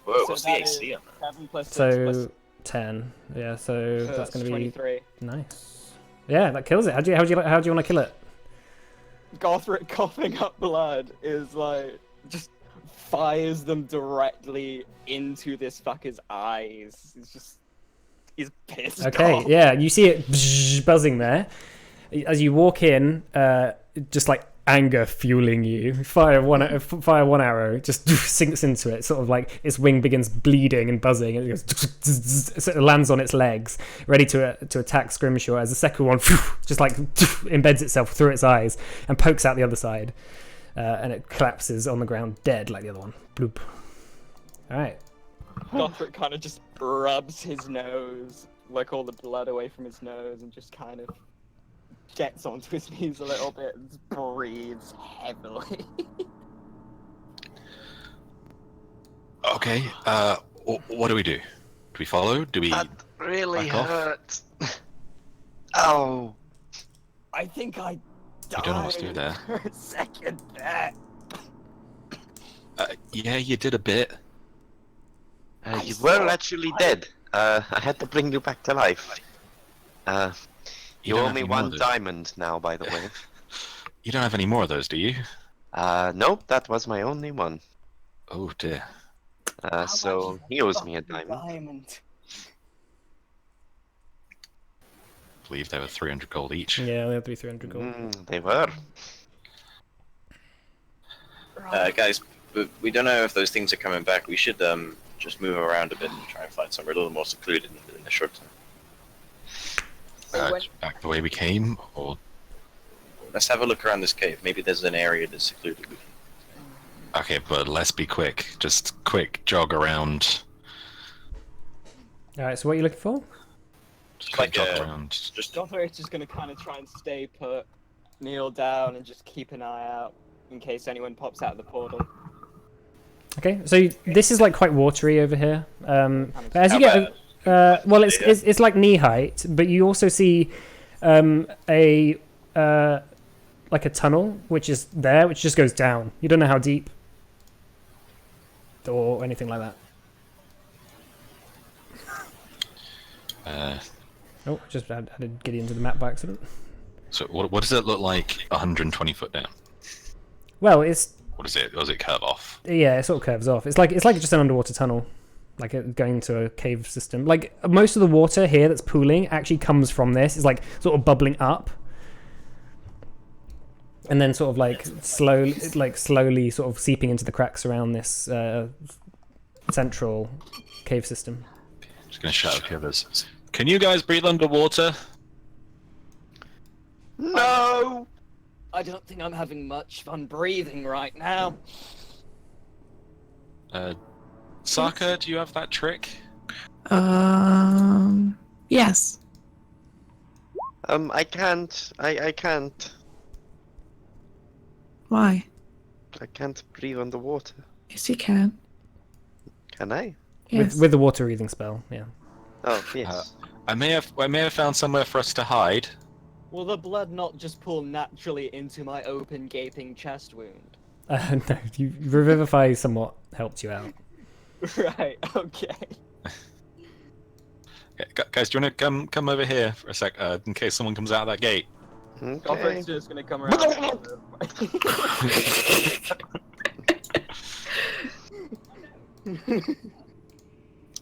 Whoa, So what's the that AC is on that? 7 plus 6 So 10. Yeah. So plus that's going to be 23. nice. Yeah, that kills it. How do you want to kill it? Gothric coughing up blood is like just fires them directly into this fucker's eyes. He's pissed Okay, off. yeah, you see it buzzing there. As you walk in, just like anger fueling you. Fire one arrow, just sinks into it. Sort of like its wing begins bleeding and buzzing, and it goes, so it lands on its legs, ready to attack Scrimshaw. As the second one just like embeds itself through its eyes and pokes out the other side, and it collapses on the ground dead like the other one. Bloop. All right. Gothric kind of just rubs his nose, like all the blood away from his nose, and just kind of gets onto his knees a little bit and just breathes heavily. Okay. What do we do? Do we follow? Do we? That really back off? hurt. Oh. I think I died don't know what to do there. for a second there. Yeah, you did a bit. You were actually dead. I had to bring you back to life. You don't owe have me any more of one those. diamond now, by the way. You don't have any more of those, do you? Nope, that was my only one. Oh dear. So he owes me a diamond. I believe they were 300 gold each. Yeah, they have to be 300 gold. They were. Guys, we don't know if those things are coming back. We should just move around a bit and try and find somewhere a little more secluded in the short term. Back the way we came, or Let's have a look around this cave. Maybe there's an area that's secluded. We can... okay, but let's be quick. Just quick jog around. All right. So what are you looking for? Just Like quick jog a- around. Just Gothric's just gonna kind of try and stay put, kneel down, and just keep an eye out in case anyone pops out of the portal. Okay, so this is like quite watery over here. But as you How get, well, it's like knee height, but you also see a like a tunnel which is there, which just goes down. You don't know how deep or anything like Uh, Oh, just added Gideon to the map by accident. so what does it look like 120 foot down? Well, it's What is it? Or does it curve off? yeah, it sort of curves off. It's like just an underwater tunnel, like going to a cave system. Like most of the water here that's pooling actually comes from this. It's like sort of bubbling up, and then sort of like slowly sort of seeping into the cracks around this central cave system. Just gonna shout at the others. Can you guys breathe underwater? No! I don't think I'm having much fun breathing right now. Saka, do you have that trick? Yes. I can't. I can't. Why? I can't breathe underwater. Yes, you can. Can I? Yes. With the water breathing spell, yeah. Oh, yes. I may have found somewhere for us to hide. Will the blood not just pool naturally into my open, gaping chest wound? No, you revivify somewhat helped you out. Right. Okay. Okay, guys, do you want to come over here for a sec, in case someone comes out of that gate? Okay. Gothoric's just gonna come around.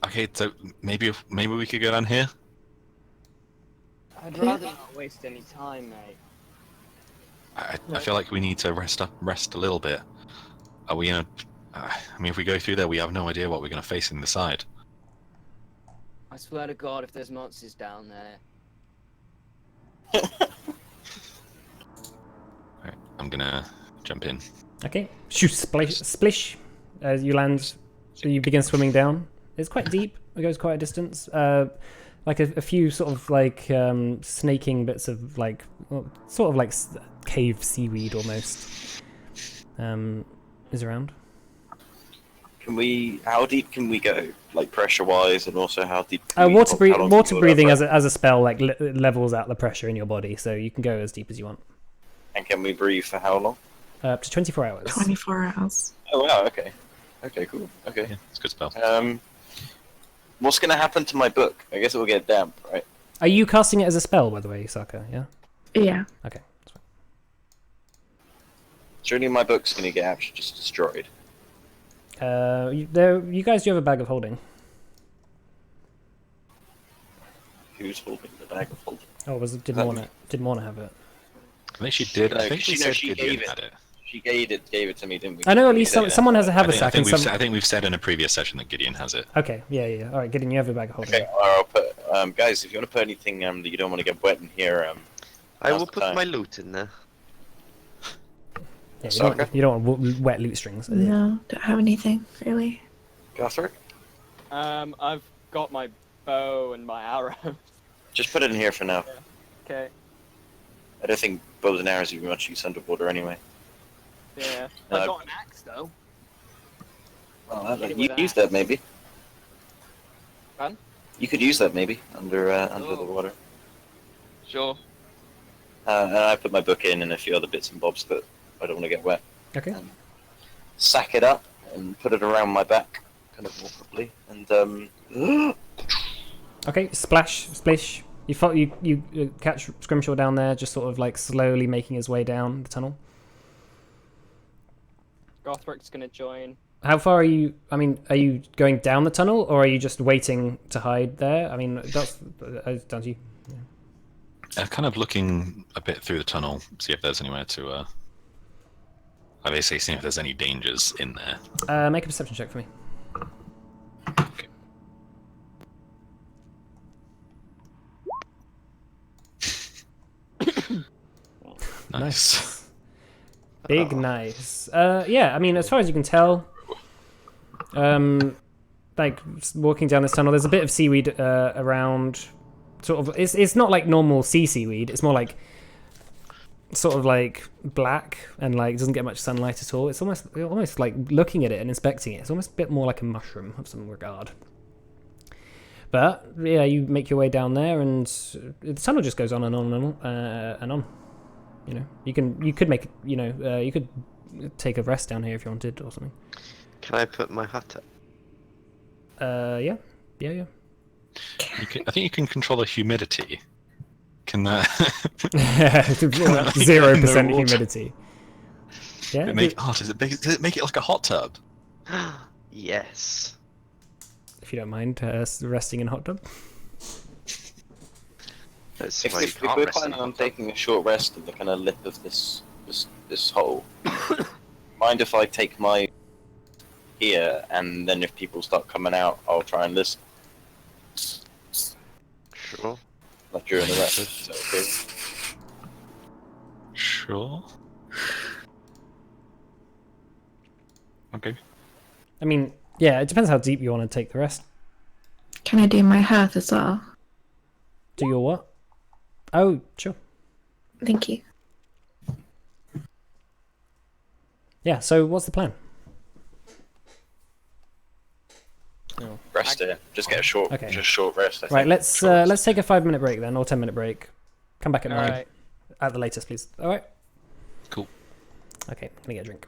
Okay, so maybe we could go down here. I'd rather not waste any time, mate. I feel like we need to rest a little bit. Are we gonna? I mean, if we go through there, we have no idea what we're gonna face in the side. I swear to God, if there's monsters down there. Right, I'm gonna jump in. Okay. Shoo, splish, splish. As you land, you begin swimming down. It's quite deep. It goes quite a distance. Like a few sort of like snaking bits of like, well, sort of like cave seaweed almost. Is around. How deep can we go? Like pressure-wise, and also how deep? Water breathing as a spell like levels out the pressure in your body, so you can go as deep as you want. And can we breathe for how long? Up to 24 hours. 24 hours. Oh wow. Okay. Okay. Cool. Okay. Yeah, it's a good spell. What's gonna happen to my book? I guess it will get damp, right? Are you casting it as a spell, by the way, Saka? Yeah. Yeah. Okay. That's fine. Surely my book's gonna get actually just destroyed. You guys do have a bag of holding. Who's holding the bag of holding? Oh, didn't want to have it. I think she did. No, I think she- we no, said she Gideon gave it. had it. She gave it to me, didn't we? I know at least Yeah. someone has a I haversack. think, and I think we've said in a previous session that Gideon has it. Okay, yeah. All right, Gideon, you have a bag of holding. Okay, I'll put. Guys, if you want to put anything that you don't want to get wet in here, I will now's the put time. my loot in there. Yeah, Saka? you don't want wet loot strings. No, don't have anything really. Gothric? I've got my bow and my arrow. Just put it in here for now. Okay. I don't think bows and arrows would be much use underwater anyway. Yeah. No. I got an axe though. Well, Hit it you with use axe. that maybe. Pardon? You could use that maybe under the Oh. water. Sure. And I put my book in and a few other bits and bobs that I don't want to get wet. Okay. Sack it up and put it around my back, kind of awkwardly, and Okay. Splash, splish. You catch Scrimshaw down there, just sort of like slowly making his way down the tunnel. Gothric's gonna join. How far are you? I mean, are you going down the tunnel, or are you just waiting to hide there? I mean, that's down to you. Kind of looking a bit through the tunnel, see if there's anywhere to. I basically see if there's any dangers in there. Make a perception check for me. Okay. Nice. Big nice. Yeah, I mean, as far as you can tell, like walking down this tunnel, there's a bit of seaweed around. Sort of, it's not like normal sea seaweed. It's more like sort of like black and like doesn't get much sunlight at all. It's almost like looking at it and inspecting it. It's almost a bit more like a mushroom of some regard. But yeah, you make your way down there, and the tunnel just goes on and on and on and on. You know, you could make, you could take a rest down here if you wanted or something. Can I put my hat up? Yeah. I think you can control the humidity. Can that 0% humidity. Yeah. does it make it like a hot tub? Yes. If you don't mind resting in a hot tub. That's if, why you if can't we're rest in planning a on hot tub. taking a short rest in the kind of lip of this hole, mind if I take my here, and then if people start coming out, I'll try and listen. Sure. Like during the rest. Is that okay? Sure. Okay. I mean, yeah, it depends how deep you want to take the rest. Can I do my hearth as well? Do your what? Oh, sure. Thank you. Yeah, so what's the plan? Rest here. Just get a short, Okay. just short rest. I Right, think. let's take a 5-minute break then, or 10-minute break. Come back at 9. Alright. at the latest, please. All right. Cool. Okay, gonna get a drink.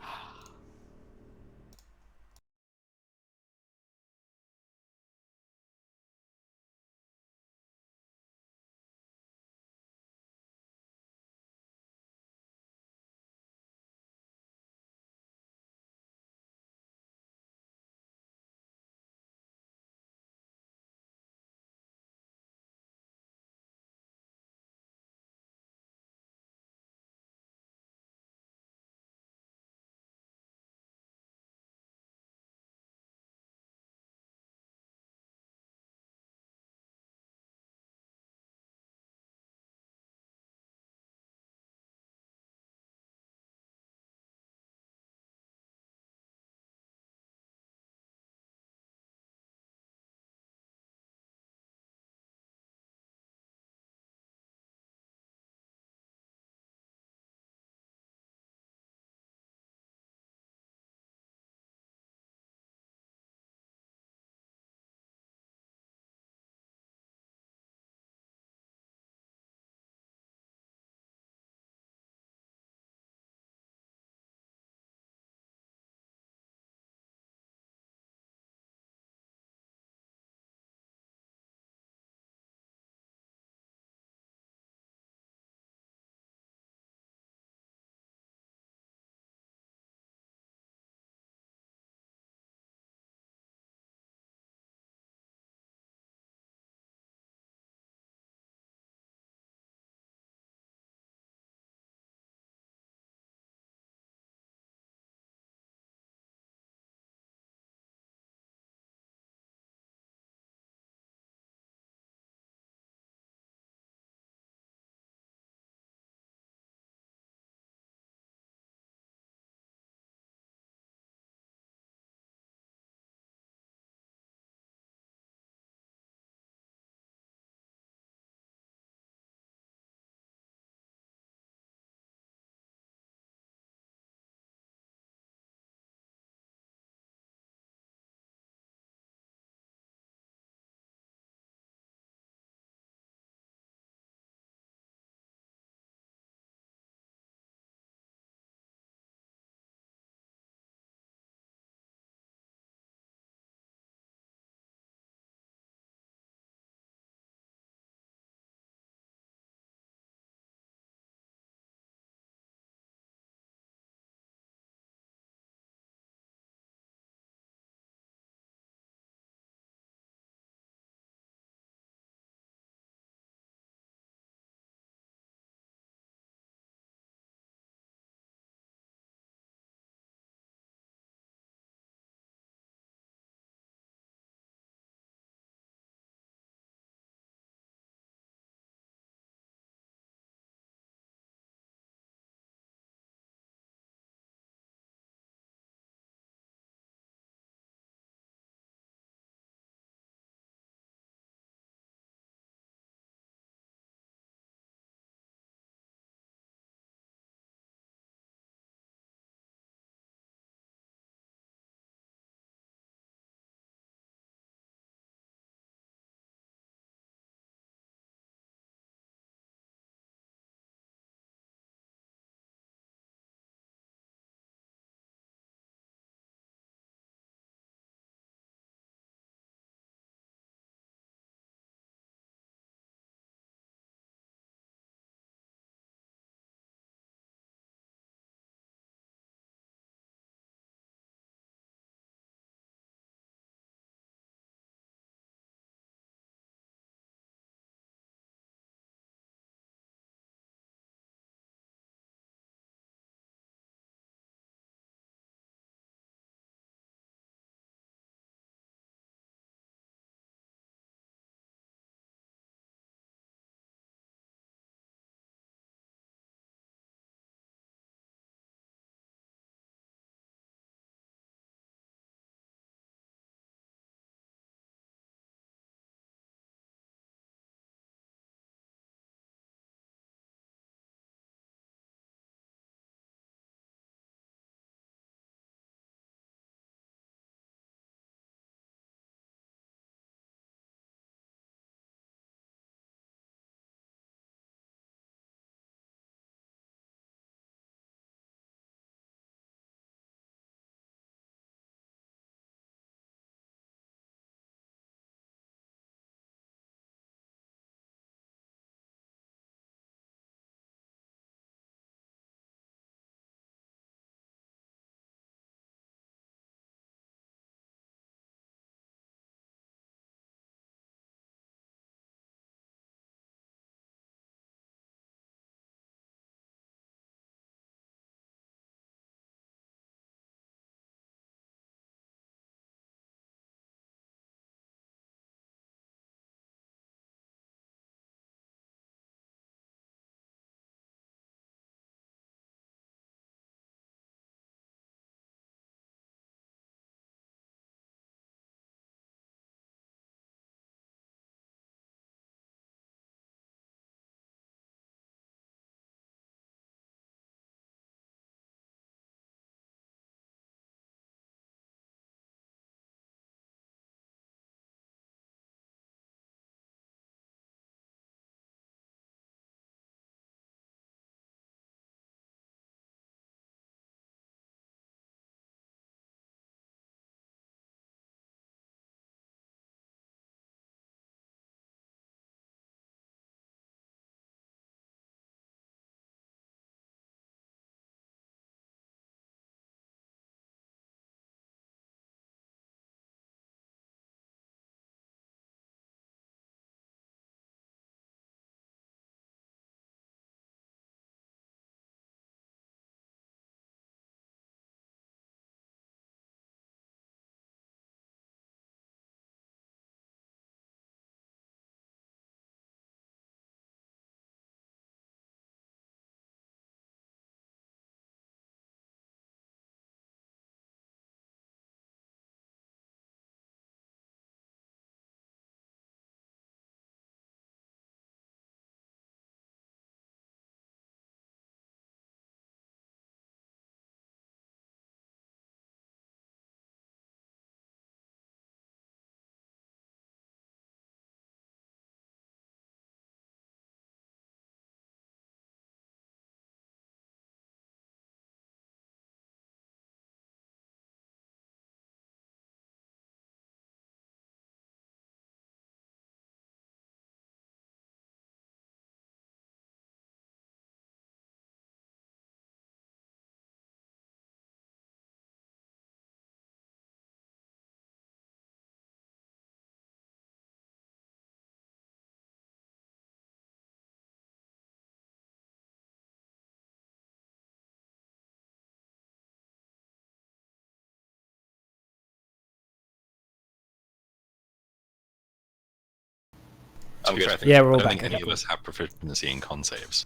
To be good. fair, I think, Yeah, we're all I don't back. think any of us have proficiency in con saves.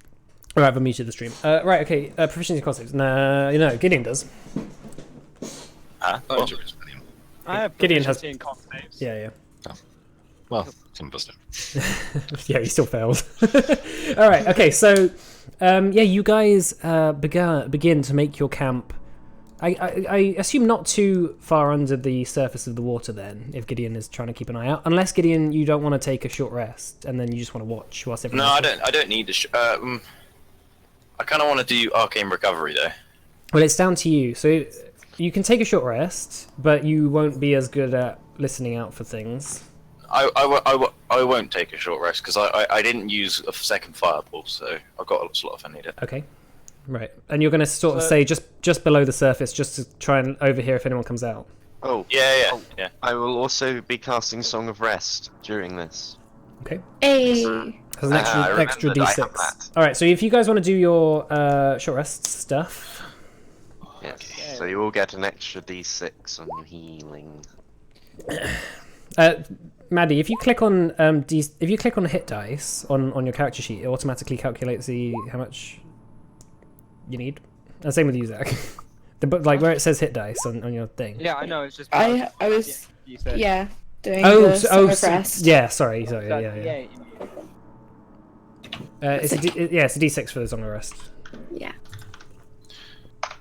All right, I've muted the stream. Right, okay. Proficiency concepts. No, Gideon does. Huh? Oh, Well, sure, it's William. I have Gideon has- proficiency in con saves. Yeah, Well, some of us don't. yeah, he still failed. All right, okay, so you guys begin to make your camp. I assume not too far under the surface of the water then, if Gideon is trying to keep an eye out. Unless, Gideon, you don't want to take a short rest and then you just want to watch whilst everyone no, else I don't need to. I kind of want to do arcane recovery though. Well, it's down to you. So you can take a short rest, but you won't be as good at listening out for things. I won't take a short rest because I didn't use a second fireball, so I've got a slot if I need it. Okay. Right. And you're going to sort of So- say just below the surface, just to try and overhear if anyone comes out. Oh, Yeah. I will also be casting Song of Rest during this. Okay. Hey. Has an I extra remembered I have D6. that. All right. So if you guys want to do your short rest stuff, Yes. So you will get an extra D6 on your healing. Maddie, if you click on if you click on hit dice on your character sheet, it automatically calculates how much you need. And same with you, Zach. Like where it says hit dice on your thing. Yeah, I know. It's just. I was You said. doing Oh, the Song of Rest. yeah. Sorry. So, Yeah. It's a D6 for the Song of Rest. Yeah.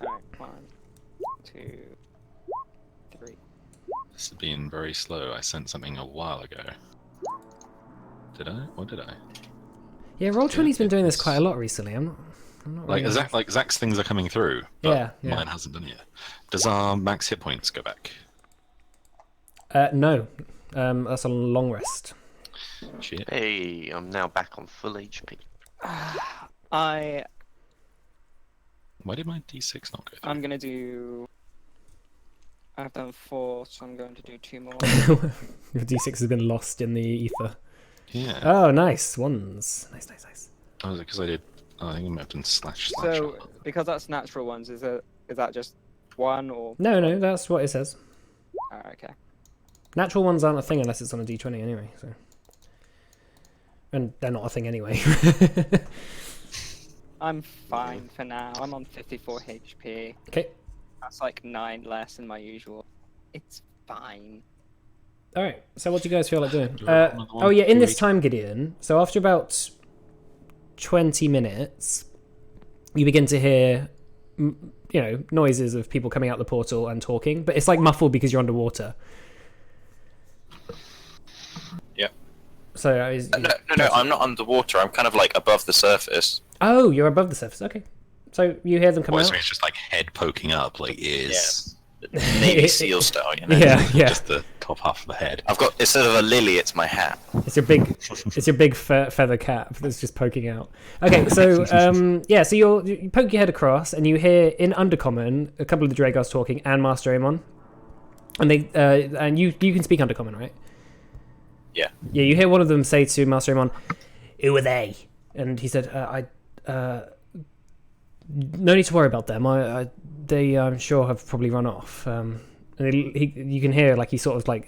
Alright, 1, 2, 3. This has been very slow. I sent something a while ago. Did I? What did I? Yeah, Roll20's been doing this quite a lot recently. I'm not Like really... Zach's things are coming through, but Yeah. mine hasn't done it yet. Does our max hit points go back? No. That's a long rest. Shit. Hey, I'm now back on full HP. I Why did my D6 not go through? I'm gonna do. I've done 4, so I'm going to do 2 more. Your D6 has been lost in the ether. Yeah. Oh, nice. Ones. Nice. Oh, is it because I did? Oh, I think I might have done slash. So, because that's natural ones, is that just 1 or? No, that's what it says. Okay. Natural ones aren't a thing unless it's on a D20 anyway, so... And they're not a thing anyway. I'm fine for now. I'm on 54 HP. Okay. That's like 9 less than my usual. It's fine. Alright, so what do you guys feel like doing? Do you want another one? Oh yeah, in Do this we- time, Gideon, so after about 20 minutes, you begin to hear, noises of people coming out the portal and talking, but it's like muffled because you're underwater. Yep. So, No, I'm not underwater. I'm kind of like above the surface. Oh, you're above the surface, okay. So you hear them come Well, out? so it's just like head poking up, like ears. Navy SEAL style, you know. Yeah. Just the top half of the head. I've got instead of a lily, it's my hat. It's your big feather cap that's just poking out. Okay, so so you poke your head across and you hear in Undercommon a couple of the Dragars talking and Master Amon, and they and you can speak Undercommon, right? Yeah. Yeah, you hear one of them say to Master Amon, "Who are they?" And he said, no need to worry about them. They, I'm sure, have probably run off." And you can hear like he sort of like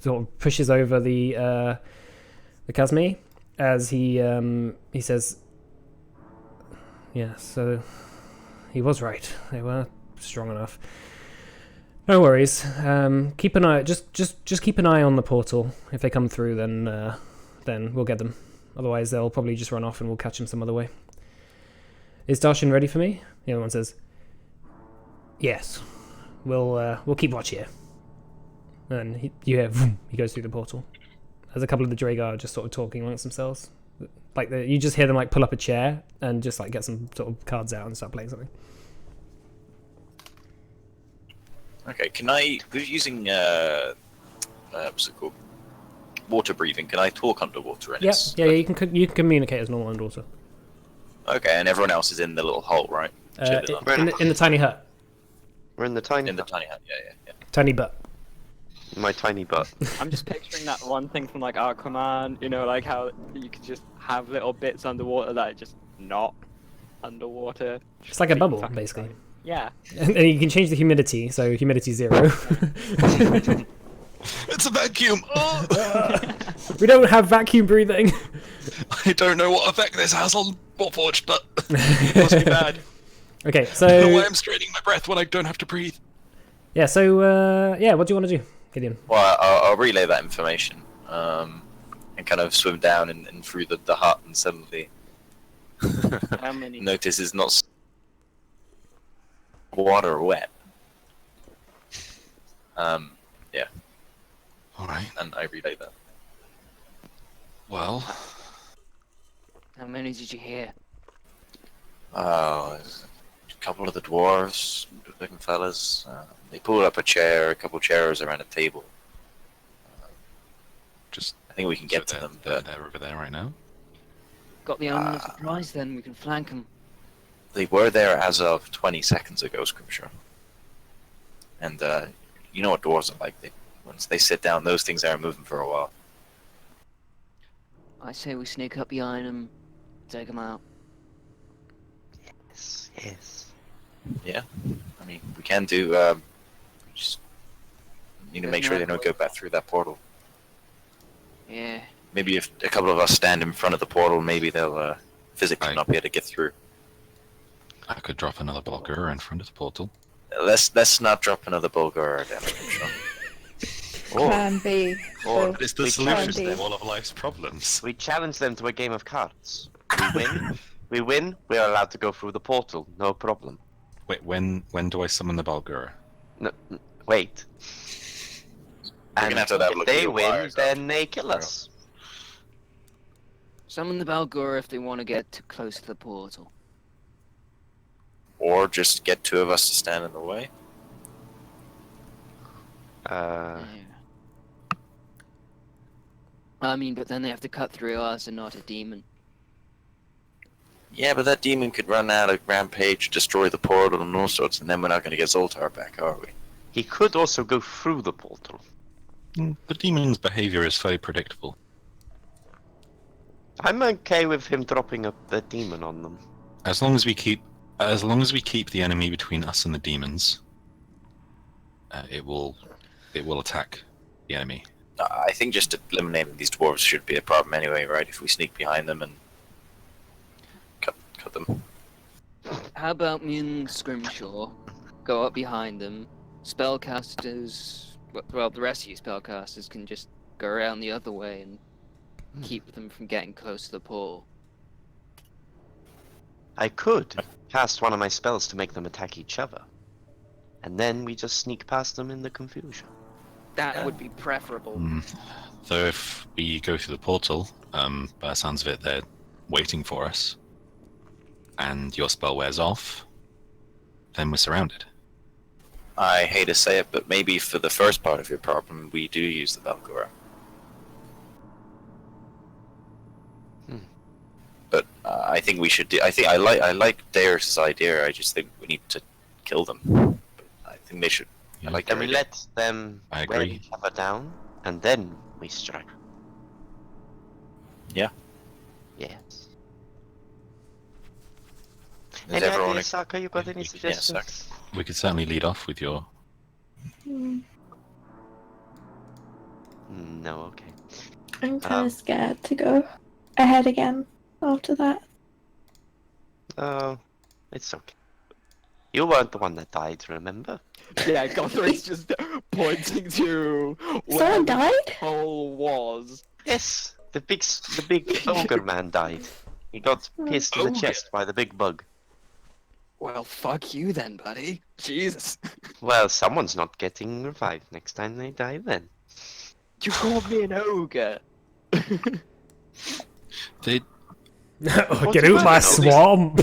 sort of pushes over the Kazmi as he says, "Yeah, so he was right. They were strong enough. No worries. Keep an eye. Just keep an eye on the portal. If they come through, then we'll get them. Otherwise, they'll probably just run off, and we'll catch them some other way. Is Darshan ready for me?" The other one says, "Yes. We'll keep watch here." And you hear vroom, he goes through the portal. There's a couple of the Dragar just sort of talking amongst themselves. Like you just hear them like pull up a chair and just like get some sort of cards out and start playing something. Okay, can I? We're using what's it called? Water breathing. Can I talk underwater? And Yeah, it's- you can communicate as normal underwater. Okay, and everyone else is in the little hole, right? Chilling on- In the tiny hut, We're in the tiny in the hut. tiny hut. Yeah. tiny butt. My tiny butt. I'm just picturing that one thing from like Aquaman, like how you could just have little bits underwater that are just not underwater. It's like a Be bubble, fucking basically. fine. Yeah. And you can change the humidity, so humidity 0. It's a vacuum. Oh! We don't have vacuum breathing. I don't know what effect this has on Warforged, but it must be bad. Okay, I don't know why so I'm straining my breath when I don't have to breathe. yeah, so yeah, what do you want to do, Gideon? Well, I'll relay that information, and kind of swim down and through the hut, and suddenly How many? notice it's not water or wet. Yeah, Alright, and I relay that. well, How many did you hear? There's a couple of the dwarves, looking fellas. They pulled up a chair, a couple chairs around a table. just I think we can get so to them, they're, but they're over there right now. Got the element of surprise then, we can flank them. they were there as of 20 seconds ago, Scripture. And you know what dwarves are like. Once they sit down, those things aren't moving for a while. I say we sneak up behind them, take them out. Yes, yes. Yeah, I mean, we can do. Just need to make sure they don't go back through that portal. Yeah. Maybe if a couple of us stand in front of the portal, maybe they'll physically Right. not be able to get through. I could drop another blocker in front of the portal. Let's not drop another Bulgar down. Scripture. Plan B. Or But it's the we solution challenge- to all of life's problems. We challenge them to a game of cards. We win. We win. We are allowed to go through the portal. No problem. Wait, when do I summon the Balgura? No, wait. We're And gonna have to have a if look they at your win, wires then they kill us. Summon the Balgura if they want to get too close to the portal. Or just get two of us to stand in the way. Uh, Yeah. I mean, but then they have to cut through us and not a demon. Yeah, but that demon could run out of rampage, destroy the portal, and all sorts, and then we're not going to get Zoltar back, are we? he could also go through the portal. The demon's behavior is fairly predictable. I'm okay with him dropping the demon on them. As long as we keep the enemy between us and the demons, it will attack the enemy. I think just eliminating these dwarves should be a problem anyway, right? If we sneak behind them and cut them. How about me and Scrimshaw go up behind them? Spellcasters, well, the rest of you spellcasters can just go around the other way and keep them from getting close to the portal. I could cast one of my spells to make them attack each other. And then we just sneak past them in the confusion. That would be preferable. So if we go through the portal, by the sounds of it, they're waiting for us, and your spell wears off, then we're surrounded. I hate to say it, but maybe for the first part of your problem, we do use the Valgora. But I think we should do. I like Darius' idea. I just think we need to kill them. But I think they should. I like Then their we idea. let them I wear agree. each other down, and then we strike. Yeah. Yes. Is Any everyone ideas, Saka? You got any Yeah, suggestions? We could certainly lead off with your. No, okay. I'm kind of scared to go ahead again after that. Oh, it's okay. You weren't the one that died, remember? Yeah, Gothric's just pointing to where Someone the died? hole was. Yes, the big ogre man died. He got pierced in the Ogre? chest by the big bug. Well, fuck you then, buddy. Jesus. Well, someone's not getting revived next time they die then. You called me an ogre. Did Oh, What get do you out my know? swamp!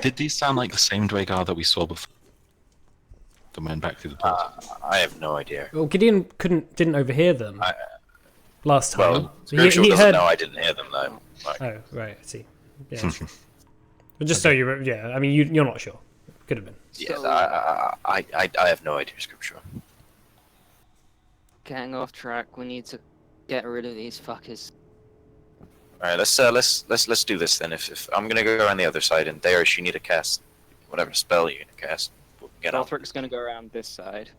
did these sound like the same Dwagar that we saw before? That went back through the portal. I have no idea. Well, Gideon didn't overhear them last time. Well, Scripture doesn't know I didn't hear them though. Like, Oh, right. I see. Yeah. But just so you, yeah. I mean, you're not sure. Could have been. yes, So- I have no idea, Scripture. Getting off track, we need to get rid of these fuckers. All right, let's do this then. If I'm gonna go around the other side, and Darius, you need to cast whatever spell you're gonna cast. We'll get on. Gothric's gonna go around this side.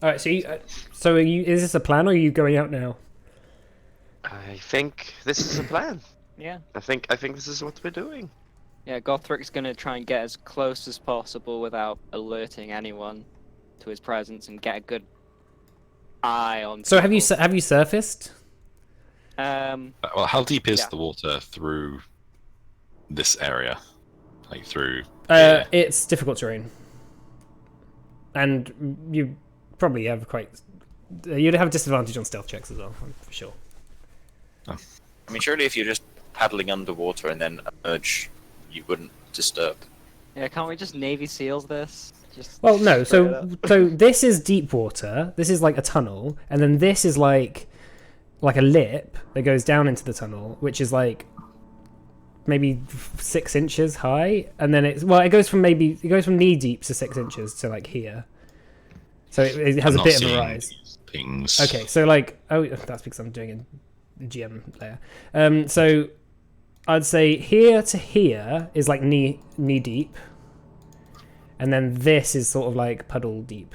All right. So are you? Is this a plan, or are you going out now? I think this is a plan. Yeah. I think this is what we're doing. Yeah, Gothric's gonna try and get as close as possible without alerting anyone to his presence and get a good eye on. So have you people. surfaced? Well, how deep is Yeah. the water through this area? Like through. here? It's difficult terrain, and you probably have you'd have disadvantage on stealth checks as well, for sure. I mean, surely if you're just paddling underwater and then emerge, you wouldn't disturb. Yeah, can't we just Navy SEALs this? Just Well, no. straight up. So this is deep water. This is like a tunnel, and then this is like a lip that goes down into the tunnel, which is like maybe 6 inches high, and then it goes from knee deep to 6 inches to like here. So it has I'm a not bit of a seeing rise. these Things. Okay, so like, that's because I'm doing a GM layer. So I'd say here to here is like knee deep, and then this is sort of like puddle deep.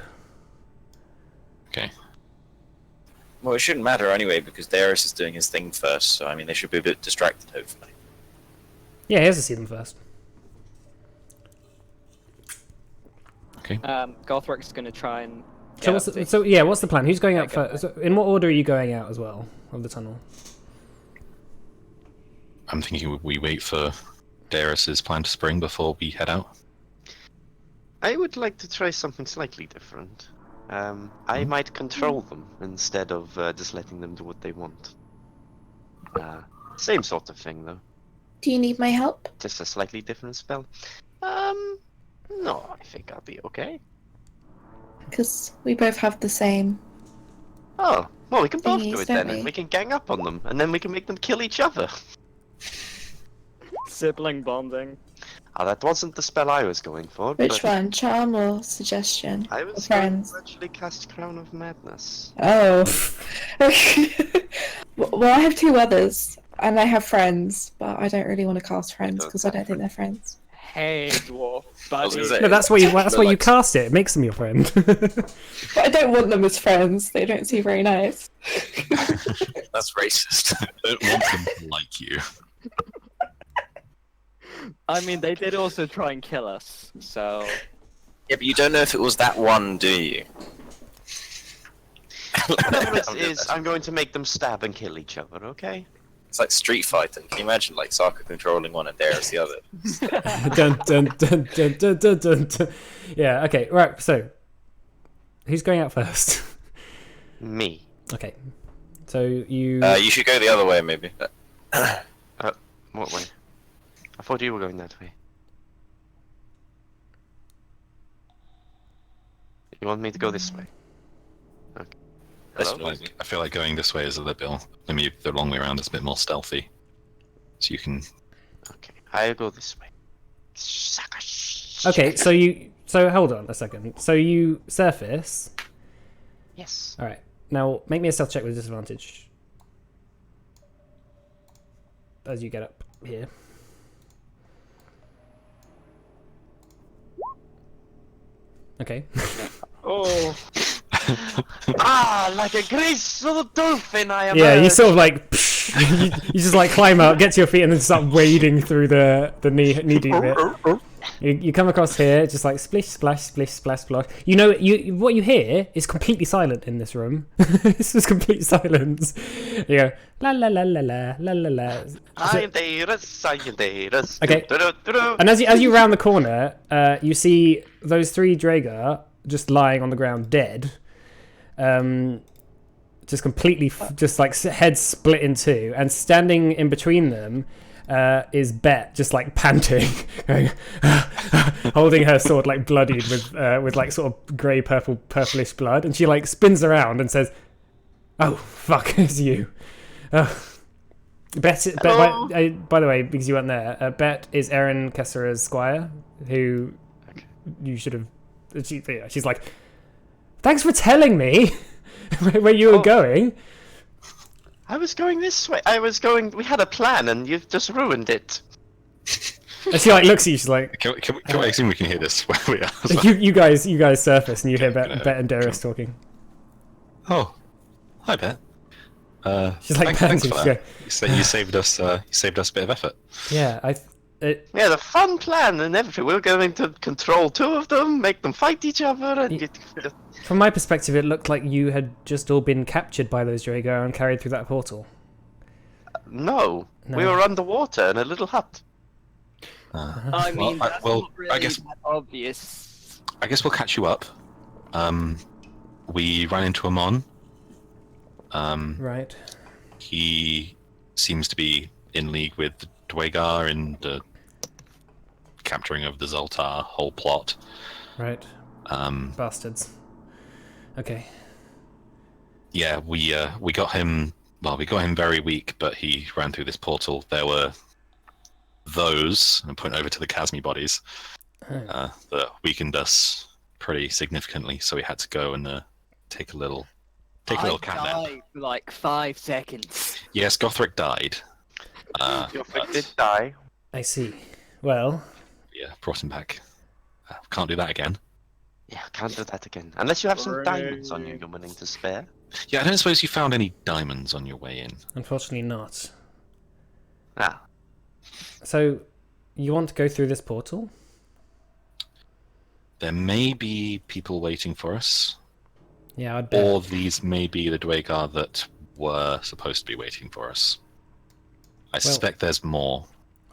Okay. Well, it shouldn't matter anyway because Darius is doing his thing first, so I mean they should be a bit distracted, hopefully. Yeah, he has to see them first. Gothric's gonna try and. So get up to- what's the plan? Who's going out go first? So in what order are you going out as well of the tunnel? I'm thinking we wait for Darius's plan to spring before we head out. I would like to try something slightly different. I might control them instead of just letting them do what they want. Same sort of thing, though. Do you need my help? Just a slightly different spell. No, I think I'll be okay. Because we both have the same. Oh, well, we can both do Thingies, it then, don't and we? we can gang up on them, and then we can make them kill each other. Sibling bonding. Oh, that wasn't the spell I was going for. Which but one? Charm or suggestion? I Or was going friends? to actually cast Crown of Madness. Oh. Well, I have 2 others, and I have friends, but I don't really want to cast friends because I don't think they're friends. Hey, dwarf. I was gonna say, No, that's why you like- cast it. It makes them your friend. But I don't want them as friends. They don't seem very nice. That's racist. I don't want them to like you. I mean, they did also try and kill us, so. Yeah, but you don't know if it was that one, do you? Whatever it is, I'm going to make them stab and kill each other, okay? It's like Street Fighter. Can you imagine, like, Sokka controlling one and Darius the other? dun, dun, dun, dun, dun, dun, dun, dun. Yeah. Okay. Right. So, who's going out first? Me. Okay. So you. You should go the other way, maybe. What way? I thought you were going that way. You want me to go this way? Okay. That's Hello? noisy. I feel like going this way is a little bit. Maybe the long way around is a bit more stealthy. So you can. Okay, I'll go this way. Okay. So you. So hold on a second. So you surface. Yes. All right. Now make me a stealth check with disadvantage. As you get up here. Okay. Oh, Ah, like a graceful dolphin, I am. Yeah, you sort of like you just like climb up, get to your feet, and then start wading through the knee deep bit. You come across here, just like splish splash, splish splash splash. You know, what you hear is completely silent in this room. This is complete silence. You go la la la la la la la la. I am Darius, I am Darius. Okay. Do-do-do-do. And as you round the corner, you see those 3 Draenei just lying on the ground, dead. Just completely, just like heads split in 2, and standing in between them is Bet, just like panting, going, holding her sword like bloodied with like sort of grey purplish blood, and she like spins around and says, "Oh fuck, it's you." Bet by the way, because you weren't there, Bet is Erin Kessera's squire, who you should have. She's like, "Thanks for telling me where you were going." I was going this way. We had a plan, and you've just ruined it. And she like looks at you. She's like, Can we assume we can hear this where we are? you guys surface and you hear Bet and Darius talking. Oh, hi, Bet. She's like thanks panting. for that. You saved us. You saved us a bit of effort. Yeah, Yeah, the fun plan and everything. We're going to control 2 of them, make them fight each other, and get. from my perspective, it looked like you had just all been captured by those Dragar and carried through that portal. No, we No. were underwater in a little hut. I mean, well, that's well, not really I guess- that obvious. I guess we'll catch you up. We ran into Amon. Right. He seems to be in league with Dwagar in the capturing of the Zoltar whole plot. Right. Um, Bastards. Okay. yeah, we got him. Well, we got him very weak, but he ran through this portal. There were those, and point over to the Kazmi bodies, Oh. that weakened us pretty significantly. So we had to go and take a little cat nap. died for like 5 seconds. Yes, Gothric died. Joffrey But, did die. I see. Well, yeah, brought him back. Can't do that again. Yeah, can't do that again. Unless you have some diamonds on you you're willing to spare. Yeah, I don't suppose you found any diamonds on your way in. unfortunately not. Ah, So, you want to go through this portal? There may be people waiting for us, Yeah, I'd bet. or these may be the Dwagar that were supposed to be waiting for us. I suspect there's more.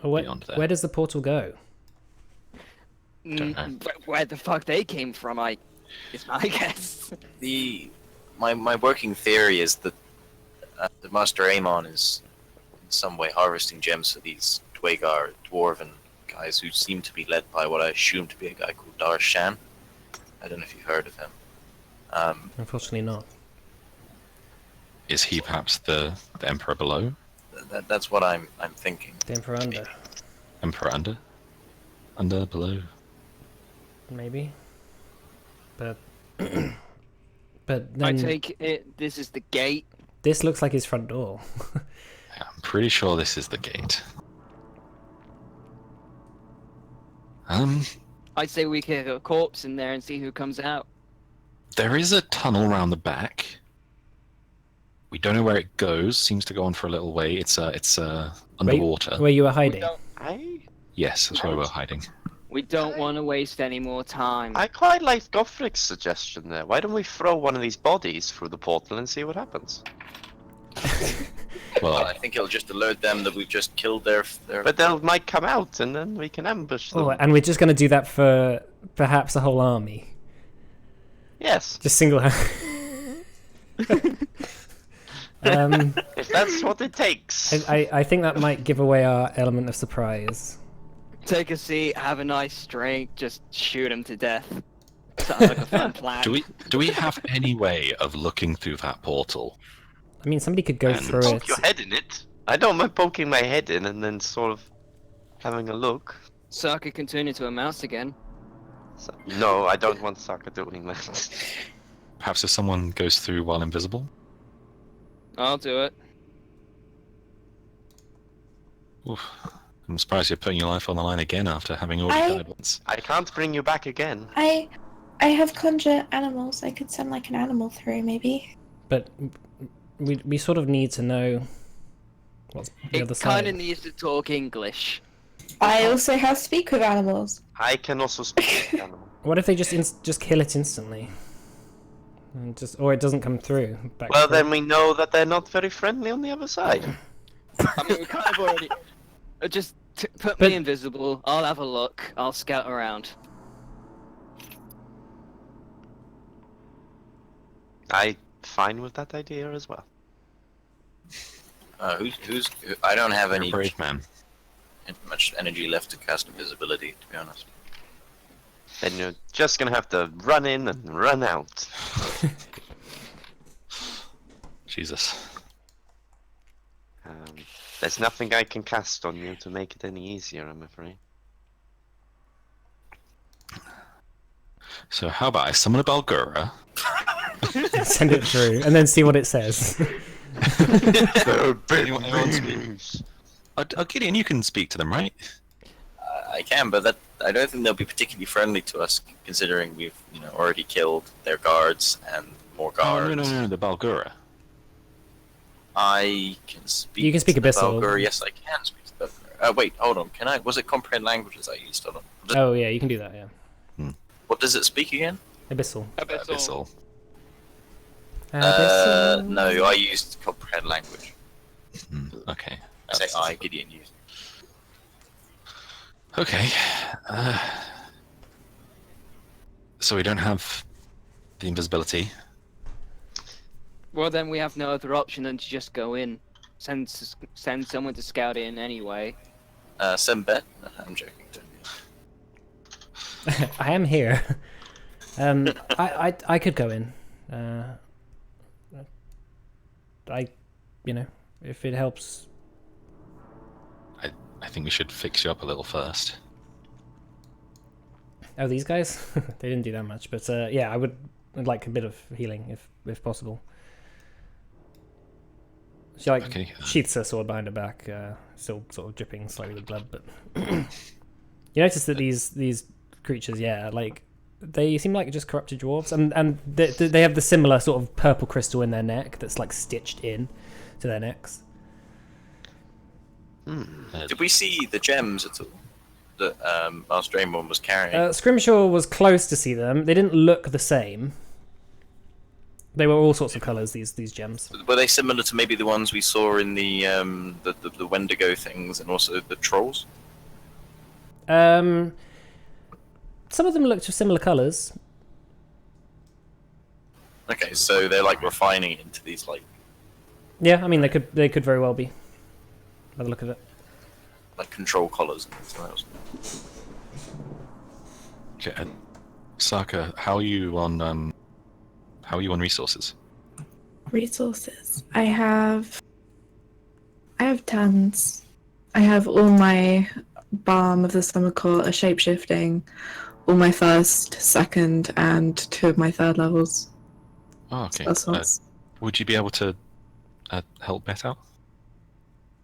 Oh, beyond there. where does the portal go? Don't know. Where the fuck they came from, is my guess. My working theory is that the Master Amon is in some way harvesting gems for these Dwagar dwarven guys who seem to be led by what I assume to be a guy called Darshan. I don't know if you've heard of him. Unfortunately not. Is he perhaps the Emperor below? That's what I'm thinking. The Emperor under, Emperor under? Under, below? maybe. But... but I then take it this is the gate. this looks like his front door. Yeah, I'm pretty sure this is the gate. I'd say we kick a corpse in there and see who comes out. There is a tunnel round the back. We don't know where it goes. Seems to go on for a little way. It's underwater. Where you were We hiding. don't, Yes, that's where we're hiding. we don't want to waste any more time. I quite like Gothric's suggestion there. Why don't we throw one of these bodies through the portal and see what happens? Well, I Well, think it'll just alert them that we've just killed their. But they might come out and then we can ambush them. Oh, and we're just going to do that for perhaps a whole army. Yes, Just single hand. if that's what it takes. I think that might give away our element of surprise. Take a seat, have a nice drink, just shoot him to death. Sounds like a fun plan. do we have any way of looking through that portal? I mean, somebody could go And through Poke it. your head in it. I don't mind poking my head in and then sort of having a look. Saka can turn into a mouse again. So, no, I don't want Saka doing that. Perhaps if someone goes through while invisible? I'll do it. Oof. I'm surprised you're putting your life on the line again after having already died once. I can't bring you back again. I have conjure animals. I could send like an animal through, maybe. But we sort of need to know what's the other It kind of side. needs to talk English. I also have speak with animals. I can also speak with animal. What if they just kill it instantly? And or it doesn't come through. Back Well, through. then we know that they're not very friendly on the other side. I mean, we kind of already. Just put But- me invisible. I'll have a look. I'll scout around. I'm fine with that idea as well. I don't have You're a any brave man. much energy left to cast invisibility, to be honest. Then you're just gonna have to run in and run out. Jesus. There's nothing I can cast on you to make it any easier, I'm afraid. So how about I summon a Balgura? Send it through and then see what it says. Anyone speak? Gideon, you can speak to them, right? I can, but I don't think they'll be particularly friendly to us, considering we've already killed their guards and More Oh, guards. no, the Balgura. I can speak. You can speak to the Abyssal. Balgur. Yes, I can speak to the Balgur. Wait, hold on. Can I? Was it comprehend languages I used? Hold on. Oh yeah, you can do that. Yeah. What does it speak again? Abyssal. Abyssal. No, I used comprehend language. Okay. I say I, Gideon used. Okay. So we don't have the invisibility. Well, then we have no other option than to just go in. Send someone to scout in anyway. Send Bet. No, I'm joking. I am here. I could go in. If it helps. I think we should fix you up a little first. Oh, these guys? They didn't do that much, but yeah, I'd like a bit of healing if possible. She Okay, sheaths her sword behind her back, still sort of dripping slightly with blood. But you notice that these creatures, yeah, like they seem like just corrupted dwarves, and they have the similar sort of purple crystal in their neck that's like stitched in to their necks. Did we see the gems at all that Master Draymond was carrying? Scrimshaw was close to see them. They didn't look the same. They were all sorts of colours. These gems. Were they similar to maybe the ones we saw in the Wendigo things and also the trolls? Some of them looked of similar colours. Okay, so they're like refining it into these like Yeah, I mean they could very well be. Have a look at it. control collars and something else. Okay, Saka, how are you on resources? Resources. I have tons. I have all my Balm of the Summer Court, a shapeshifting, all my first, second, and 2 of my third levels. Oh, okay. That's what's- Would you be able to help Bet out?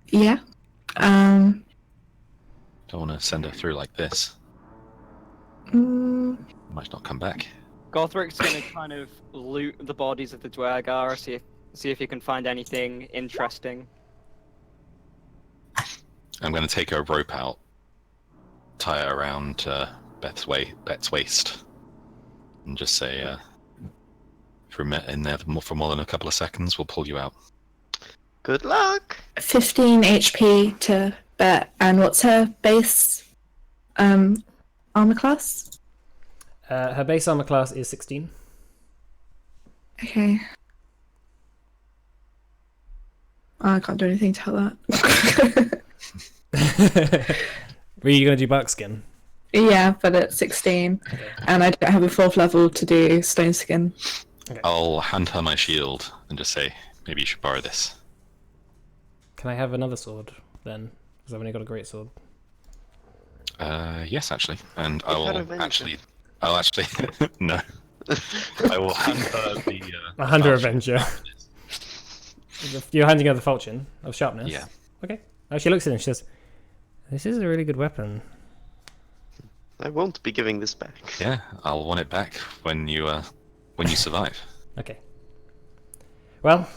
Yeah. Don't want to send her through like this. Mm, Might not come back. Gothric's gonna kind of loot the bodies of the Dwargar, see if he can find anything interesting. I'm going to take a rope out, tie it around Bet's waist, and just say, if we're met in there for more than a couple of seconds, we'll pull you out. Good luck. 15 HP to Bet, and what's her base armor class? Her base armor class is 16. Okay. Oh, I can't do anything to help that. Were you going to do buckskin? Yeah, but at 16, and I don't have a 4th level to do stone skin. I'll hand her my shield and just say, maybe you should borrow this. Can I have another sword then? Because I've only got a great sword. Yes, actually, and What I kind will of Avenger? I'll actually, no. I will hand her the. A Hunter falchion. Avenger. You're handing her the falchion of sharpness? Yeah. Okay. Oh, she looks at it and she says, "This is a really good weapon." I won't be giving this back. Yeah, I'll want it back when you survive. Okay. Well,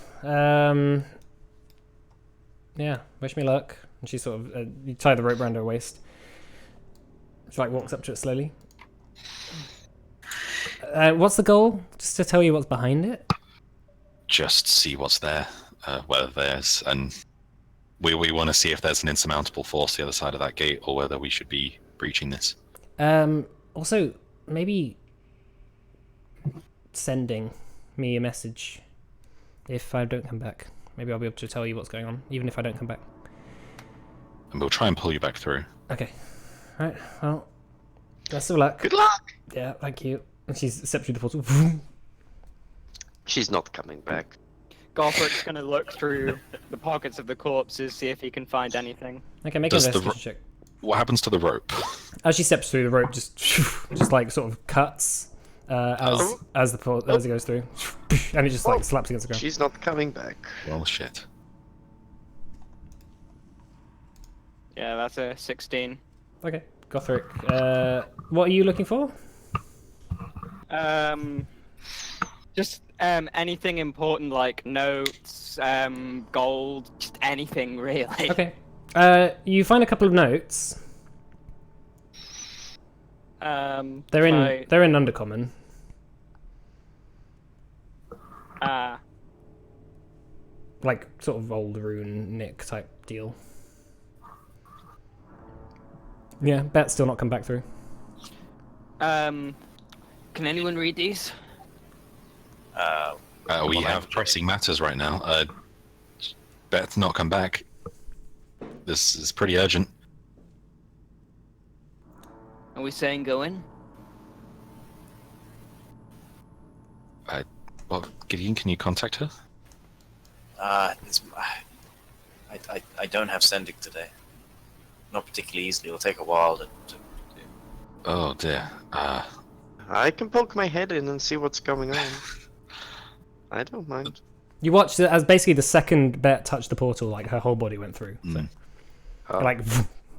yeah, wish me luck. And she sort of, you tie the rope around her waist. She like walks up to it slowly. What's the goal? Just to tell you what's behind it? Just see what's there, whether there's, and we want to see if there's an insurmountable force the other side of that gate, or whether we should be breaching this. Also, maybe sending me a message if I don't come back. Maybe I'll be able to tell you what's going on, even if I don't come back. And we'll try and pull you back through. Okay. Right, well, best of luck. Good luck. Yeah, thank you. And she's stepped through the portal. She's not coming back. Gothric's gonna look through the pockets of the corpses, see if he can find anything. Okay, make an Does the investigation check. What happens to the rope? As she steps through, the rope just like sort of cuts as it goes through, and it just like slaps against the ground. She's not coming back. Well, shit. Yeah, that's a 16. Okay, Gothric. What are you looking for? Just anything important like notes, gold, just anything really. Okay. You find a couple of notes. They're in Undercommon. Like sort of old rune Nick type deal. Yeah, Bet's still not come back through. Can anyone read these? We have pressing matters right now. Beth not come back. This is pretty urgent. Are we saying go in? Well, Gideon, can you contact her? I don't have sending today. Not particularly easily. It'll take a while to do. Oh dear. I can poke my head in and see what's going on. I don't mind. You watched it as basically the second Bet touched the portal, like her whole body went through. So. Oh, Like,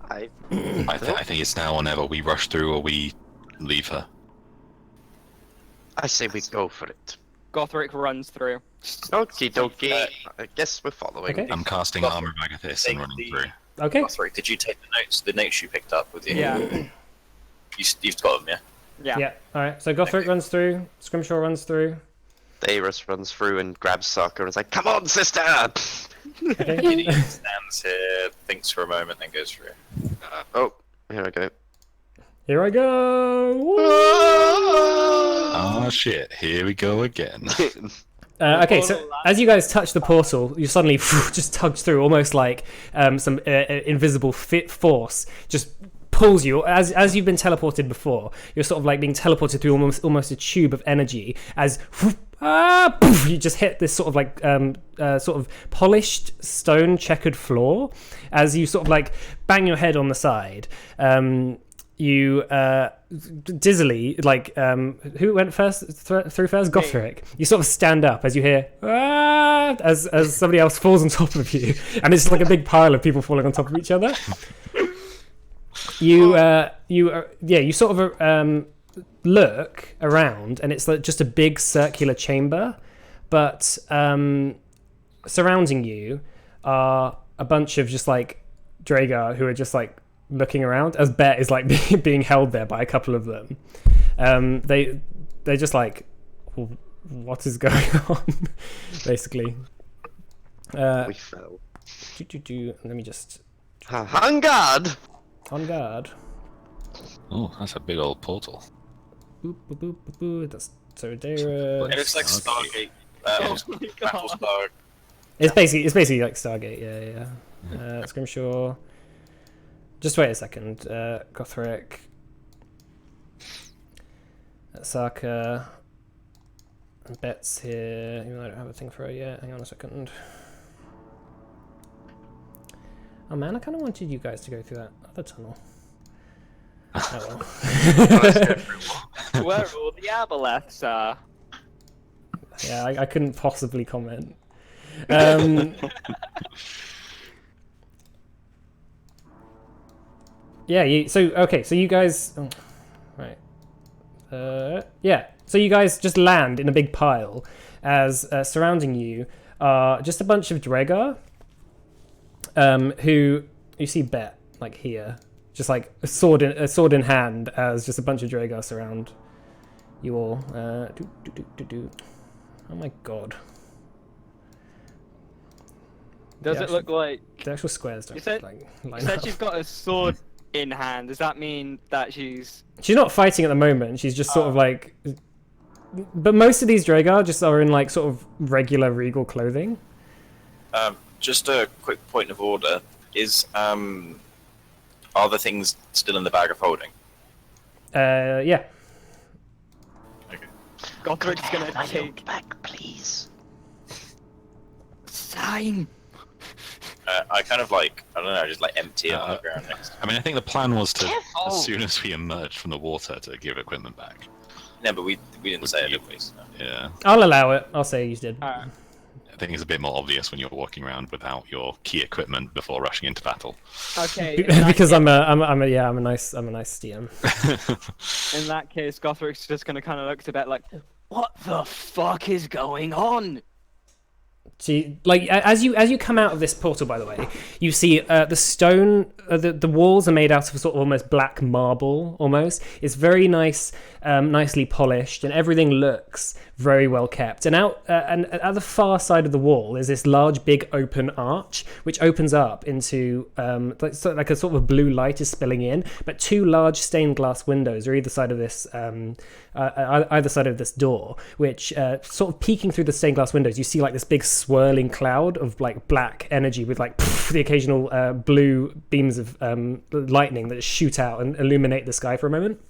I I think it's now or never. We rush through or we leave her. say we go for it. Gothric runs through. Okie dokie. I guess we're following. Okay. I'm casting Well, Armor of Agathis take and running the- through. okay. Gothric, did you take the notes you picked up with you? Yeah. You've got them, yeah? Yeah. All right. So Gothric runs through. Scrimshaw runs through. Daeris runs through and grabs Sokka and is like, "Come on, sister!" Okay. Gideon stands here, thinks for a moment, then goes through. Oh, here I go. Here I go. Woo! Oh shit! Here we go again. Okay, so as you guys touch the portal, you suddenly just tugs through, almost like some invisible force just pulls you. As you've been teleported before, you're sort of like being teleported through almost a tube of energy. As you just hit this sort of like sort of polished stone checkered floor. As you sort of like bang your head on the side. You dizzily, like, who went first through first? Gothric. You sort of stand up as you hear as somebody else falls on top of you, and it's like a big pile of people falling on top of each other. You sort of look around, and it's like just a big circular chamber, but surrounding you are a bunch of just like Dragar who are just like looking around as Bet is like being held there by a couple of them. They're just like, what is going on? Basically. We fell. Let me just On guard! on guard. Oh, that's a big old portal. Boop, boop, boop, boop, boop. That's It Sodaris. looks like Stargate. Battlestar. It's basically like Stargate. Yeah. Scrimshaw. Just wait a second. Gothric. Saka. Bet's here. Even though I don't have a thing for her yet. Hang on a second. Oh man, I kind of wanted you guys to go through that other tunnel. Oh well. Where all the aboleths are. Yeah, I couldn't possibly comment. Yeah, so you guys... Oh, right. Yeah, so you guys just land in a big pile as surrounding you are just a bunch of Dragar who... You see Bet, like here. Just like a sword in hand as just a bunch of Dragar surround you all. Oh my god. Does Yeah, it look like... The actual squares don't You said- like You line said up. she's got a sword in hand. Does that mean that she's... She's not fighting at the moment. She's just sort of like... But most of these Dragar just are in like sort of regular regal clothing. Just a quick point of order. Are the things still in the bag of holding? Yeah. Gothric's gonna Can I take... look back, please? Sign! I kind of like, I don't know, just like empty it on the ground next to I mean, I think the plan was to, Careful. as soon as we emerged from the water, to give equipment back. No, but we didn't say it, did we? So. Yeah. I'll allow it. I'll say you did. I think it's a bit more obvious when you're walking around without your key equipment before rushing into battle. Okay, Because I'm a nice DM. in that case, Gothric's just gonna kind of look to Bet like, What the fuck is going on? As you come out of this portal, by the way, you see the stone. The walls are made out of sort of almost black marble. Almost, it's very nice, nicely polished, and everything looks very well kept. And and at the far side of the wall is this large, big open arch, which opens up into like a sort of blue light is spilling in. But two large stained glass windows are either side of this either side of this door, which sort of peeking through the stained glass windows, you see like this big swirling cloud of like black energy with like the occasional blue beams of lightning that shoot out and illuminate the sky for a moment.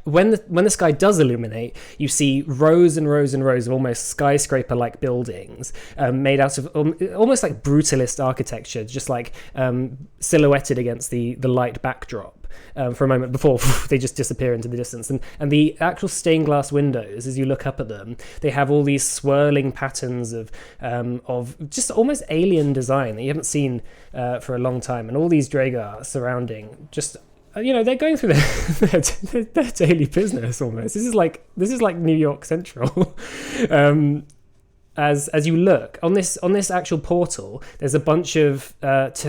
When the sky does illuminate, you see rows and rows and rows of almost skyscraper-like buildings made out of almost like brutalist architecture, just like silhouetted against the light backdrop for a moment before they just disappear into the distance. And the actual stained glass windows, as you look up at them, they have all these swirling patterns of just almost alien design that you haven't seen for a long time, and all these Dragar surrounding just. They're going through their daily business almost. This is like New York Central. As you look on this actual portal, there's a bunch of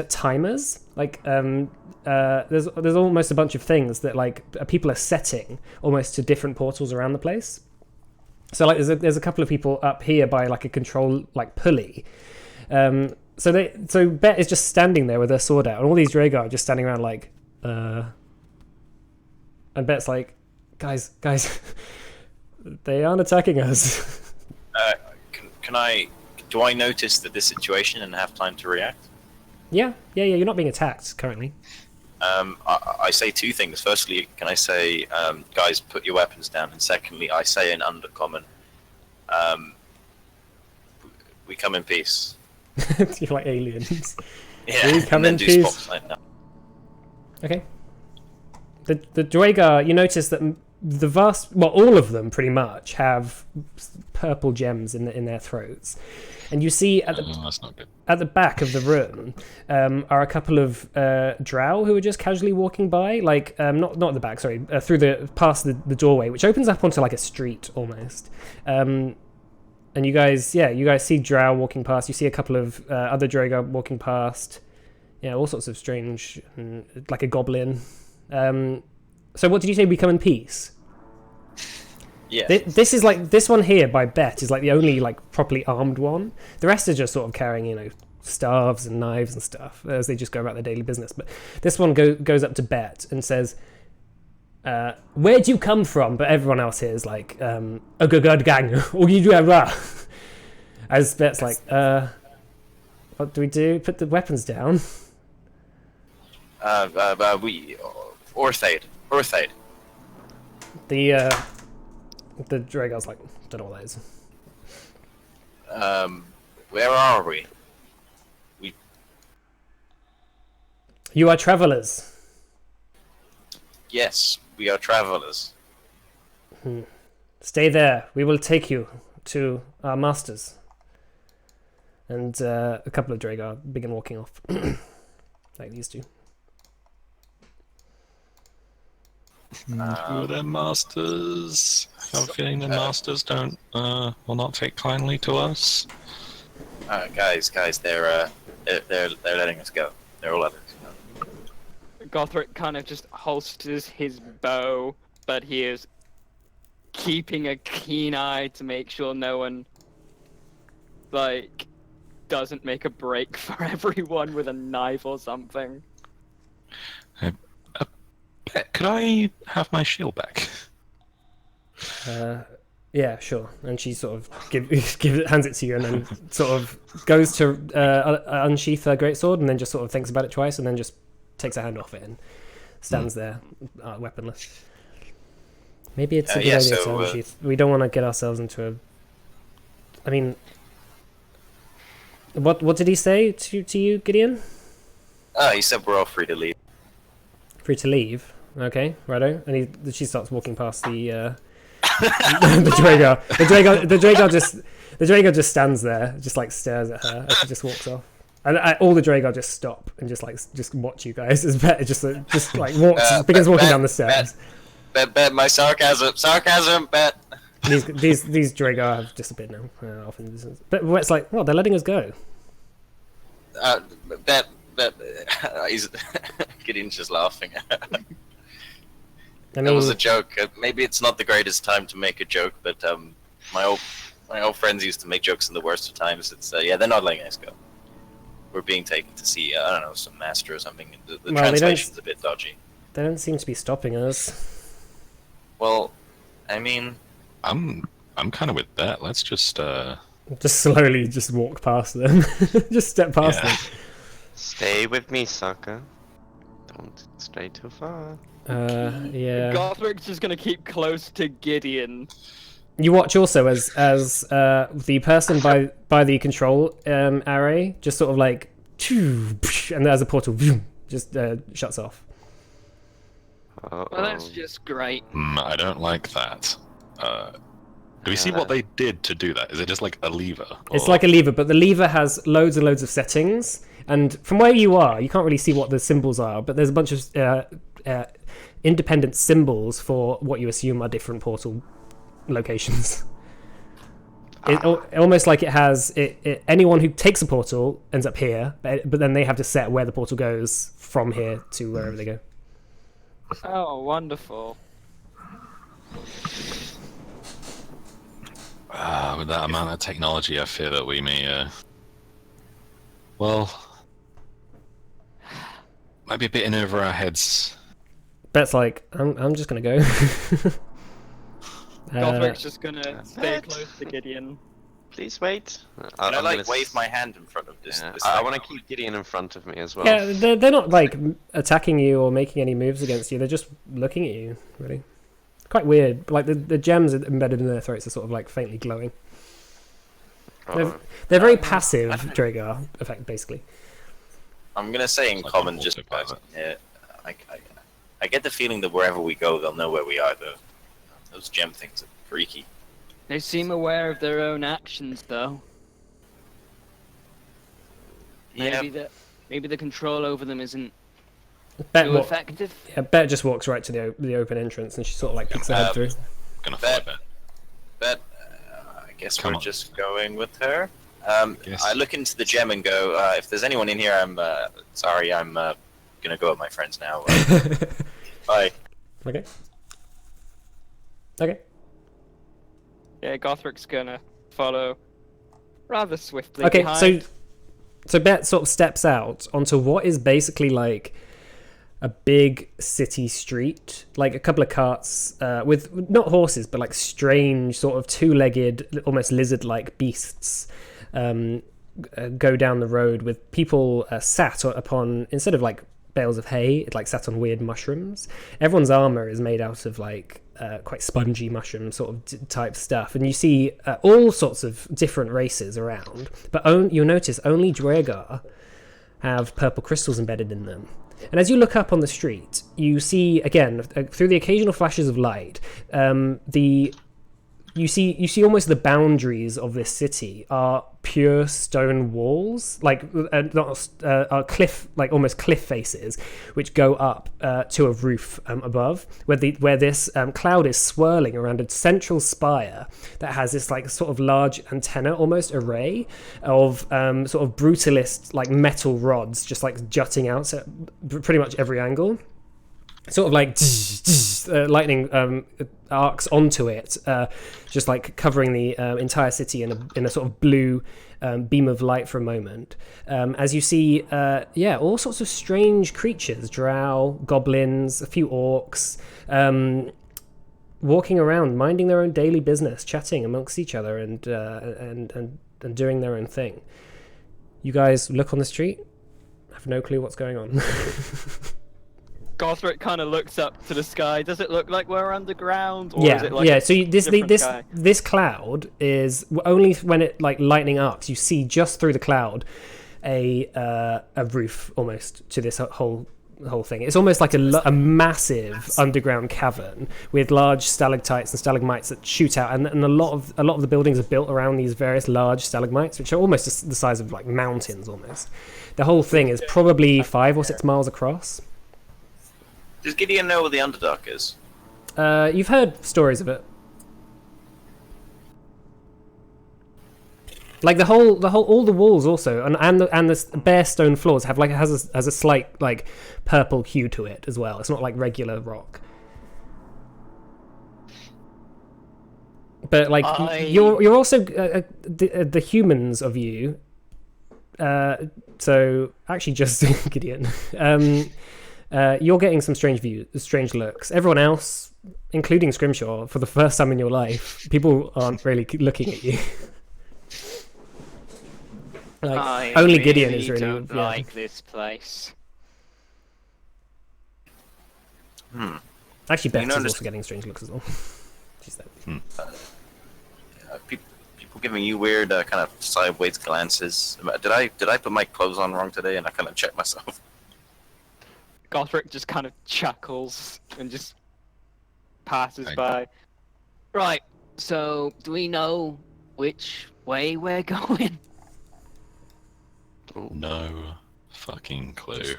timers. Like there's almost a bunch of things that like people are setting almost to different portals around the place. So like there's a couple of people up here by like a control like pulley. So Bet is just standing there with her sword out, and all these Dragar are just standing around like. And Bet's like, guys, they aren't attacking us. Do I notice this situation and have time to react? Yeah, you're not being attacked currently. I say two things. Firstly, can I say, guys, put your weapons down? And secondly, I say in Undercommon, we come in peace. You're like aliens. Yeah, We come and then in do peace. spotlight now. Okay. The Dragar, you notice that all of them pretty much have purple gems in their throats, and you see at that's not good. at the back of the room are a couple of drow who are just casually walking by, like not at the back, sorry, past the doorway, which opens up onto like a street almost. And you guys see drow walking past. You see a couple of other Dragar walking past. Yeah, all sorts of strange, like a goblin. So what did you say? We come in peace. Yeah. This is like this one here by Bet is like the only like properly armed one. The rest are just sort of carrying staves and knives and stuff as they just go about their daily business. But this one goes up to Bet and says, "Where'd you come from?" But everyone else here is like, "A good gang." As Bet's like, "What do we do? Put the weapons down." Orthaid. The Dragar's like, don't know what that is. Where are we? You are travelers. Yes, we are travelers. Stay there. We will take you to our masters. And a couple of Dragar begin walking off, like these two. Who are their masters? I have a feeling the masters will not take kindly to us. Guys, they're letting us go. They're all letting us go. Gothric kind of just holsters his bow, but he is keeping a keen eye to make sure no one, doesn't make a break for everyone with a knife or something. Could I have my shield back? Yeah, sure. And she sort of hands it to you, and then sort of goes to unsheath her greatsword, and then just sort of thinks about it twice, and then just takes her hand off it and stands there, weaponless. Maybe it's a good idea to unsheath. We don't want to get ourselves into a. I mean, what did he say to you, Gideon? He said we're all free to leave. Free to leave. Okay, righto. And she starts walking past the the Dragar. The Dragar just stands there, just like stares at her as she just walks off. And all the Dragar just stop and just watch you guys as Bet just begins walking down the stairs. Bet, my sarcasm, Bet. These Dragar have disappeared now. Off in the distance. But it's like, well, they're letting us go. That he's Gideon's just laughing. I That mean, was a joke. Maybe it's not the greatest time to make a joke, but my old friends used to make jokes in the worst of times. It's yeah, they're not letting us go. We're being taken to see I don't know, some master or something. The Well, they don't- translation's a bit dodgy. they don't seem to be stopping us. Well, I mean, I'm kind of with that. Let's just Just slowly, just walk past them. Just step past Yeah. them. Stay with me, sucker. Don't stray too far. Yeah. Gothric's just gonna keep close to Gideon. You watch also as the person by the control array just sort of like, and there's a portal just shuts off. Uh-oh. Well, that's just great. I don't like that. Do we see what they did to do that? Is it just like a lever? It's or- like a lever, but the lever has loads and loads of settings. And from where you are, you can't really see what the symbols are, but there's a bunch of independent symbols for what you assume are different portal locations. Almost like it has anyone who takes a portal ends up here, but then they have to set where the portal goes from here to wherever they go. Oh, wonderful. With that amount of technology, I fear that we may, well, might be a bit in over our heads. Bet's like, I'm just gonna go. Gothric's just gonna stay what? close to Gideon. Please wait. can I I'm like gonna wave my hand in front of this? Yeah, this I thing? want to keep Gideon in front of me as well. Yeah, they're not like attacking you or making any moves against you. They're just looking at you. Really, quite weird. Like the gems embedded in their throats are sort of like faintly glowing. Oh, They're very passive, Dragar effect basically. I'm gonna say in It's like common, an just autopilot. yeah. I get the feeling that wherever we go, they'll know where we are. Though those gem things are freaky. They seem aware of their own actions, though. Yeah, Maybe the control over them isn't Bet, too effective. yeah, Bet just walks right to the open entrance, and she sort of like peeks her head through. Gonna follow Bet. that. but I guess Come we're on. just going with her. Guess. I look into the gem and go, if there's anyone in here, I'm sorry, I'm gonna go with my friends now. Bye. Okay. Okay. Yeah, Gothric's gonna follow rather swiftly Okay. behind. So Bet sort of steps out onto what is basically like a big city street, like a couple of carts with not horses, but like strange sort of two-legged, almost lizard-like beasts go down the road with people sat upon, instead of like bales of hay, it like sat on weird mushrooms. Everyone's armor is made out of like quite spongy mushroom sort of type stuff, and you see all sorts of different races around, but you'll notice only Dragar have purple crystals embedded in them. And as you look up on the street, you see again through the occasional flashes of light, you see almost the boundaries of this city are pure stone walls, like are cliff, like almost cliff faces, which go up to a roof above, where this cloud is swirling around a central spire that has this like sort of large antenna, almost array of sort of brutalist like metal rods, just like jutting out at pretty much every angle. Sort of like lightning arcs onto it, just like covering the entire city in a sort of blue beam of light for a moment. As you see, all sorts of strange creatures, drow, goblins, a few orcs, walking around, minding their own daily business, chatting amongst each other and doing their own thing. You guys look on the street, have no clue what's going on. Gothric kind of looks up to the sky. Does it look like we're underground? Or is it like yeah. a So different sky? this cloud is only when it like lightning arcs. You see just through the cloud a roof almost to this whole thing. It's almost like a massive underground cavern with large stalactites and stalagmites that shoot out, and a lot of the buildings are built around these various large stalagmites, which are almost the size of like mountains almost. The whole thing is probably 5 or 6 miles across. Does Gideon know where the Underdark is? You've heard stories of it. Like all the walls also, and the bare stone floors have like has a slight like purple hue to it as well. It's not like regular rock. But like you're also the humans of you. So actually, just Gideon. You're getting some strange looks. Everyone else, including Scrimshaw, for the first time in your life, people aren't really looking at you. Like only Gideon is really don't like this place. Actually, Beth is noticed- also getting strange looks as well. She's there. People giving you weird kind of sideways glances. Did I put my clothes on wrong today? And I kind of checked myself. Gothric just kind of chuckles and just passes Right. by. Right, so do we know which way we're going? No fucking clue.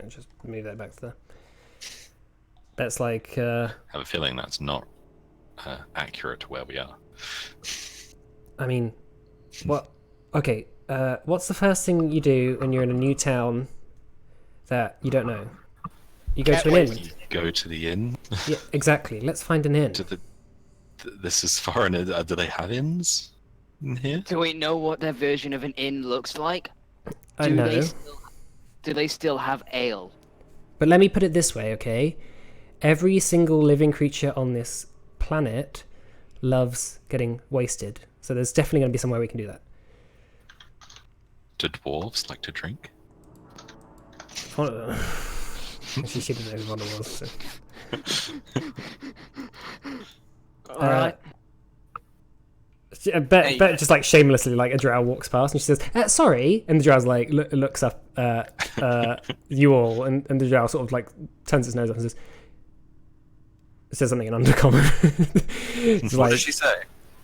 Just move that back to there. That's like I have a feeling that's not accurate to where we are. I mean, what? Okay, what's the first thing you do when you're in a new town that you don't know? You go to an inn. You go to the inn. Yeah, exactly. Let's find an inn. This is far in. Do they have inns in here? Do we know what their version of an inn looks like? I know, Do they still have ale? but let me put it this way, okay? Every single living creature on this planet loves getting wasted, so there's definitely going to be somewhere we can do that. Do dwarves like to drink? One of them. She didn't know who one was. So. Alright. Bet just like shamelessly, like a drow walks past and she says, "Sorry," and the drow's like looks up you all, and the drow sort of like turns its nose up and says something in Undercommon. It's What like, did she say?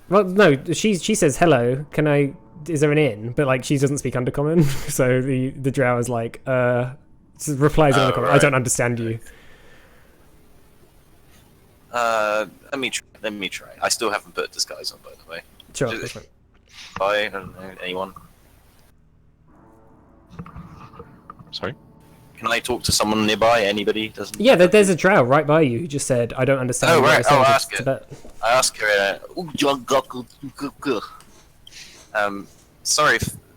well, no, she says, "Hello, can I? Is there an inn?" But like she doesn't speak Undercommon, so the drow is like, replies in Undercommon. I right. don't understand you. Let me try. I still haven't put disguise on, by the way. Sure. Just- that's fine. Bye. I don't know anyone. Sorry. Can I talk to someone nearby? Anybody? Doesn't. Yeah, there's a drow right by you who just said, "I don't understand." Oh, what right. you're saying I'll to- ask to her. Bet." I ask her.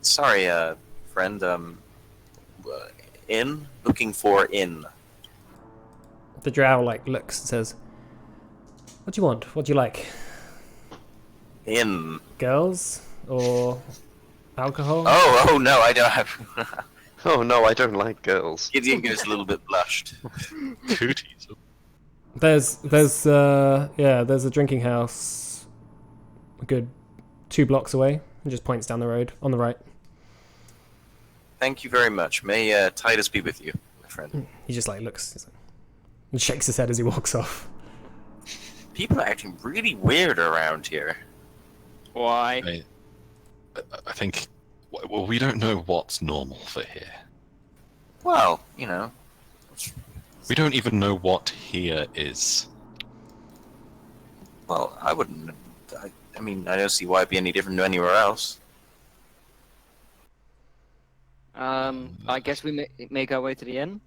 Sorry, friend. Inn. Looking for inn. The drow like looks and says, "What do you want? What do you like? Inn. Girls or alcohol?" Oh no, I don't have. Oh no, I don't like girls. Gideon goes a little bit blushed. Cooties. There's a drinking house a good 2 blocks away. And just points down the road on the right. Thank you very much. May Titus be with you, my friend. He just like looks he's like, and shakes his head as he walks off. People are acting really weird around here. Why? I think. Well, we don't know what's normal for here. Well, you know. We don't even know what here is. Well, I wouldn't. I mean, I don't see why it'd be any different to anywhere else. I guess we make our way to the inn.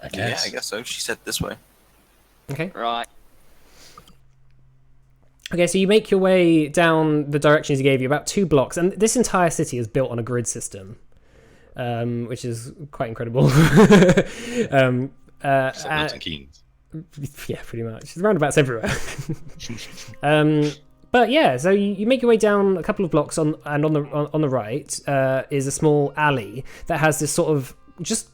I Yeah, guess. I guess so. She said this way. Okay. Right. Okay, so you make your way down the directions he gave you, about 2 blocks, and this entire city is built on a grid system, which is quite incredible. St. Milton Keynes. Yeah, pretty much. There's roundabouts everywhere. But yeah, so you make your way down a couple of blocks, on the right is a small alley that has this sort of just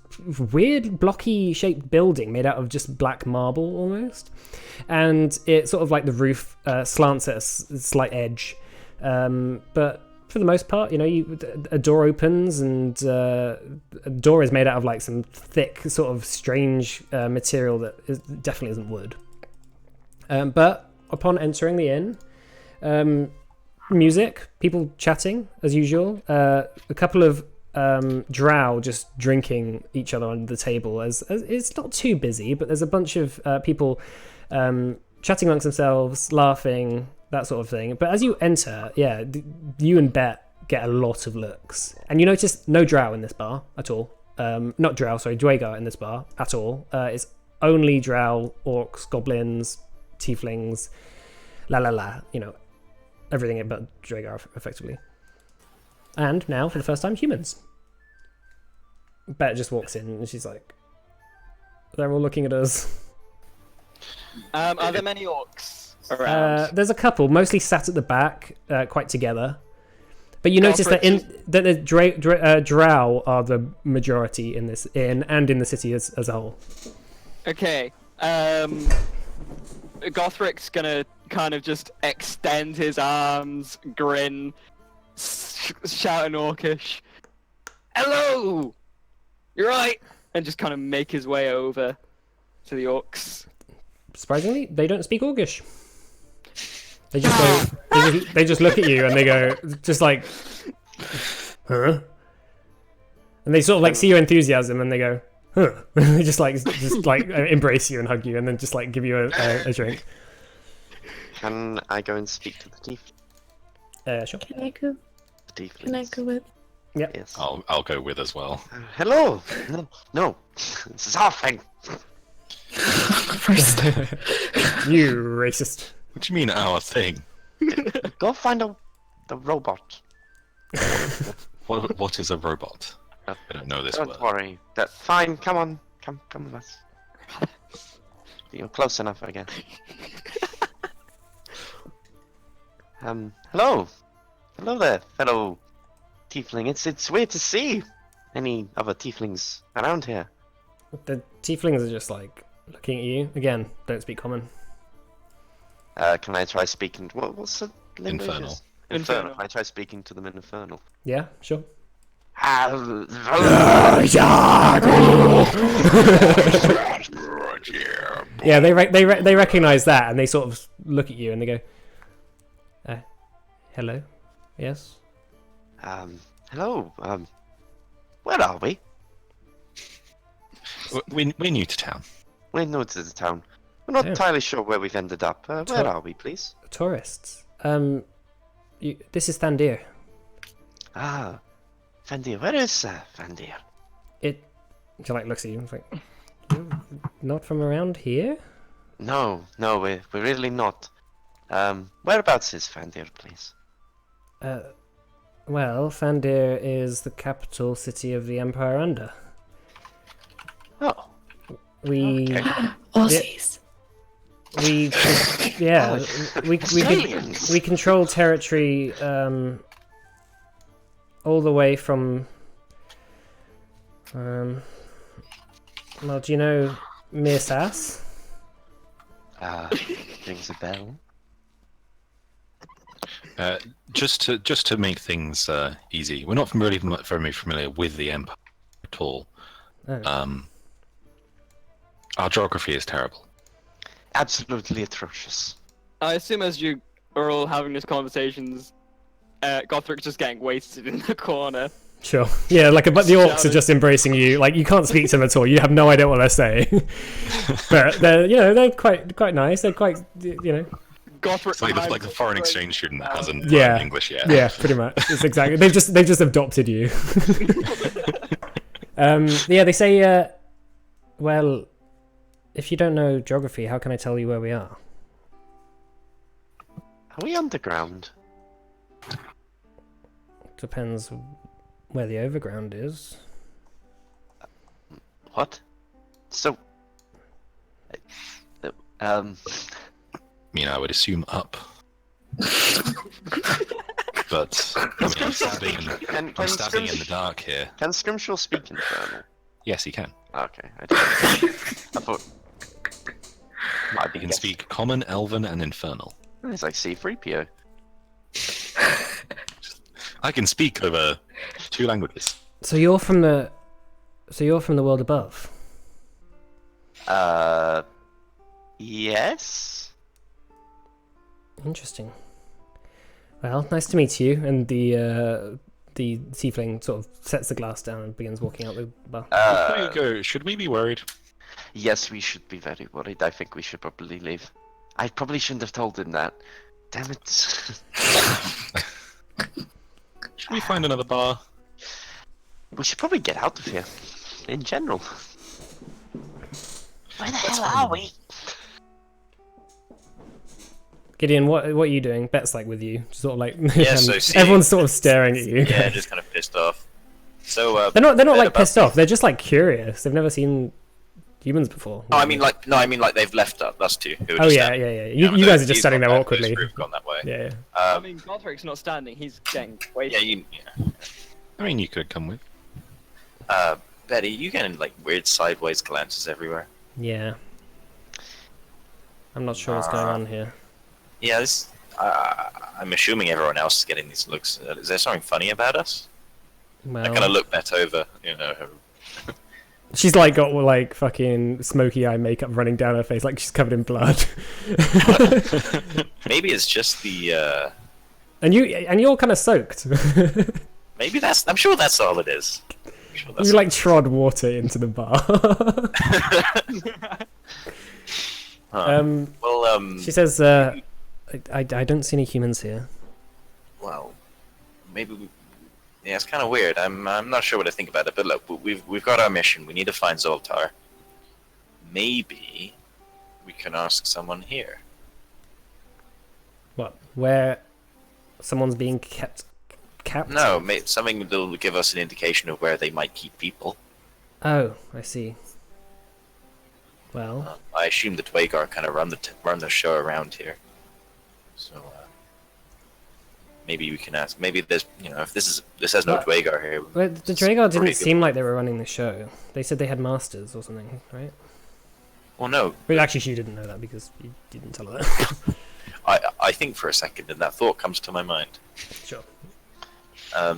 weird blocky shaped building made out of just black marble almost, and it sort of like the roof slants at a slight edge, but for the most part, you know, a door opens, and a door is made out of like some thick sort of strange material that definitely isn't wood, but upon entering the inn, music, people chatting as usual, a couple of drow just drinking each other under the table, as it's not too busy, but there's a bunch of people chatting amongst themselves, laughing, that sort of thing. But as you enter, yeah, you and Bet get a lot of looks, and you notice no drow in this bar at all. Not drow, sorry, Dwagar in this bar at all. It's only drow, orcs, goblins, tieflings, everything but Dwagar effectively. And now, for the first time, humans. Bet just walks in and she's like, they're all looking at us. Are there many orcs around? There's a couple, mostly sat at the back, quite together. But you notice that the drow are the majority in this inn and in the city as a whole. Okay. Gothric's gonna kind of just extend his arms, grin, shout in Orcish, "Hello! You're right!" and just kind of make his way over to the orcs. Surprisingly, they don't speak Orcish. They just go. They just look at you and they go, just like, huh? And they sort of like see your enthusiasm and they go, huh? They just embrace you and hug you and then just like give you a drink. Can I go and speak to the Sure. Can I go? tieflings? Can I go with? Yep. Yes. I'll go with as well. Hello. No. This is our thing. First. You racist. What do you mean our thing? Go find the robot. What is a robot? I don't know this Don't word. worry. Fine. Come on. Come with us. You're close enough, I guess. Hello. Hello there, fellow tiefling. It's weird to see any other tieflings around here. The tieflings are just like looking at you again. Don't speak common. Can I try speaking? What's the language? Infernal. Infernal. Can I try speaking to them in Infernal? Yeah, sure. Yeah, they recognize that and they sort of look at you and they go, "Hello, yes." Hello. Where are we? We're new to town. We're new to the town. We're not Oh. entirely sure where we've ended up. Where are we, please? Tourists. This is Thandir. Ah, Fandir. Where is Fandir? She like looks at you and is like, "You're not from around here?" No, we're really not. Whereabouts is Fandir, please? Well, Thandir is the capital city of the Empire Under. Oh, We Aussies. we Australians. we control territory all the way from well, do you know Mirsas? Rings a bell. Just to make things easy, we're not really very familiar with the Empire at all. Oh. Our geography is terrible. Absolutely atrocious. I assume as you are all having these conversations, Gothric's just getting wasted in the corner. Sure. Yeah, but the orcs are just embracing you. Like you can't speak to them at all. You have no idea what they're saying. But they're quite nice. They're quite Gothric It's like the foreign exchange student that hasn't Yeah. learned English yet. Yeah, pretty much. It's exactly. They've just adopted you. Yeah, they say. Well, if you don't know geography, how can I tell you where we are? Are we underground? Depends where the overground is. What? So. I would assume up. But I'm standing in the dark here. Can Scrimshaw speak Infernal? Yes, he can. Okay, I thought. Might be He can speak Common, Elven, and Infernal. It's like C3PO. I can speak over 2 languages. So you're from the world above. Yes. Interesting. Well, nice to meet you. And the tiefling sort of sets the glass down and begins walking out the bar. Before you go, should we be worried? Yes, we should be very worried. I think we should probably leave. I probably shouldn't have told him that. Damn it. Should we find another bar? We should probably get out of here. In general. Where the hell are we? Gideon, what are you doing? Bet's like with you, sort of like Yeah, so see- everyone's sort of staring at you. Yeah, just kind of pissed off. So They're not bit like about pissed off. They're just like curious. They've never seen humans before. Oh, I mean like they've left us two. Who were Oh just yeah, standing. yeah, yeah. Yeah, You guys are he's just standing gone there that way, awkwardly. We've gone that way. Yeah, yeah. I mean, Gothric's not standing. He's getting Yeah, wasted. yeah. I mean, you could come with. Betty, you getting like weird sideways glances everywhere. Yeah. I'm not sure what's going on here. Yeah, this. I'm assuming everyone else is getting these looks. Is there something funny about us? I kind Well, of look Beth over, you know. she's like got like fucking smoky eye makeup running down her face, like she's covered in blood. Maybe it's just the. and you're kind of soaked. Maybe that's. I'm sure that's all it is. I'm sure that's You like trod water into the bar. Huh. Well, She says, I don't see any humans here. well, maybe. Yeah, it's kind of weird. I'm not sure what to think about it. But look, we've got our mission. We need to find Zoltar. Maybe we can ask someone here. What? Where someone's being kept? No, something that will give us an indication of where they might keep people. Oh, I see. Well, I assume the Dwagar kind of run the show around here. So maybe we can ask. Maybe there's, if this has no What? Dwagar here. the Dragar probably didn't good. seem like they were running the show. They said they had masters or something, right? Well, no, But actually, she didn't know that because you didn't tell her that. I think for a second, and that thought comes to my mind. Sure. I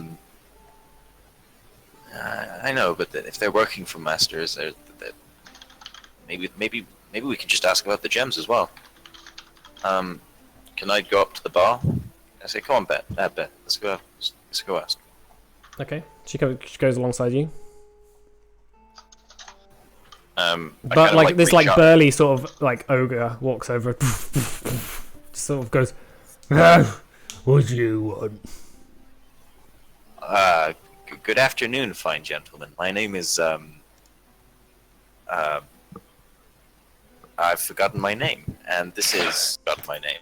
know, but if they're working for masters, maybe we can just ask about the gems as well. Can I go up to the bar? I say, come on, Bet, let's go ask. Okay. She goes alongside you. I But kinda, like this reach like up. burly sort of like ogre walks over, sort of goes, "Ah, what do you want?" Good afternoon, fine gentlemen. My name is I've forgotten my name, and this is forgotten my name.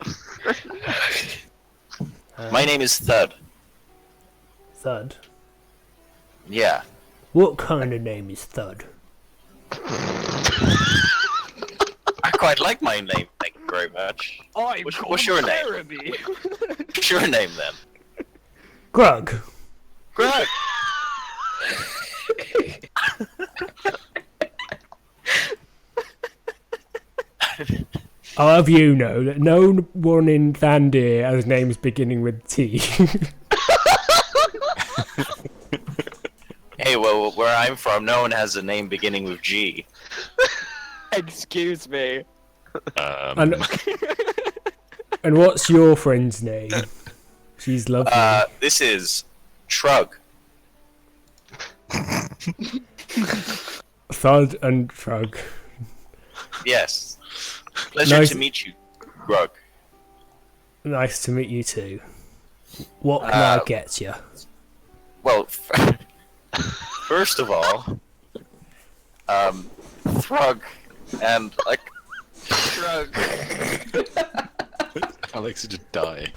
My name is Thud. Thud. Yeah. What kind of name is Thud? I quite like my name, thank you very much. What's your name? Jeremy. What's your name then? Grug. Greg. I'll have you know that no one in Thandir has names beginning with T. Hey, well, where I'm from, no one has a name beginning with G. Excuse me. and, and what's your friend's name? She's lovely. This is Trug. Thud and Trug. Yes. Pleasure Nice. to meet you, Grug. Nice to meet you too. What can I get you? Well, first of all, Thrug and like Shrug Alex is just dying.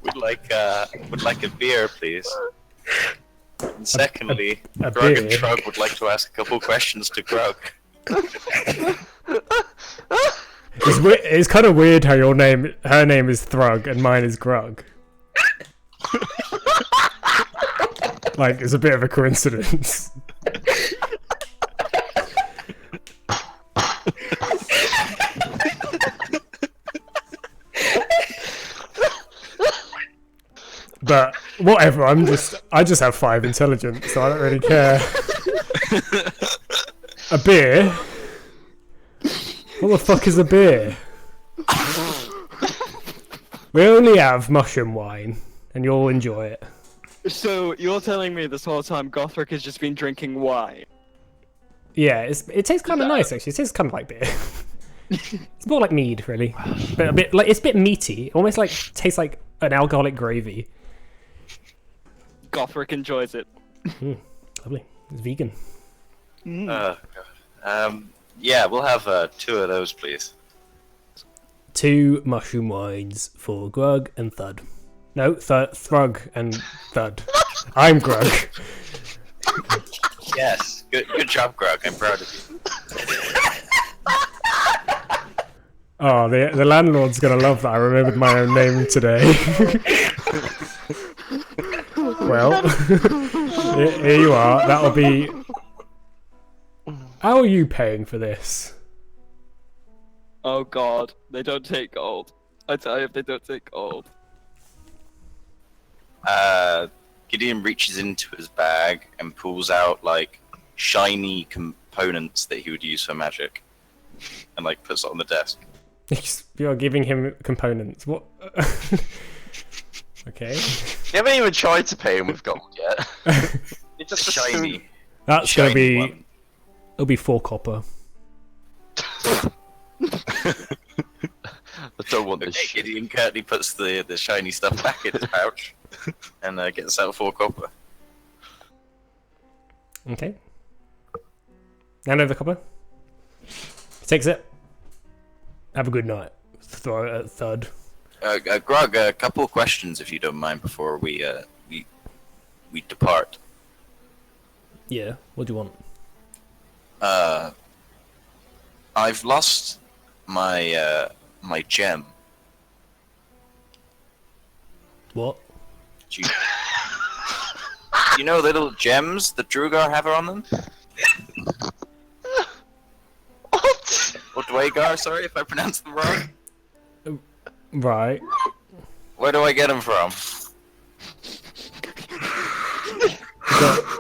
would like a beer, please. And secondly, a Grug and beer? Shrug would like to ask a couple questions to Grug. It's kind of weird how her name is Thrug and mine is Grug. Like, it's a bit of a coincidence. But whatever, I just have 5 intelligence, so I don't really care. A beer? What the fuck is a beer? We only have mushroom wine, and you'll enjoy it. So you're telling me this whole time Gothric has just been drinking wine? Yeah, it tastes kind of nice actually. It tastes kind of like beer. It's more like mead, really, but a bit like it's a bit meaty. Almost like tastes like an alcoholic gravy. Gothric enjoys it. Lovely. It's vegan. God. Yeah, we'll have 2 of those, please. 2 mushroom wines for Grug and Thud. No, Thrug and Thud. I'm Grug. Yes, good job, Grug. I'm proud of you. Oh, the landlord's gonna love that I remembered my own name today. Well, here you are. That'll be... How are you paying for this? Oh god, they don't take gold. I tell you if they don't take gold. Gideon reaches into his bag and pulls out like shiny components that he would use for magic, and like puts it on the desk. You're giving him components. What? Okay. You haven't even tried to pay him with gold yet. It's just Shiny. That's gonna shiny be... one. It'll be 4 copper. I don't want this Okay, shit. Gideon curtly puts the shiny stuff back in his pouch and gets out 4 copper. Okay. Hand over the copper. He takes it. Have a good night. Throw it at Thud. Grog, a couple of questions if you don't mind before we depart. Yeah, what do you want? I've lost my my gem. What? Do you know little gems that Drugar have on them? What? Or Dwagar, sorry if I pronounced them wrong. Right. Where do I get them from?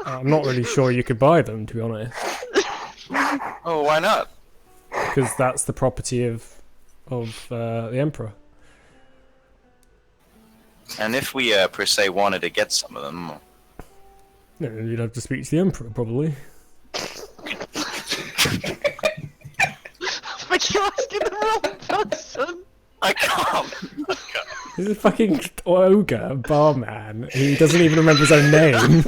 I'm not really sure you could buy them, to be honest. Oh, why not? Because that's the property of the Emperor. And if we per se wanted to get some of them, No, you'd have to speak to the Emperor, probably. But you're asking the wrong person. I can't. He's a fucking ogre barman. He doesn't even remember his own name.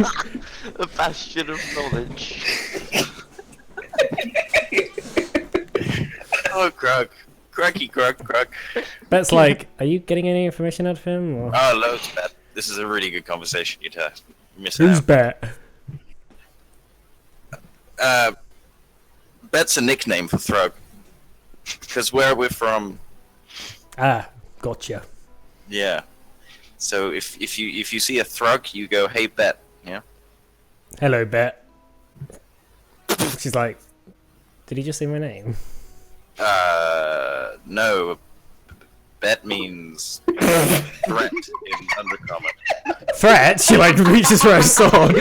The bastion of knowledge. Oh, Grug. Grug. Bet's like, are you getting any information out of him? Or... Oh, loads, Bet. This is a really good conversation you'd have. Miss Who's out. Bet? Bet's a nickname for Thrug. Because where we're from, Ah, gotcha. yeah. So if you see a Thrug, you go, "Hey, Bet." Yeah. Hello, Bet. She's like, did he just say my name? No. Bet means threat in Undercommon. Threat? She like reaches for her sword.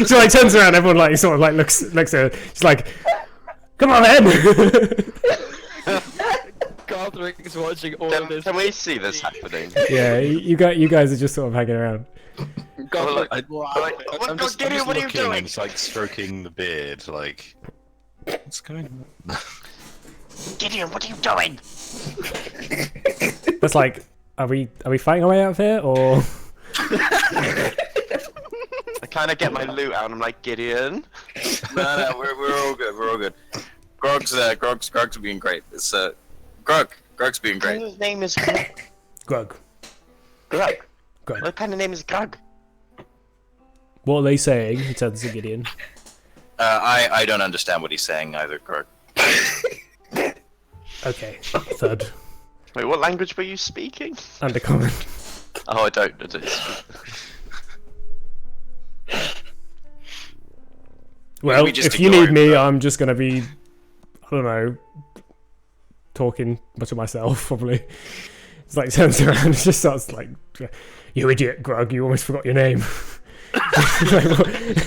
She like turns around. Everyone like sort of like looks at her. She's like, "Come on, then." Gothric is watching all of this. Can we see this happening? Yeah, you guys are just sort of hanging around. Gothric, I'm just Gideon, what are you looking doing? and it's like stroking the beard, like what's going on? Gideon, what are you doing? That's like, are we fighting our way out of here, or? I kind of get my loot out and I'm like, Gideon. No, we're all good. We're all good. Grog's being great. It's Grog's being great. His name is Grug. Grug. Grug. Grug. What kind of name is Grug? What are they saying? He turns to Gideon. I don't understand what he's saying either, Grog. Okay, Thud. Wait, what language were you speaking? Undercommon. Oh, I don't. Well, We just if you ignore need it, me, though. I'm just gonna be, I don't know, talking to myself, probably. It's like turns around and just starts like, "You idiot, Grug, you almost forgot your name."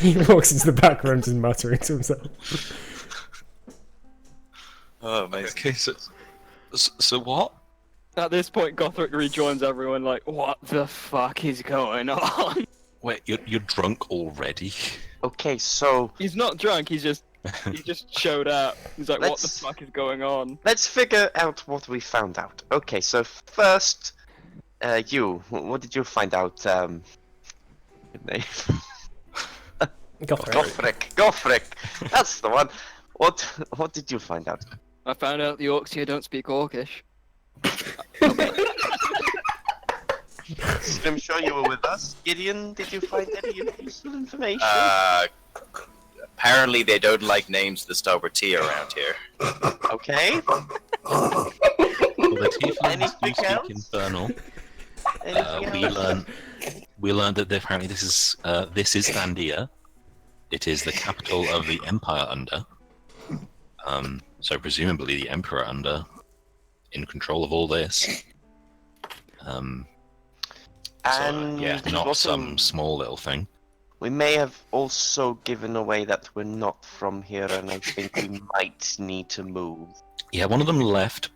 He walks into the back room just muttering to himself. Oh, amazing. Okay, so what? at this point, Gothric rejoins everyone like, what the fuck is going on? Wait, you're drunk already? Okay, so He's not drunk, he's just He just showed up. He's like, what the Let's- fuck is going on? Let's figure out what we found out. Okay, so first, what did you find out? Good name. Go for it. Gofric. That's the one. What did you find out? I found out the orcs here don't speak Orcish. I'm sure you were with us. Gideon, did you find any useful information? Apparently they don't like names that start with T around here. Okay. Well, the tieflings do Anything speak else? Infernal. Anything else? We learned that apparently this is Thandia. It is the capital of the Empire Under. So presumably the Emperor Under in control of all this. And Not what some small little thing. We may have also given away that we're not from here, and I think we might need to move. Yeah, one of them left.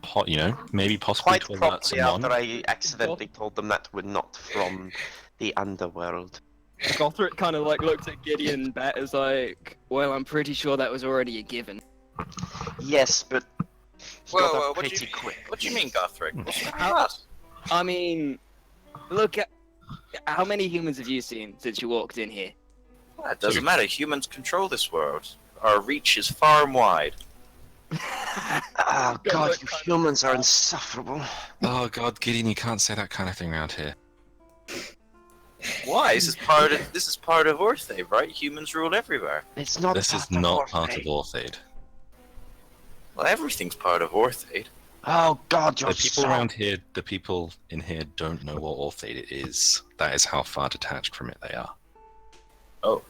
Maybe possibly Quite to alert promptly someone. after I accidentally told them that we're not from the underworld. Gothric kind of like looked at Gideon and Bet as like, Well, I'm pretty sure that was already a given. Yes, but he got Whoa, up what do pretty you quick. What do you mean, Gothric? I mean, look at how many humans have you seen since you walked in here? It doesn't matter. Humans control this world. Our reach is far and wide. Oh god, you humans are insufferable. Oh God, Gideon, you can't say that kind of thing around here. Why? This is part of Orthe, right? Humans rule everywhere. It's not This is part of not part Orthe. of Ortheid. Well, everything's part of Orthe. Oh god, you're The people so... around here, the people in here don't know what Ortheid is. That is how far detached from it they are. Oh.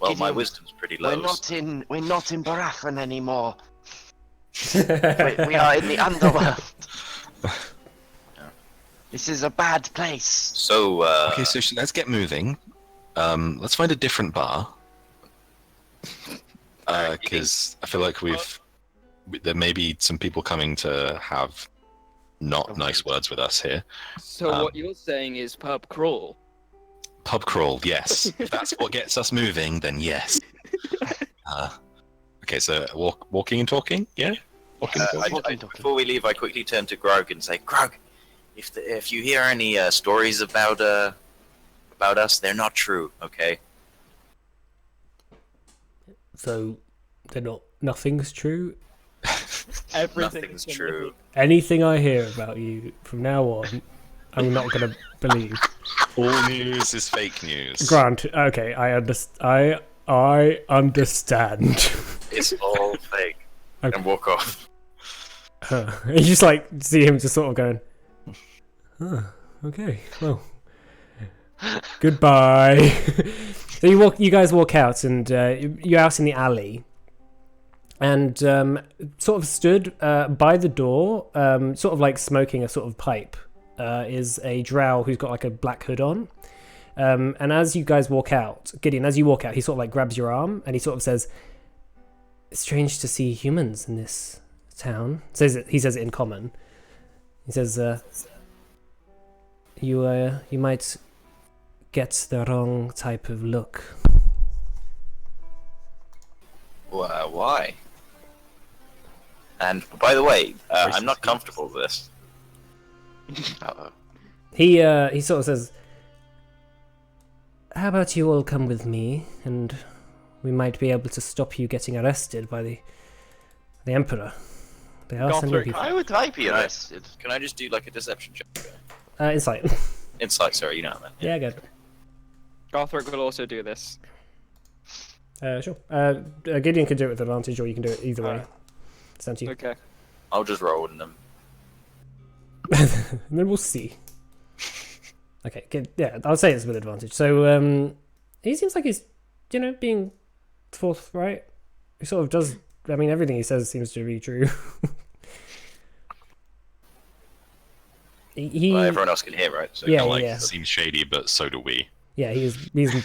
Well, my Gideon, wisdom's pretty low. We're not in Barathon anymore. we are in the underworld. This is a bad place. So, Okay, so let's get moving. Let's find a different bar. Because I feel like there may be some people coming to have not nice words with us here. So what you're saying is pub crawl? Pub crawl, yes. If that's what gets us moving, then yes. Okay, so walking and talking, yeah? Walking and talking. before we leave, I quickly turn to Grog and say, Grog, if you hear any stories about us, they're not true, okay? So, nothing's true? Nothing's true. Anything I hear about you from now on, I'm not gonna believe. All news is fake news. Grant, okay, I understand. I understand. It's all fake. Okay. And walk off. You just like see him just sort of going, okay, well, goodbye. So you guys walk out, and you're out in the alley, and sort of stood by the door, sort of like smoking a sort of pipe, is a drow who's got like a black hood on. And as you guys walk out, Gideon, as you walk out, he sort of like grabs your arm and he sort of says, "It's strange to see humans in this town." He says it in common. He says, "You might get the wrong type of look." Why? And by the way, I'm not comfortable with this. Uh-oh. He sort of says, "How about you all come with me, and we might be able to stop you getting arrested by the Emperor. They are sending people." Why would I be arrested? Can I just do like a deception check? Insight. Insight, sorry, you know what I meant. Yeah, good. Gothric will also do this. Sure. Gideon can do it with advantage, or you can do it either way. Alright. It's down to you. Okay. I'll just roll in them. And then we'll see. Okay, good. Yeah, I'll say it's with advantage. So, he seems like he's, being forthright. He sort of does. I mean, everything he says seems to be true. Well, everyone else can hear, right? So Yeah, Like, yeah. seems shady, but so do we. Yeah, he's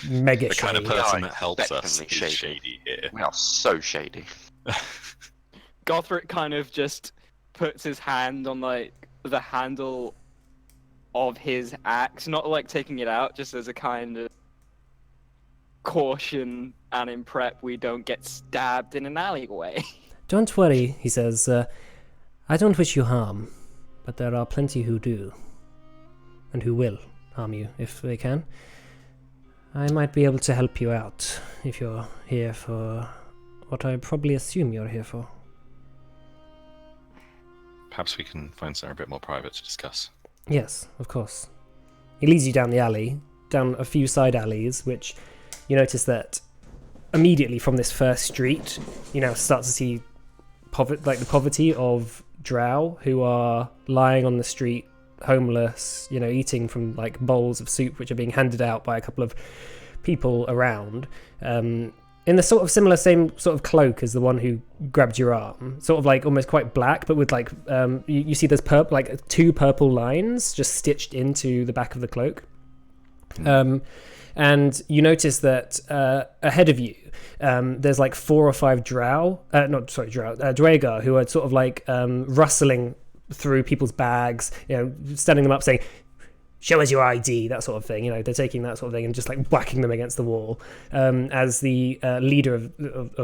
mega The kind of shady. person Yeah, that helps us is definitely shady. shady here. We are so shady. Gothric kind of just puts his hand on like the handle of his axe, not like taking it out, just as a kind of caution and in prep we don't get stabbed in an alleyway. Don't worry, he says. I don't wish you harm, but there are plenty who do, and who will harm you if they can. I might be able to help you out if you're here for what I probably assume you're here for. Perhaps we can find somewhere a bit more private to discuss. Yes, of course. He leads you down the alley, down a few side alleys, which you notice that immediately from this first street, you now start to see the poverty of drow who are lying on the street, homeless, eating from like bowls of soup which are being handed out by a couple of people around. In the sort of same sort of cloak as the one who grabbed your arm, sort of like almost quite black, but with like you see there's like 2 purple lines just stitched into the back of the cloak. And you notice that ahead of you, there's like 4 or 5 Draegar who are sort of like rustling through people's bags, standing them up saying, "Show us your ID," that sort of thing. They're taking that sort of thing and just like whacking them against the wall. As the leader of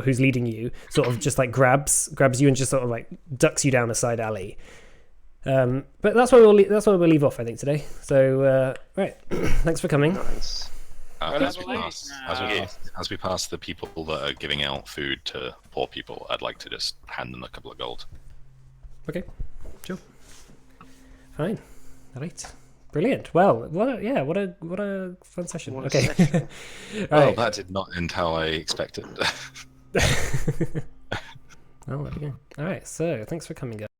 who's leading you sort of just like grabs you and just sort of like ducks you down a side alley. But that's where we'll leave off, I think, today. So right, thanks for coming. Nice. As we pass the people that are giving out food to poor people, I'd like to just hand them a couple of gold. Okay, sure. Fine. All right. Brilliant. Well, what a fun session. What a Okay. session. Well, that did not end how I expected. Well, there we go. All right. So, thanks for coming, guys.